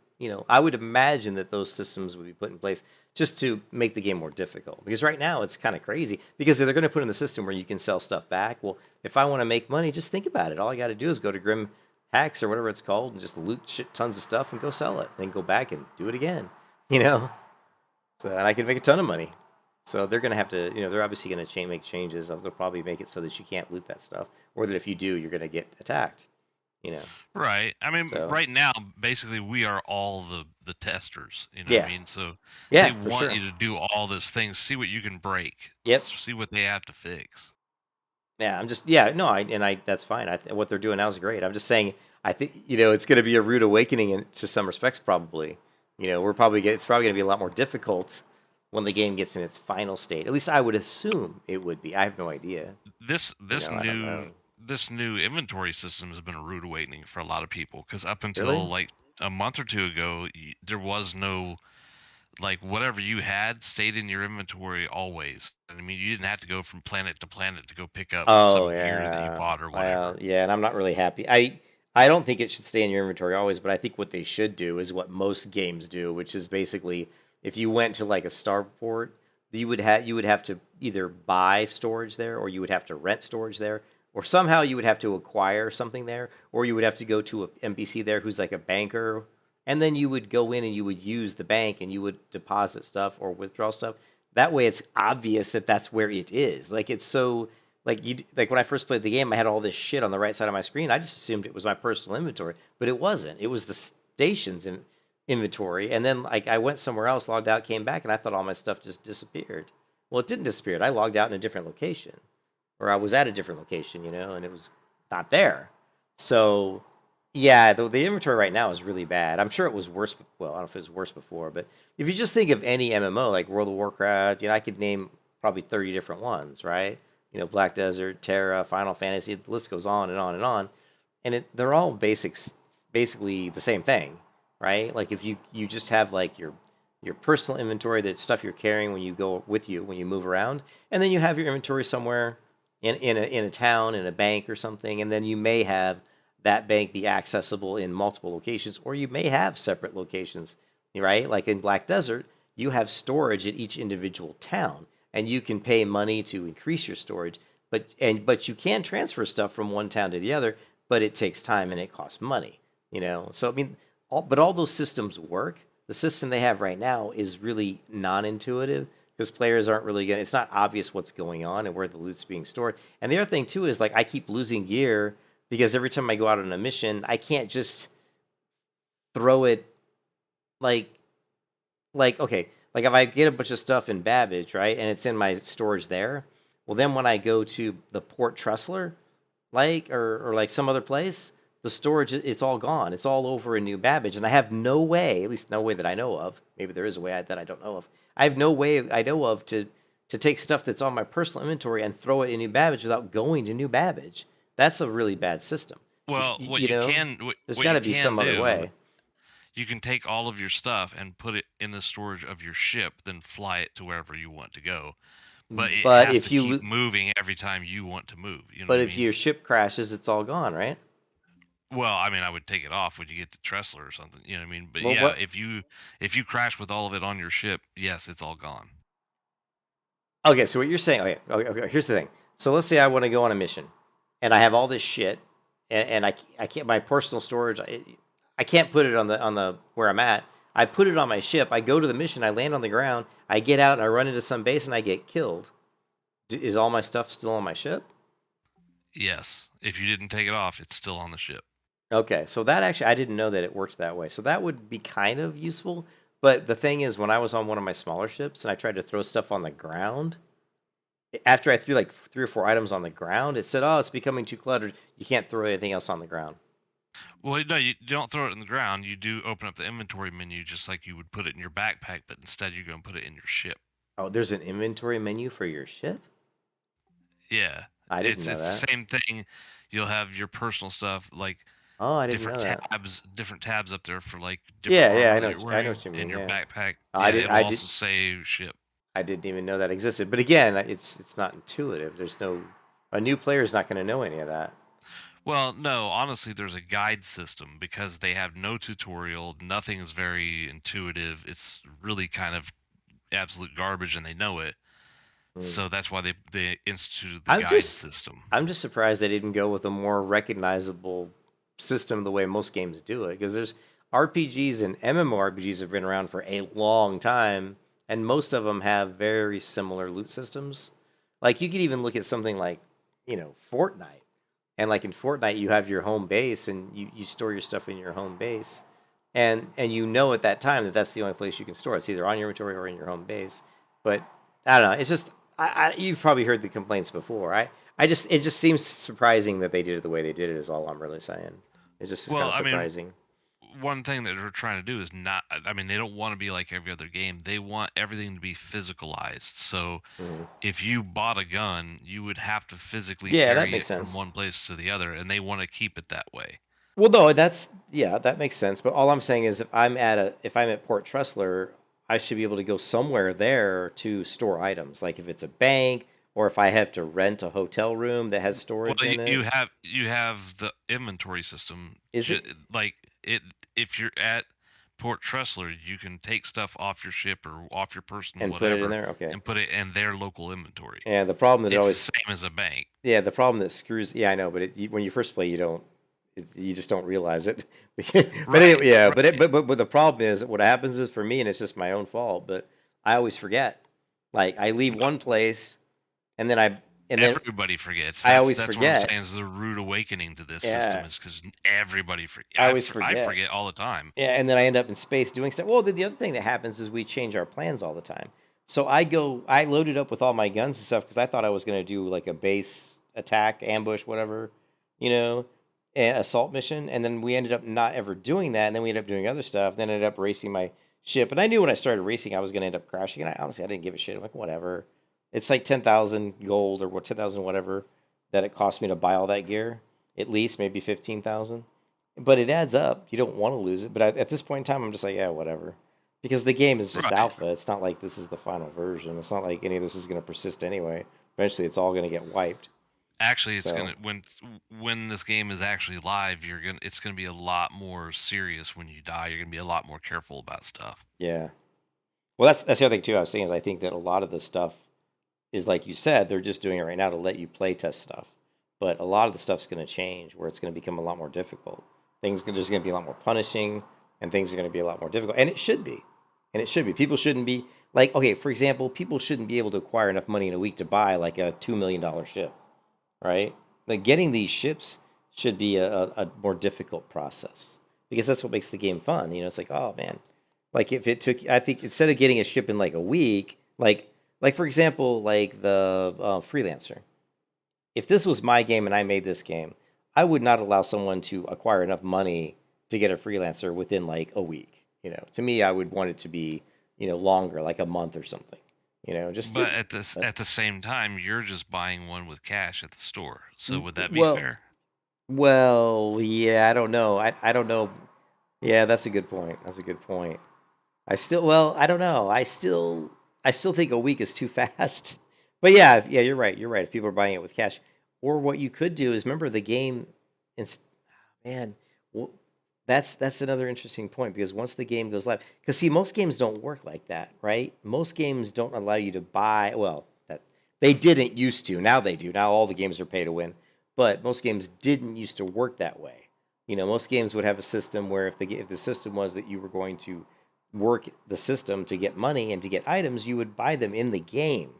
I would imagine that those systems would be put in place just to make the game more difficult. Because right now it's kind of crazy. Because they're going to put in the system where you can sell stuff back. Well, if I want to make money, just think about it. All I got to do is go to Grim Hacks or whatever it's called and just loot tons of stuff and go sell it. Then go back and do it again. So, and I can make a ton of money. So they're going to have to, they're obviously going to make changes. They'll probably make it so that you can't loot that stuff. Or that if you do, you're going to get attacked. Right. I mean, So- right now, basically, we are all the testers. You know Yeah. what I mean? So Yeah, they for want sure. you to do all these things, see what you can break. Yep. See what they have to fix. Yeah, that's fine. What they're doing now is great. I'm just saying, I think it's going to be a rude awakening to some respects. Probably, it's probably going to be a lot more difficult when the game gets in its final state. At least I would assume it would be. I have no idea. This I don't know. new inventory system has been a rude awakening for a lot of people because up until Really? like a month or two ago, there was no like whatever you had stayed in your inventory always. I mean, you didn't have to go from planet to planet to go pick up Oh some gear that you yeah. bought or whatever. Well, yeah, and I'm not really happy. I don't think it should stay in your inventory always, but I think what they should do is what most games do, which is basically if you went to like a starport, you would have to either buy storage there, or you would have to rent storage there, or somehow you would have to acquire something there, or you would have to go to a NPC there who's like a banker, and then you would go in and you would use the bank and you would deposit stuff or withdraw stuff. That way, it's obvious that that's where it is. Like it's so like when I first played the game, I had all this shit on the right side of my screen. I just assumed it was my personal inventory, but it wasn't. It was the station's inventory. And then like I went somewhere else, logged out, came back, and I thought all my stuff just disappeared. Well, it didn't disappear. I logged out in a different location, or I was at a different location, and it was not there. So yeah, the inventory right now is really bad. I'm sure it was worse. Well, I don't know if it was worse before, but if you just think of any MMO like World of Warcraft, I could name probably 30 different ones, right? Black Desert, Terra, Final Fantasy, the list goes on and on and on. And they're all basically the same thing, right? Like if you just have like your personal inventory, the stuff you're carrying when you go with you when you move around, and then you have your inventory somewhere in a town, in a bank or something, and then you may have that bank be accessible in multiple locations, or you may have separate locations, right? Like in Black Desert, you have storage at each individual town, and you can pay money to increase your storage, but you can transfer stuff from one town to the other, but it takes time and it costs money, So I mean, all those systems work. The system they have right now is really non-intuitive because players aren't really it's not obvious what's going on and where the loot's being stored. And the other thing too is like I keep losing gear because every time I go out on a mission, I can't just throw it like okay, like if I get a bunch of stuff in Babbage, right, and it's in my storage there, well then when I go to the Port Tressler, like or like some other place, the storage it's all gone. It's all over in New Babbage, and I have no way, at least no way that I know of. Maybe there is a way that I don't know of. I have no way I know of to take stuff that's on my personal inventory and throw it in New Babbage without going to New Babbage. That's a really bad system. Well, there's got to be some other way. You can take all of your stuff and put it in the storage of your ship, then fly it to wherever you want to go. But it has if to you keep moving every time you want to move. But if your ship crashes, it's all gone, right? Well, I mean, I would take it off when you get to Tressler or something. You know what I mean? But Well, yeah, if you crash with all of it on your ship, yes, it's all gone. Okay, so what you're saying? Okay. Here's the thing. So let's say I want to go on a mission, and I have all this shit, and I can't my personal storage. I can't put it on the where I'm at. I put it on my ship. I go to the mission. I land on the ground. I get out and I run into some base and I get killed. Is all my stuff still on my ship? Yes. If you didn't take it off, it's still on the ship. Okay, so that actually I didn't know that it worked that way. So that would be kind of useful. But the thing is, when I was on one of my smaller ships and I tried to throw stuff on the ground, after I threw like 3 or 4 items on the ground, it said, "Oh, it's becoming too cluttered. You can't throw anything else on the ground." Well, no, you don't throw it in the ground. You do open up the inventory menu just like you would put it in your backpack, but instead you go and put it in your ship. Oh, there's an inventory menu for your ship? Yeah. I didn't know it's that. the same thing. You'll have your personal stuff like Oh, I didn't different know that. different tabs up there for like different Yeah, armor I that know, you're I know wearing what you in mean. your Yeah, backpack. I Yeah, did. it'll I did. also say ship. I didn't even know that existed. But again, it's not intuitive. There's no a new player is not going to know any of that. Well, no, honestly, there's a guide system because they have no tutorial. Nothing is very intuitive. It's really kind of absolute garbage, and they know it. So that's why they instituted the guide system. I'm just surprised they didn't go with a more recognizable system the way most games do it. Because there's RPGs and MMORPGs have been around for a long time, and most of them have very similar loot systems. Like you could even look at something like, Fortnite. And like in Fortnite, you have your home base, and you store your stuff in your home base, and you know at that time that that's the only place you can store it. It's either on your inventory or in your home base. But I don't know. It's just you've probably heard the complaints before. It just seems surprising that they did it the way they did it. Is all I'm really saying. It's just kind of surprising. One thing that they're trying to do is not. I mean, they don't want to be like every other game. They want everything to be physicalized. So, if you bought a gun, you would have to physically carry it from one place to the other, and they want to keep it that way. Well, no, that makes sense. But all I'm saying is, if I'm at Port Tressler, I should be able to go somewhere there to store items. Like if it's a bank, or if I have to rent a hotel room that has storage in it. You have the inventory system. Is it like it? If you're at Port Tressler, you can take stuff off your ship or off your person and whatever, put it in there? Okay. And put it in their local inventory. Yeah, the problem that it's always the same as a bank. Yeah, the problem that screws. Yeah, I know, but when you first play, you just don't realize it. But anyway, yeah, right. But the problem is what happens is for me, and it's just my own fault. But I always forget. Like I leave one place, and then everybody forgets. I always forget. What I'm saying is the rude awakening to this system is because everybody forgets. I always forget. I forget all the time. Yeah, and then I end up in space doing stuff. Well, the other thing that happens is we change our plans all the time. So I loaded up with all my guns and stuff because I thought I was going to do like a base attack, ambush, whatever, an assault mission. And then we ended up not ever doing that. And then we ended up doing other stuff. Then I ended up racing my ship. And I knew when I started racing, I was going to end up crashing. And I didn't give a shit. I'm like, whatever. It's like 10,000 gold or 10,000 whatever that it cost me to buy all that gear. At least maybe 15,000. But it adds up. You don't want to lose it. But at this point in time, I'm just like, yeah, whatever. Because the game is just alpha. It's not like this is the final version. It's not like any of this is going to persist anyway. Eventually, it's all going to get wiped. Actually, it's gonna when this game is actually live, it's gonna be a lot more serious when you die. You're gonna be a lot more careful about stuff. Yeah. Well, that's the other thing too. I was saying is I think that a lot of the stuff is like you said, they're just doing it right now to let you play test stuff. But a lot of the stuff's going to change where it's going to become a lot more difficult. There's going to be a lot more punishing, and things are going to be a lot more difficult. And it should be. People shouldn't be like, okay, for example, people shouldn't be able to acquire enough money in a week to buy like a $2 million ship, right? Like getting these ships should be a more difficult process because that's what makes the game fun. It's like, oh man, like if it took, I think instead of getting a ship in like a week, like for example, like the Freelancer. If this was my game and I made this game, I would not allow someone to acquire enough money to get a Freelancer within like a week. To me, I would want it to be, longer, like a month or something. But at the same time, you're just buying one with cash at the store. So would that be fair? Well, yeah, I don't know. I don't know. Yeah, that's a good point. I don't know. I still think a week is too fast. But yeah, you're right. If people are buying it with cash, or what you could do is remember the game. That's another interesting point because once the game goes live, because see, most games don't work like that, right? Most games don't allow you to buy. Well, that they didn't used to. Now they do. Now all the games are pay to win, but most games didn't used to work that way. Most games would have a system where if the system was that you were going to work the system to get money and to get items, you would buy them in the game.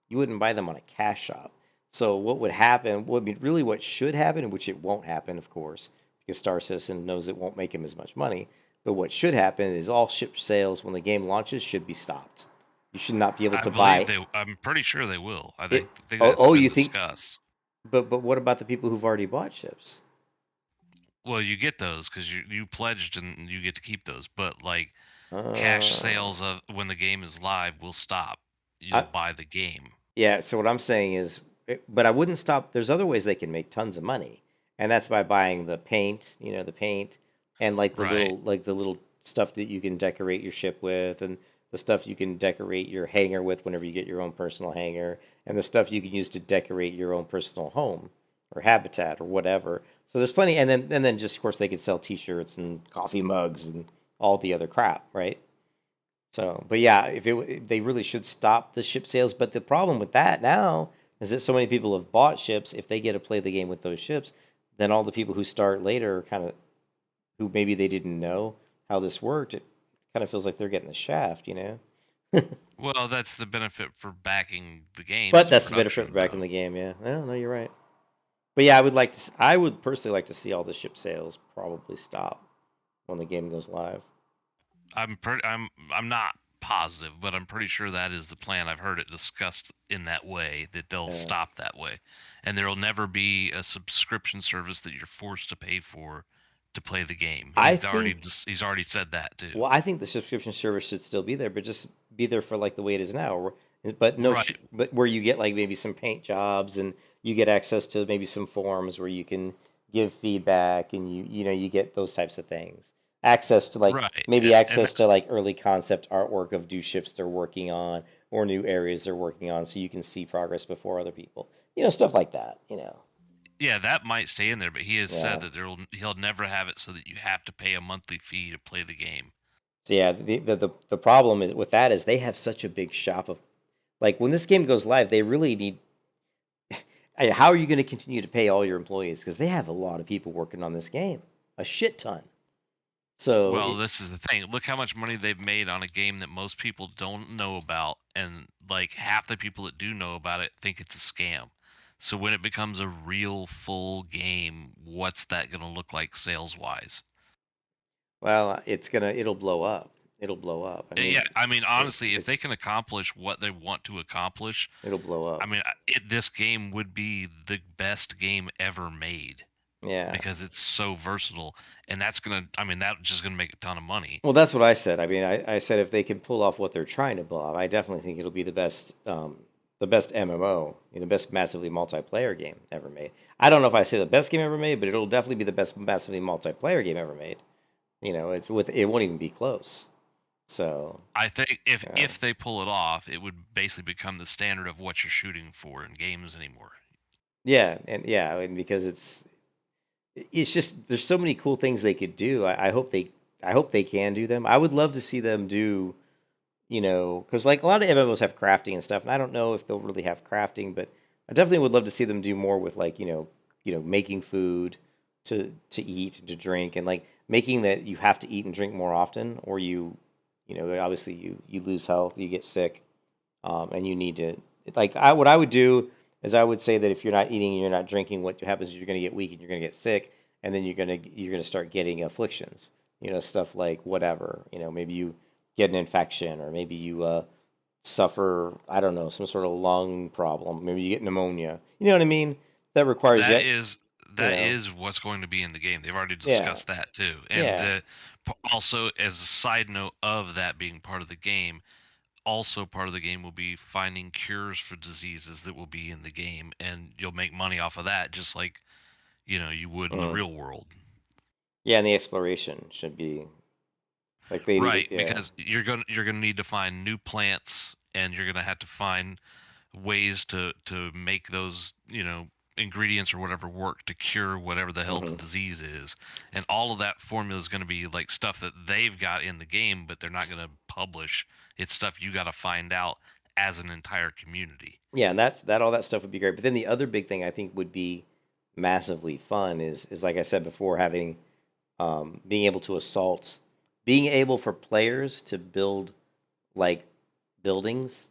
You wouldn't buy them on a cash shop. So what would happen? What should happen, which it won't happen, of course. Because Star Citizen knows it won't make him as much money. But what should happen is all ship sales when the game launches should be stopped. You should not be able to buy. I'm pretty sure they will. I think you discussed. But what about the people who've already bought ships? Well, you get those because you pledged and you get to keep those. But like cash sales of when the game is live will stop. You'll buy the game. Yeah. So what I'm saying is but I wouldn't stop. There's other ways they can make tons of money, and that's by buying the paint, the paint, and like the little stuff that you can decorate your ship with, and the stuff you can decorate your hangar with whenever you get your own personal hangar, and the stuff you can use to decorate your own personal home or habitat or whatever. So there's plenty, and then just of course they could sell T-shirts and coffee mugs and all the other crap, right? So, but yeah, they really should stop the ship sales. But the problem with that now is that so many people have bought ships. If they get to play the game with those ships, then all the people who start later, kind of, who maybe they didn't know how this worked, it kind of feels like they're getting the shaft, Well, that's the benefit for backing the game. But that's the benefit for backing the game, yeah. Well, no, you're right. But yeah, I would personally like to see all the ship sales probably stop when the game goes live. I'm not positive, but I'm pretty sure that is the plan. I've heard it discussed in that way, that they'll stop that way, and there'll never be a subscription service that you're forced to pay for to play the game. He's already said that too. Well, I think the subscription service should still be there, but just be there for like the way it is now. But no, but where you get like maybe some paint jobs, and you get access to maybe some forums where you can give feedback, and you get those types of things. Access to access to like early concept artwork of new ships they're working on, or new areas they're working on, so you can see progress before other people. Stuff like that. Yeah, that might stay in there, but he has said that he'll never have it so that you have to pay a monthly fee to play the game. So yeah, the problem is with that is they have such a big shop of, like, when this game goes live, they really need. How are you going to continue to pay all your employees? Because they have a lot of people working on this game, a shit ton. So well, this is the thing. Look how much money they've made on a game that most people don't know about, and like half the people that do know about it think it's a scam. So when it becomes a real full game, what's that going to look like sales wise? Well, it'll blow up. It'll blow up. I mean, honestly, if they can accomplish what they want to accomplish, it'll blow up. I mean, this game would be the best game ever made. Yeah. Because it's so versatile, and that's just gonna make a ton of money. Well, that's what I said. I mean, I said if they can pull off what they're trying to pull off, I definitely think it'll be the best MMO, the best massively multiplayer game ever made. I don't know if I say the best game ever made, but it'll definitely be the best massively multiplayer game ever made. It won't even be close. So I think if they pull it off, it would basically become the standard of what you're shooting for in games anymore. Yeah, and because it's just there's so many cool things they could do. I hope they can do them. I would love to see them do, because like a lot of MMOs have crafting and stuff, and I don't know if they'll really have crafting, but I definitely would love to see them do more with like making food to eat and to drink, and like making that you have to eat and drink more often, or obviously you lose health, you get sick, and you need to what I would do is I would say that if you're not eating and you're not drinking, what happens is you're going to get weak and you're going to get sick, and then you're going to start getting afflictions, stuff like whatever, maybe you get an infection, or maybe you suffer, I don't know, some sort of lung problem, maybe you get pneumonia. You know what I mean? That requires that is what's going to be in the game. They've already discussed that too. And also, as a side note of that being part of the game, also part of the game will be finding cures for diseases that will be in the game, and you'll make money off of that, just like you would in the real world. Yeah, and the exploration should be like because you're gonna need to find new plants, and you're gonna have to find ways to make those ingredients or whatever work to cure whatever the hell the disease is, and all of that formula is going to be like stuff that they've got in the game, but they're not going to publish. It's stuff you got to find out as an entire community. Yeah, and all that stuff would be great. But then the other big thing I think would be massively fun is like I said before, having being able for players to build like buildings,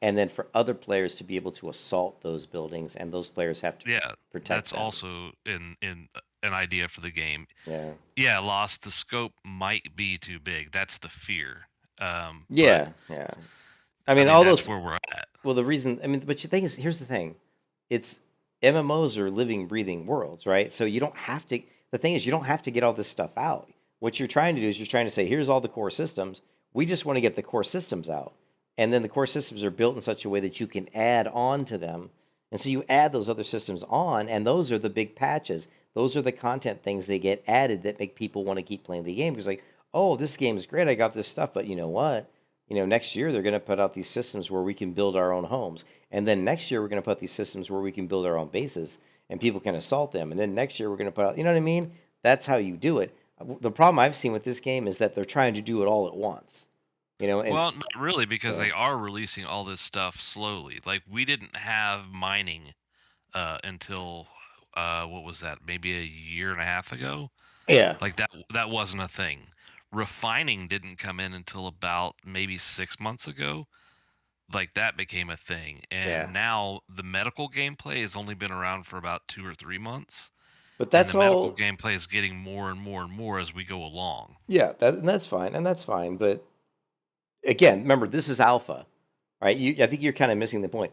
and then for other players to be able to assault those buildings, and those players have to protect that's them. Also in an idea for the game. Yeah, Lost, the scope might be too big. That's the fear. I mean, all that's those where we're at. Well, the reason, but the thing is, here's the thing: it's MMOs are living, breathing worlds, right? So you don't have to. The thing is, you don't have to get all this stuff out. What you're trying to do is you're trying to say, here's all the core systems. We just want to get the core systems out. And then the core systems are built in such a way that you can add on to them And so you add those other systems on, and those are the big patches. Those are the content things they get added that make people want to keep playing the game. Because like, oh, this game is great. I got this stuff, but you know what? Next year they're going to put out these systems where we can build our own homes. And then next year we're going to put these systems where we can build our own bases and people can assault them. And then next year we're going to put out, you know what I mean? That's how you do it. The problem I've seen with this game is that they're trying to do it all at once. Well, not really, because they are releasing all this stuff slowly. Like, we didn't have mining until what was that? Maybe a year and a half ago. Yeah. Like that wasn't a thing. Refining didn't come in until about maybe 6 months ago. Like, that became a thing, and now the medical gameplay has only been around for about 2 or 3 months. But that's and the medical all. gameplay is getting more and more and more as we go along. Yeah, that's fine. But again, remember, this is alpha, right? I think you're kind of missing the point.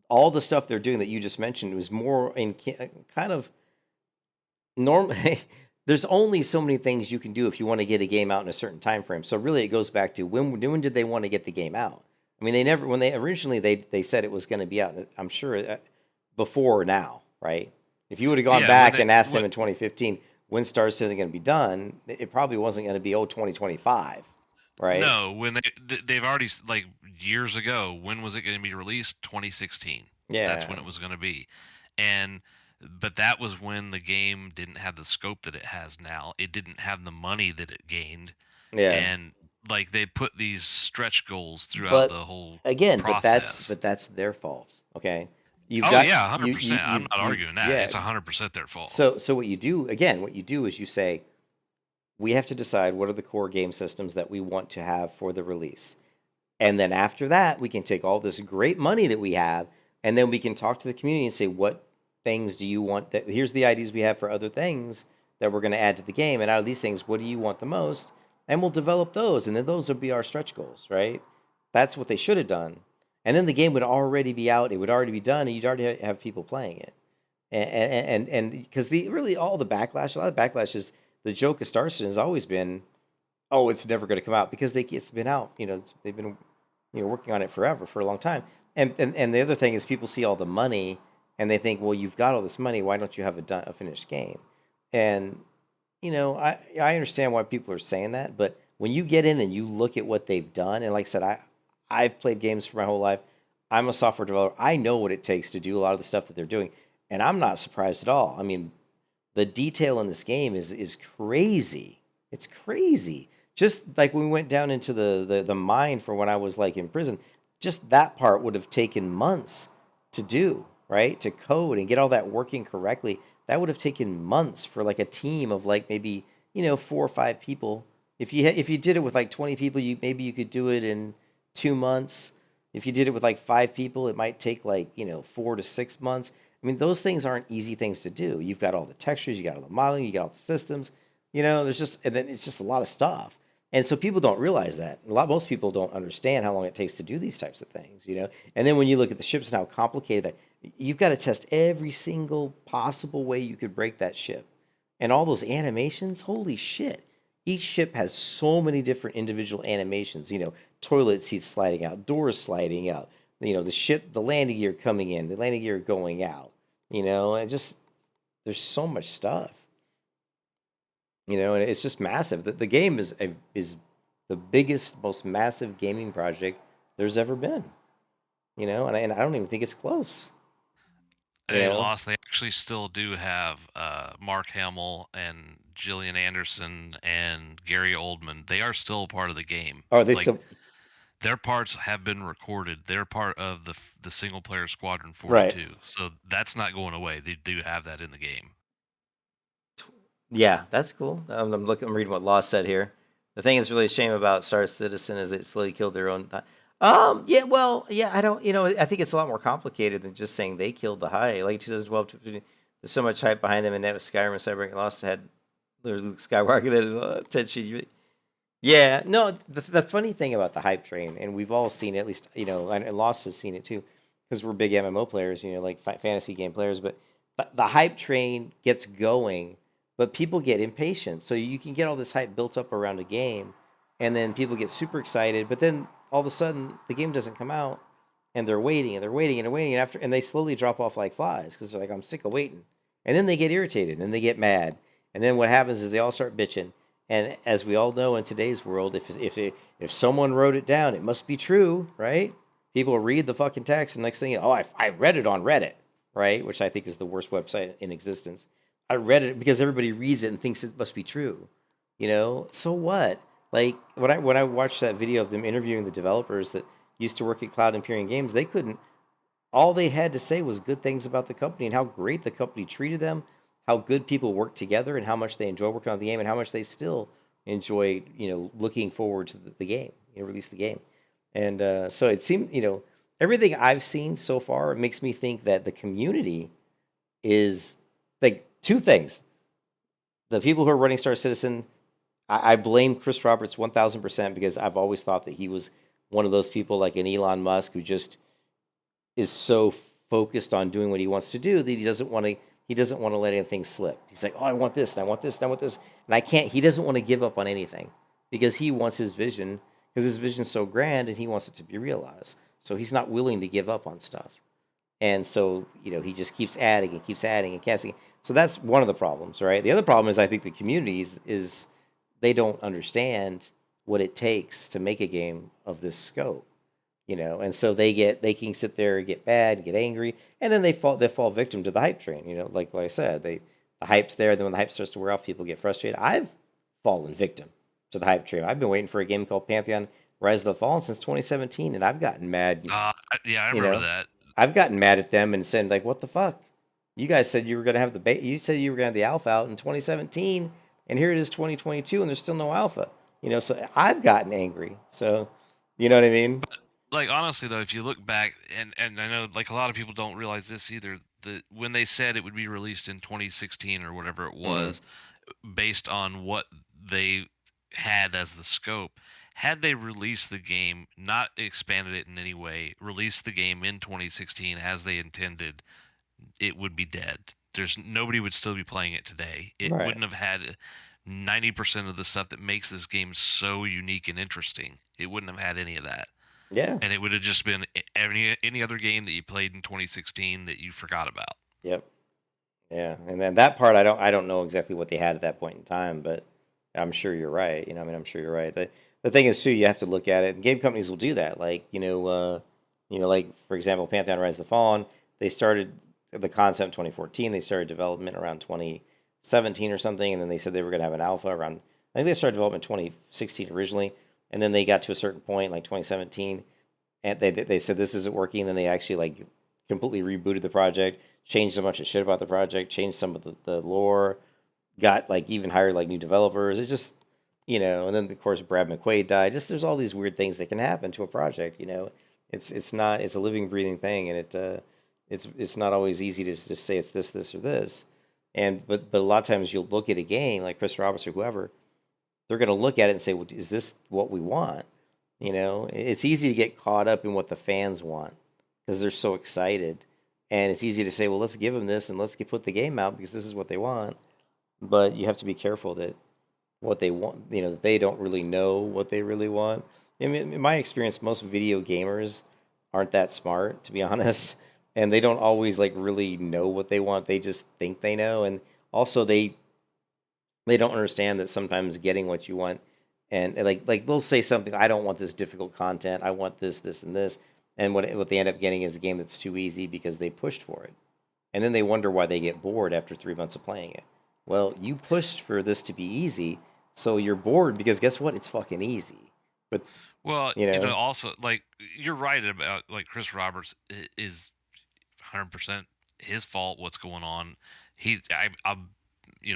All the stuff they're doing that you just mentioned was more in kind of normal. There's only so many things you can do if you want to get a game out in a certain time frame. So really, it goes back to when did they want to get the game out? I mean, when they originally they said it was going to be out, I'm sure before now, right? If you would have gone back and asked them in 2015 when Star Citizen going to be done, it probably wasn't going to be 2025, right? No, when they've already, like, years ago, when was it going to be released? 2016. Yeah, that's when it was going to be, but that was when the game didn't have the scope that it has now. It didn't have the money that it gained. Yeah, and like, they put these stretch goals throughout the whole process. but that's their fault. Okay. Yeah, 100%. I'm not arguing that. Yeah. It's 100% their fault. So what you do is you say, we have to decide what are the core game systems that we want to have for the release. And then after that, we can take all this great money that we have, and then we can talk to the community and say, what things do you want? Here's the ideas we have for other things that we're going to add to the game. And out of these things, what do you want the most? And we'll develop those. And then those will be our stretch goals, right? That's what they should have done. And then the game would already be out. It would already be done. And you'd already have people playing it. And because all the backlash, a lot of backlash is, the joke of Star Citizen has always been, oh, it's never going to come out, because it's been out. They've been working on it for a long time. And the other thing is, people see all the money and they think, well, you've got all this money, why don't you have a finished game? And I understand why people are saying that, but when you get in and you look at what they've done, and like I said, I've played games for my whole life. I'm a software developer. I know what it takes to do a lot of the stuff that they're doing, and I'm not surprised at all. I mean, the detail in this game is crazy. It's crazy. Just like when we went down into the mine for when I was like in prison, just that part would have taken months to do, right? To code and get all that working correctly. That would have taken months for like a team of like maybe 4 or 5 people. If you did it with like 20 people, maybe you could do it in 2 months. If you did it with like 5 people, it might take like 4 to 6 months. I mean, those things aren't easy things to do. You've got all the textures, you got all the modeling, you got all the systems. And then it's just a lot of stuff. And so people don't realize that. Most people don't understand how long it takes to do these types of things. And then when you look at the ships and how complicated that, you've got to test every single possible way you could break that ship. And all those animations, holy shit. Each ship has so many different individual animations, toilet seats sliding out, doors sliding out, the ship, the landing gear coming in, the landing gear going out, and just, there's so much stuff, and it's just massive. The game is the biggest, most massive gaming project there's ever been, and I don't even think it's close. They lost. They actually still do have Mark Hamill and Gillian Anderson and Gary Oldman. They are still a part of the game. Oh, they still. Their parts have been recorded. They're part of the single player Squadron 42. Right. So that's not going away. They do have that in the game. Yeah, that's cool. I'm reading what Law said here. The thing that's really a shame about Star Citizen is it slowly killed their own. Yeah, well, yeah, I don't, I think it's a lot more complicated than just saying they killed the hype. Like 2012, there's so much hype behind them, and that was Skyrim and Cyberpunk Lost there's Luke Skywalker, Ted She. Yeah, no, the funny thing about the hype train, and we've all seen it, at least, and Lost has seen it too, because we're big MMO players, like fantasy game players, but the hype train gets going, but people get impatient. So you can get all this hype built up around a game, and then people get super excited, but then all of a sudden the game doesn't come out, and they're waiting and they're waiting and they're waiting, and they slowly drop off like flies because they're like, I'm sick of waiting. And then they get irritated, and then they get mad, and then what happens is they all start bitching. And as we all know in today's world, if someone wrote it down, it must be true, right? People read the fucking text, and next thing you know, I read it on Reddit, right? Which I think is the worst website in existence. I read it because everybody reads it and thinks it must be true, So what? Like when I watched that video of them interviewing the developers that used to work at Cloud Imperium Games, they couldn't. All they had to say was good things about the company and how great the company treated them, how good people work together, and how much they enjoy working on the game, and how much they still enjoy, looking forward to the game, release the game. And so it seemed, everything I've seen so far makes me think that the community is like two things. The people who are running Star Citizen, I blame Chris Roberts 1000% because I've always thought that he was one of those people like an Elon Musk who just is so focused on doing what he wants to do that he doesn't want to let anything slip. He's like, oh, I want this, and I want this, and I want this, and he doesn't want to give up on anything because he wants his vision, because his vision's so grand and he wants it to be realized. So he's not willing to give up on stuff. And so, he just keeps adding and keeps adding and casting. So that's one of the problems, right? The other problem is I think the communities is they don't understand what it takes to make a game of this scope. And so they can sit there and get mad, get angry, and then they fall victim to the hype train. Like I said, the hype's there. Then when the hype starts to wear off, people get frustrated. I've fallen victim to the hype train. I've been waiting for a game called Pantheon: Rise of the Fallen since 2017, and I've gotten mad. Yeah, I remember that. I've gotten mad at them and said like, "What the fuck? You guys said you were gonna have you said you were gonna have the alpha out in 2017, and here it is 2022, and there's still no alpha." So I've gotten angry. So, you know what I mean? Like honestly though, if you look back, and I know like a lot of people don't realize this either, that when they said it would be released in 2016 or whatever it was, based on what they had as the scope, had they released the game, not expanded it in any way, released the game in 2016 as they intended, it would be dead. Nobody would still be playing it today. It wouldn't have had 90% of the stuff that makes this game so unique and interesting. It wouldn't have had any of that. Yeah. And it would have just been any other game that you played in 2016 that you forgot about. Yep. Yeah, and then that part I don't know exactly what they had at that point in time, but I'm sure you're right. I'm sure you're right. The thing is too, you have to look at it. And game companies will do that. Like like for example, Pantheon: Rise of the Fallen. They started the concept in 2014. They started development around 2017 or something, and then they said they were going to have an alpha around. I think they started development in 2016 originally. And then they got to a certain point, like 2017, and they said this isn't working. Then they actually like completely rebooted the project, changed a bunch of shit about the project, changed some of the lore, got like even hired like new developers. It just, and then of course Brad McQuaid died. Just there's all these weird things that can happen to a project. It's a living, breathing thing, and it's not always easy to just say it's this or this. But a lot of times you'll look at a game like Chris Roberts or whoever. They're going to look at it and say, well, is this what we want? It's easy to get caught up in what the fans want because they're so excited. And it's easy to say, well, let's give them this and let's put the game out because this is what they want. But you have to be careful that what they want, that they don't really know what they really want. I mean, in my experience, most video gamers aren't that smart, to be honest. And they don't always like really know what they want. They just think they know. And also they don't understand that sometimes getting what you want, and like they'll say something, I don't want this difficult content, I want this, and this, and what they end up getting is a game that's too easy because they pushed for it, and then they wonder why they get bored after 3 months of playing it. Well, you pushed for this to be easy, so you're bored because guess what? It's fucking easy. But also like you're right about like Chris Roberts is 100% his fault. What's going on?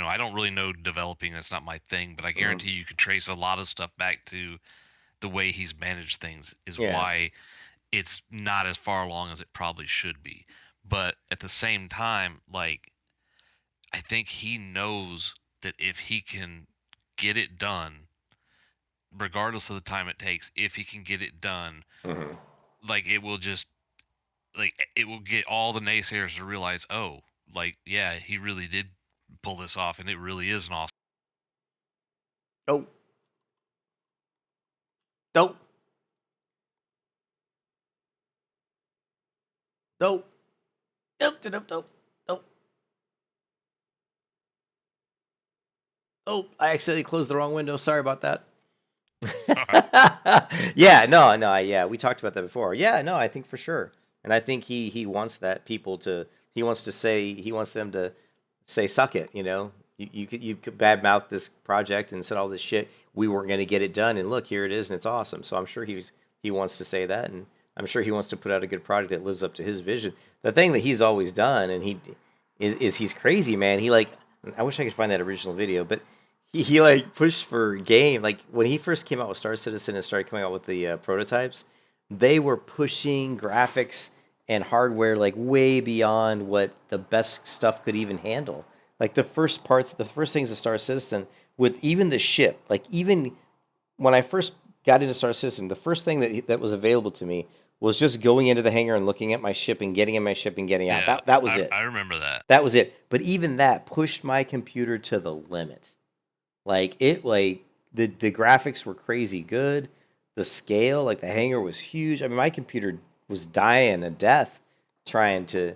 I don't really know developing. That's not my thing, but I guarantee you could trace a lot of stuff back to the way he's managed things is why it's not as far along as it probably should be. But at the same time, like, I think he knows that if he can get it done, regardless of the time it takes, if he can get it done, like, it will just, like, it will get all the naysayers to realize, oh, like, yeah, he really did pull this off, and it really is an awesome. Oh. Nope. Dope. Dope, dope, dope, dope. Oh, I accidentally closed the wrong window. Sorry about that. Yeah, yeah, we talked about that before. Yeah, no, I think for sure. And I think he wants that people to, he wants them to say, suck it, you know? You could badmouth this project and said all this shit. We weren't going to get it done, and look, here it is, and it's awesome. So I'm sure he wants to say that, and I'm sure he wants to put out a good product that lives up to his vision. The thing that he's always done, and he's crazy, man. He like, I wish I could find that original video, but he like pushed for game. Like when he first came out with Star Citizen and started coming out with the prototypes, they were pushing graphics and hardware like way beyond what the best stuff could even handle. Like the first things of Star Citizen, with even the ship, like even when I first got into Star Citizen, the first thing that was available to me was just going into the hangar and looking at my ship and getting in my ship and getting out. That was it. I remember that. That was it. But even that pushed my computer to the limit. Like the graphics were crazy good. The scale, like the hangar was huge. I mean, my computer was dying a death trying to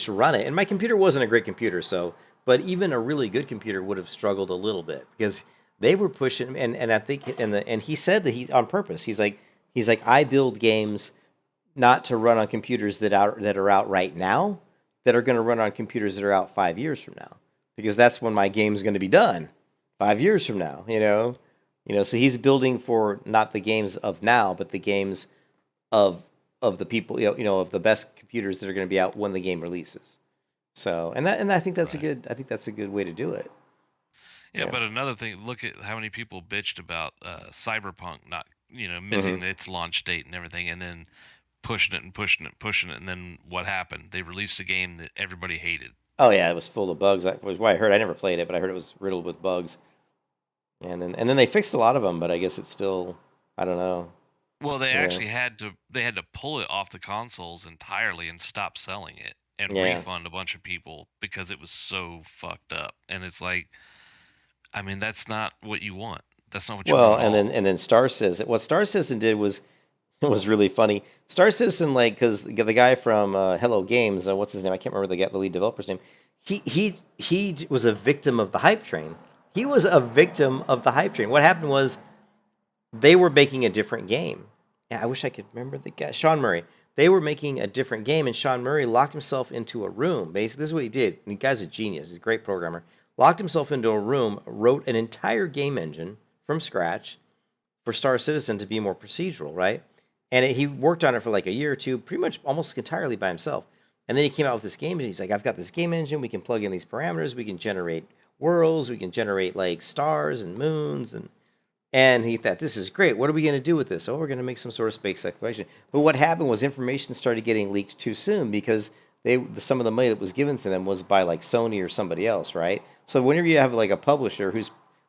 run it. And my computer wasn't a great computer, but even a really good computer would have struggled a little bit because they were pushing. And I think and he said that he on purpose. He's like I build games not to run on computers that are out right now, that are going to run on computers that are out 5 years from now, because that's when my game's going to be done. 5 years from now, you know, so he's building for not the games of now, but the games of the people, of the best computers that are going to be out when the game releases. So, and I think that's a good way to do it. Yeah, but another thing, look at how many people bitched about Cyberpunk not, missing its launch date and everything, and then pushing it, and then what happened? They released a game that everybody hated. Oh yeah, it was full of bugs. That was what I heard. I never played it, but I heard it was riddled with bugs. And then they fixed a lot of them, but I guess it's still, I don't know. Well, they actually had to pull it off the consoles entirely and stop selling it and refund a bunch of people because it was so fucked up. And it's like, I mean, that's not what you want. That's not what you want. Well, and then Star Citizen. What Star Citizen did was really funny. Star Citizen, like, because the guy from Hello Games, what's his name? I can't remember the lead developer's name. He was a victim of the hype train. He was a victim of the hype train. What happened was they were making a different game. Yeah, I wish I could remember the guy. Sean Murray. They were making a different game, and Sean Murray locked himself into a room. Basically, this is what he did. And the guy's a genius. He's a great programmer. Locked himself into a room, wrote an entire game engine from scratch for Star Citizen to be more procedural, right? And he worked on it for like a year or two, pretty much almost entirely by himself. And then he came out with this game, and he's like, I've got this game engine. We can plug in these parameters. We can generate worlds, we can generate like stars and moons, and he thought, this is great. What are we going to do with this? Oh, we're going to make some sort of space exploration. But what happened was information started getting leaked too soon because some of the money that was given to them was by like Sony or somebody else, right? So whenever you have like a publisher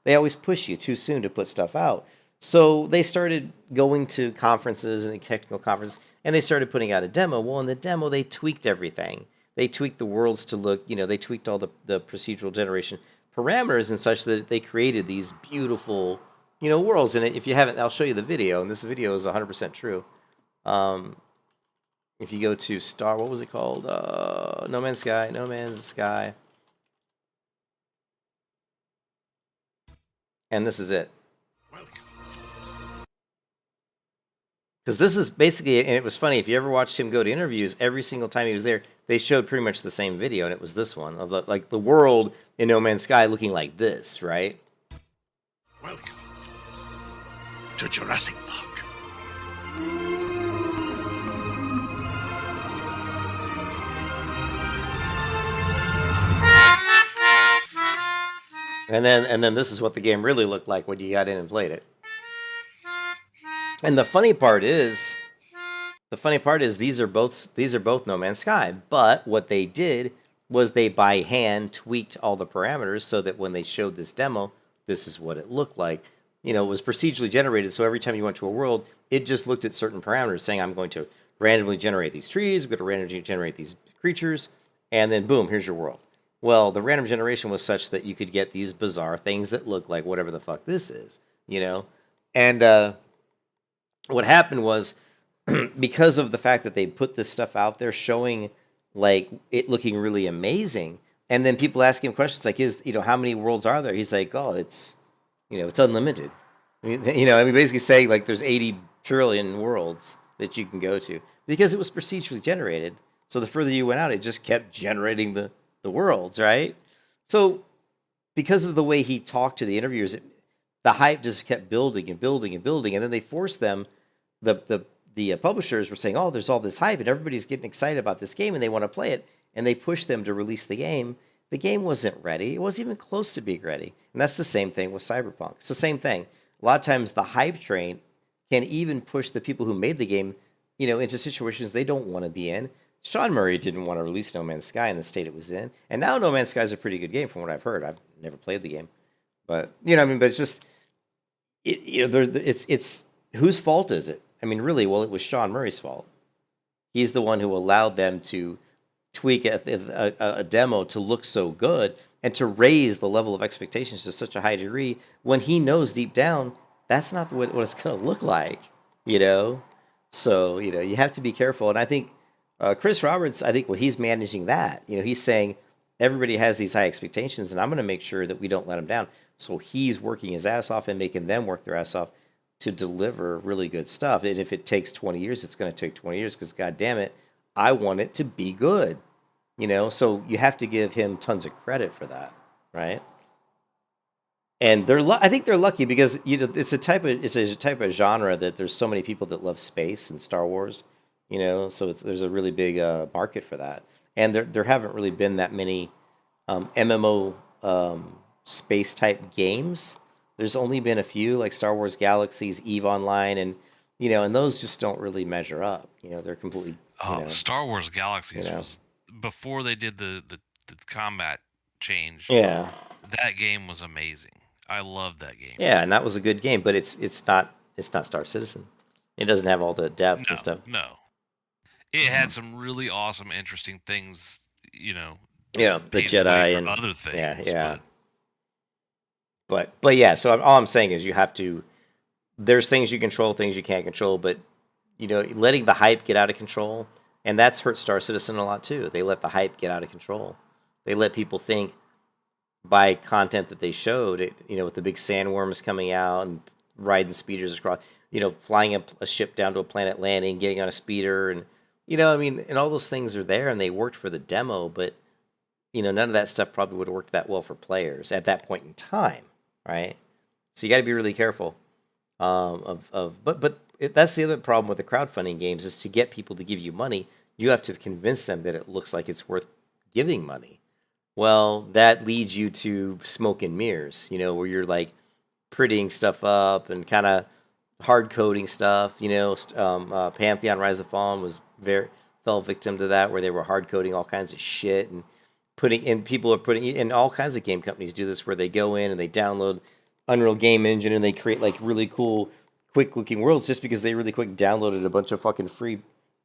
they always push you too soon to put stuff out. So they started going to conferences and technical conferences, and they started putting out a demo. Well, in the demo, they tweaked everything. They tweaked the worlds to look, they tweaked all the procedural generation parameters and such that they created these beautiful, worlds. And if you haven't, I'll show you the video, and this video is 100% true. If you go to what was it called? No Man's Sky. And this is it. Because this is basically, and it was funny, if you ever watched him go to interviews, every single time he was there, they showed pretty much the same video, and it was this one, of the world in No Man's Sky looking like this, right? Welcome to Jurassic Park. And then this is what the game really looked like when you got in and played it. And the funny part is these are both No Man's Sky. But what they did was they by hand tweaked all the parameters so that when they showed this demo, this is what it looked like. It was procedurally generated, so every time you went to a world, it just looked at certain parameters, saying, I'm going to randomly generate these trees, I'm going to randomly generate these creatures, and then boom, here's your world. Well, the random generation was such that you could get these bizarre things that look like whatever the fuck this is, And what happened was, because of the fact that they put this stuff out there showing like it looking really amazing. And then people ask him questions like, how many worlds are there? He's like, oh, it's unlimited. Basically saying like there's 80 trillion worlds that you can go to because it was procedurally generated. So the further you went out, it just kept generating the worlds, right? So because of the way he talked to the interviewers, the hype just kept building and building and building, and then they forced them. The publishers were saying, "Oh, there's all this hype, and everybody's getting excited about this game, and they want to play it," and they pushed them to release the game. The game wasn't ready; it wasn't even close to being ready, and that's the same thing with Cyberpunk. It's the same thing. A lot of times, the hype train can even push the people who made the game, into situations they don't want to be in. Sean Murray didn't want to release No Man's Sky in the state it was in, and now No Man's Sky is a pretty good game from what I've heard. I've never played the game, but but it's just, it's whose fault is it? I mean, really, well, it was Sean Murray's fault. He's the one who allowed them to tweak a demo to look so good and to raise the level of expectations to such a high degree when he knows deep down that's not what it's going to look like, So, you have to be careful. And I think Chris Roberts, he's managing that. He's saying everybody has these high expectations, and I'm going to make sure that we don't let them down. So he's working his ass off and making them work their ass off to deliver really good stuff. And if it takes 20 years, it's going to take 20 years because, God damn it, I want it to be good. So you have to give him tons of credit for that, right? And I think they're lucky because it's a type of genre that there's so many people that love space and Star Wars, so there's a really big market for that. And there haven't really been that many MMO space type games. There's only been a few like Star Wars Galaxies, EVE Online, and and those just don't really measure up. They're completely. Star Wars Galaxies was before they did the combat change. Yeah, that game was amazing. I love that game. Yeah, and that was a good game, but it's not Star Citizen. It doesn't have all the depth and stuff. No, it had some really awesome, interesting things. Yeah, the Jedi and other things. Yeah. But yeah, so all I'm saying is you have to. There's things you control, things you can't control, but letting the hype get out of control, and that's hurt Star Citizen a lot too. They let the hype get out of control. They let people think by content that they showed it, with the big sandworms coming out and riding speeders across, flying a ship down to a planet, landing, getting on a speeder, and and all those things are there and they worked for the demo, but none of that stuff probably would have worked that well for players at that point in time, right? So you got to be really careful. But that's the other problem with the crowdfunding games is to get people to give you money, you have to convince them that it looks like it's worth giving money. Well, that leads you to smoke and mirrors, where you're like prettying stuff up and kind of hard coding stuff. Pantheon Rise of the Fallen fell victim to that, where they were hard coding all kinds of shit and people are putting in all kinds of game companies do this, where they go in and they download Unreal Game Engine and they create like really cool, quick looking worlds just because they really quick downloaded a bunch of fucking free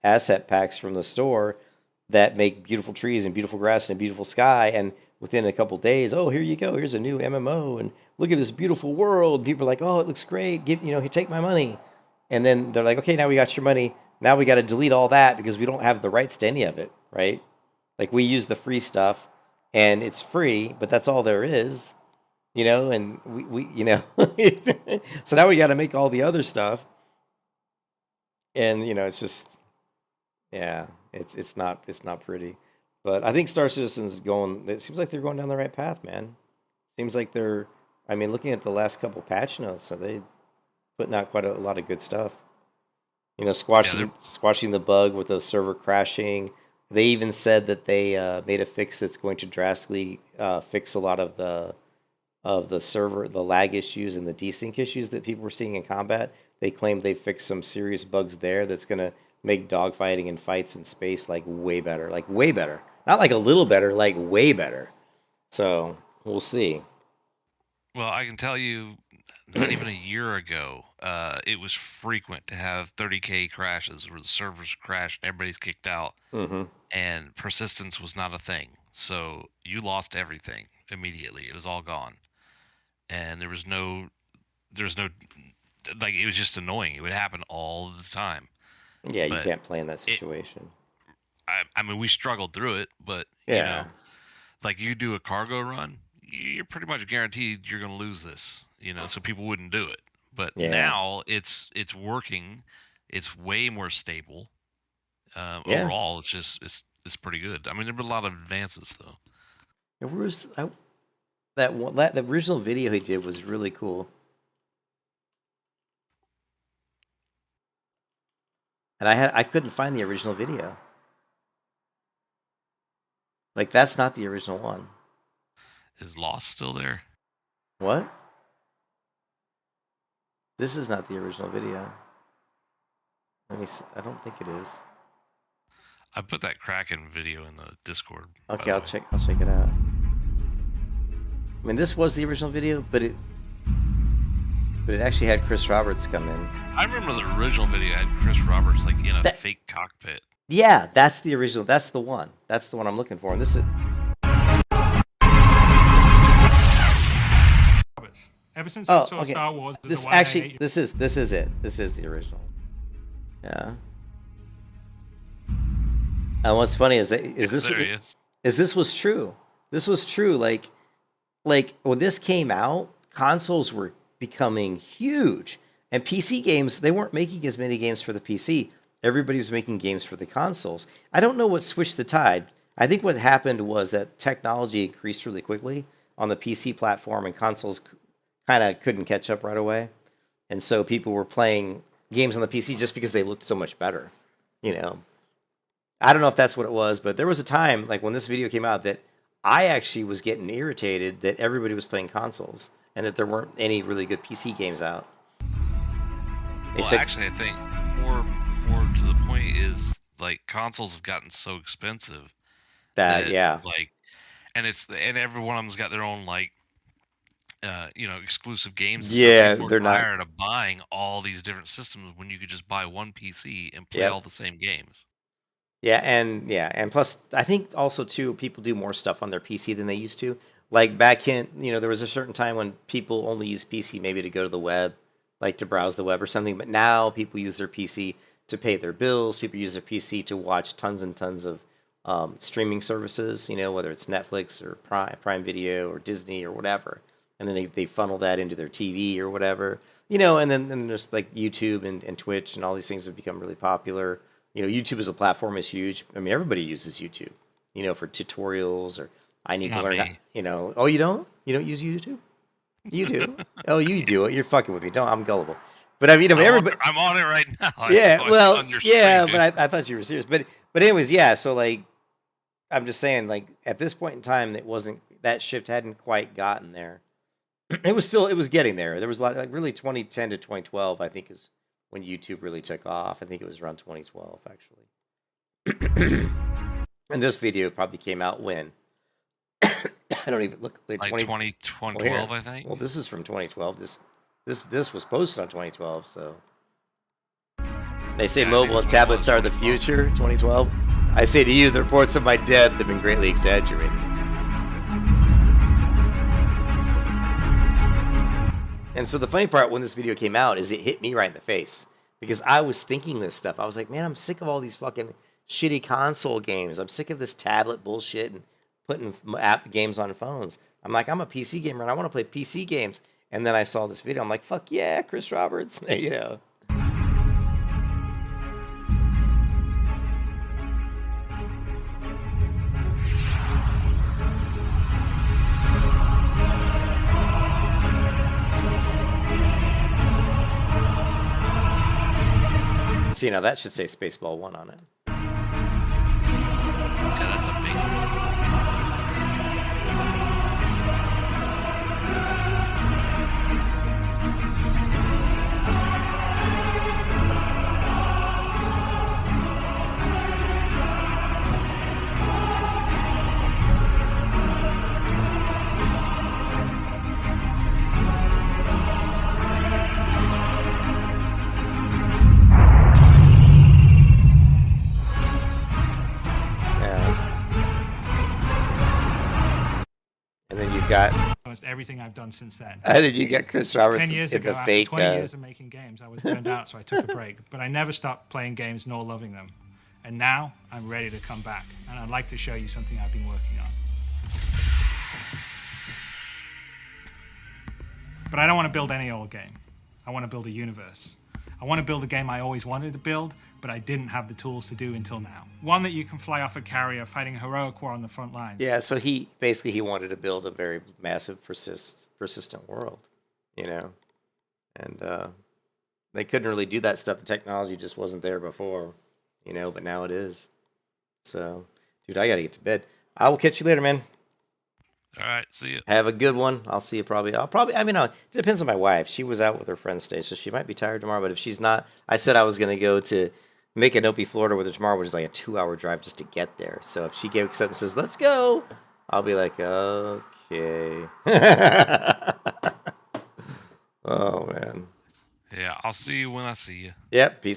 asset packs from the store that make beautiful trees and beautiful grass and a beautiful sky, and within a couple days, oh, here you go, here's a new MMO, and look at this beautiful world. People are like, oh, it looks great, take my money. And then they're like, okay, now we got your money. Now we got to delete all that because we don't have the rights to any of it, right? Like we use the free stuff, and it's free, but that's all there is, and we so now we got to make all the other stuff, and it's just, yeah. It's not pretty, but I think Star Citizen's going. It seems like they're going down the right path, man. Seems like they're. I mean, looking at the last couple patch notes, so they putting out quite a lot of good stuff. Squashing the bug with the server crashing. They even said that they made a fix that's going to drastically fix a lot of the server, the lag issues and the desync issues that people were seeing in combat. They claimed they fixed some serious bugs there that's going to make dogfighting and fights in space like way better. Not like a little better, like way better. So we'll see. Well, I can tell you, not even a year ago, it was frequent to have 30K crashes where the servers crashed and everybody's kicked out, and persistence was not a thing. So you lost everything immediately. It was all gone, and there was no, like, it was just annoying. It would happen all the time. Yeah, you can't play in that situation. I mean, we struggled through it, but you know, like you do a cargo run, you're pretty much guaranteed you're going to lose this. You know, so people wouldn't do it. But now it's working. It's way more stable. Overall, it's just it's pretty good. I mean, there've been a lot of advances though. The original video he did was really cool. And I couldn't find the original video. Like, that's not the original one. Is Lost still there? What? This is not the original video. Let me see. I don't think it is. I put that Kraken video in the Discord. Okay, I'll check it out. I mean, this was the original video, but it actually had Chris Roberts come in. I remember the original video had Chris Roberts like in a fake cockpit. Yeah, that's the original. That's the one. That's the one I'm looking for. And this is. Ever since I saw Star Wars, this is it. This is the original. Yeah. And what's funny is this was true. This was true. Like when this came out, consoles were becoming huge, and PC games, they weren't making as many games for the PC. Everybody was making games for the consoles. I don't know what switched the tide. I think what happened was that technology increased really quickly on the PC platform, and consoles kind of couldn't catch up right away. And so people were playing games on the PC just because they looked so much better. You know, I don't know if that's what it was, but there was a time, like when this video came out, that I actually was getting irritated that everybody was playing consoles and that there weren't any really good PC games out. Actually, I think more to the point is like consoles have gotten so expensive that like, and every one of them's got their own like exclusive games. Yeah, so they're not tired of buying all these different systems when you could just buy one PC and play all the same games. And plus, I think also too, people do more stuff on their PC than they used to. Like back in, there was a certain time when people only used PC maybe to go to the web, like to browse the web or something. But now people use their PC to pay their bills. People use their PC to watch tons and tons of streaming services. Whether it's Netflix or Prime Video or Disney or whatever, and then they funnel that into their TV or whatever. And then there's like YouTube and Twitch and all these things have become really popular. YouTube as a platform is huge. I mean, everybody uses YouTube, for tutorials or I need to learn. Oh, you don't? You don't use YouTube? You do? Oh, you do it. You're fucking with me. Don't. I'm gullible. But I mean, everybody. I'm on it right now. But I thought you were serious. But anyways, yeah. So like, I'm just saying, like at this point in time, that shift hadn't quite gotten there. It was getting there. There was a lot, like really 2010 to 2012, I think is when YouTube really took off. I think it was around 2012, actually. And this video probably came out when? I don't even look. Like 2012, I think. Well, this is from 2012. This was posted on 2012, so. They say mobile and tablets are the future, 2012. I say to you, the reports of my death have been greatly exaggerated. And so the funny part when this video came out is it hit me right in the face because I was thinking this stuff. I was like, man, I'm sick of all these fucking shitty console games. I'm sick of this tablet bullshit and putting app games on phones. I'm like, I'm a PC gamer and I want to play PC games. And then I saw this video. I'm like, fuck yeah, Chris Roberts. See, now that should say Spaceball 1 on it. Yeah, that's a big Got almost everything I've done since then. How did you get Chris Roberts 10 years in ago, the after fake? 20 years of making games, I was burned out, so I took a break. But I never stopped playing games nor loving them. And now I'm ready to come back, and I'd like to show you something I've been working on. But I don't want to build any old game. I want to build a universe. I want to build a game I always wanted to build, but I didn't have the tools to do until now. One that you can fly off a carrier fighting a heroic war on the front lines. Yeah, so he wanted to build a very massive, persistent world, you know, and they couldn't really do that stuff. The technology just wasn't there before, you know, but now it is. So, dude, I gotta get to bed. I will catch you later, man. All right, see you. Have a good one. I'll see you probably. It depends on my wife. She was out with her friends today, so she might be tired tomorrow. But if she's not, I said I was going to go to Micanopy, Florida with her tomorrow, which is like a 2-hour drive just to get there. So if she wakes up and says, let's go, I'll be like, okay. Oh, man. Yeah, I'll see you when I see you. Yep, peace.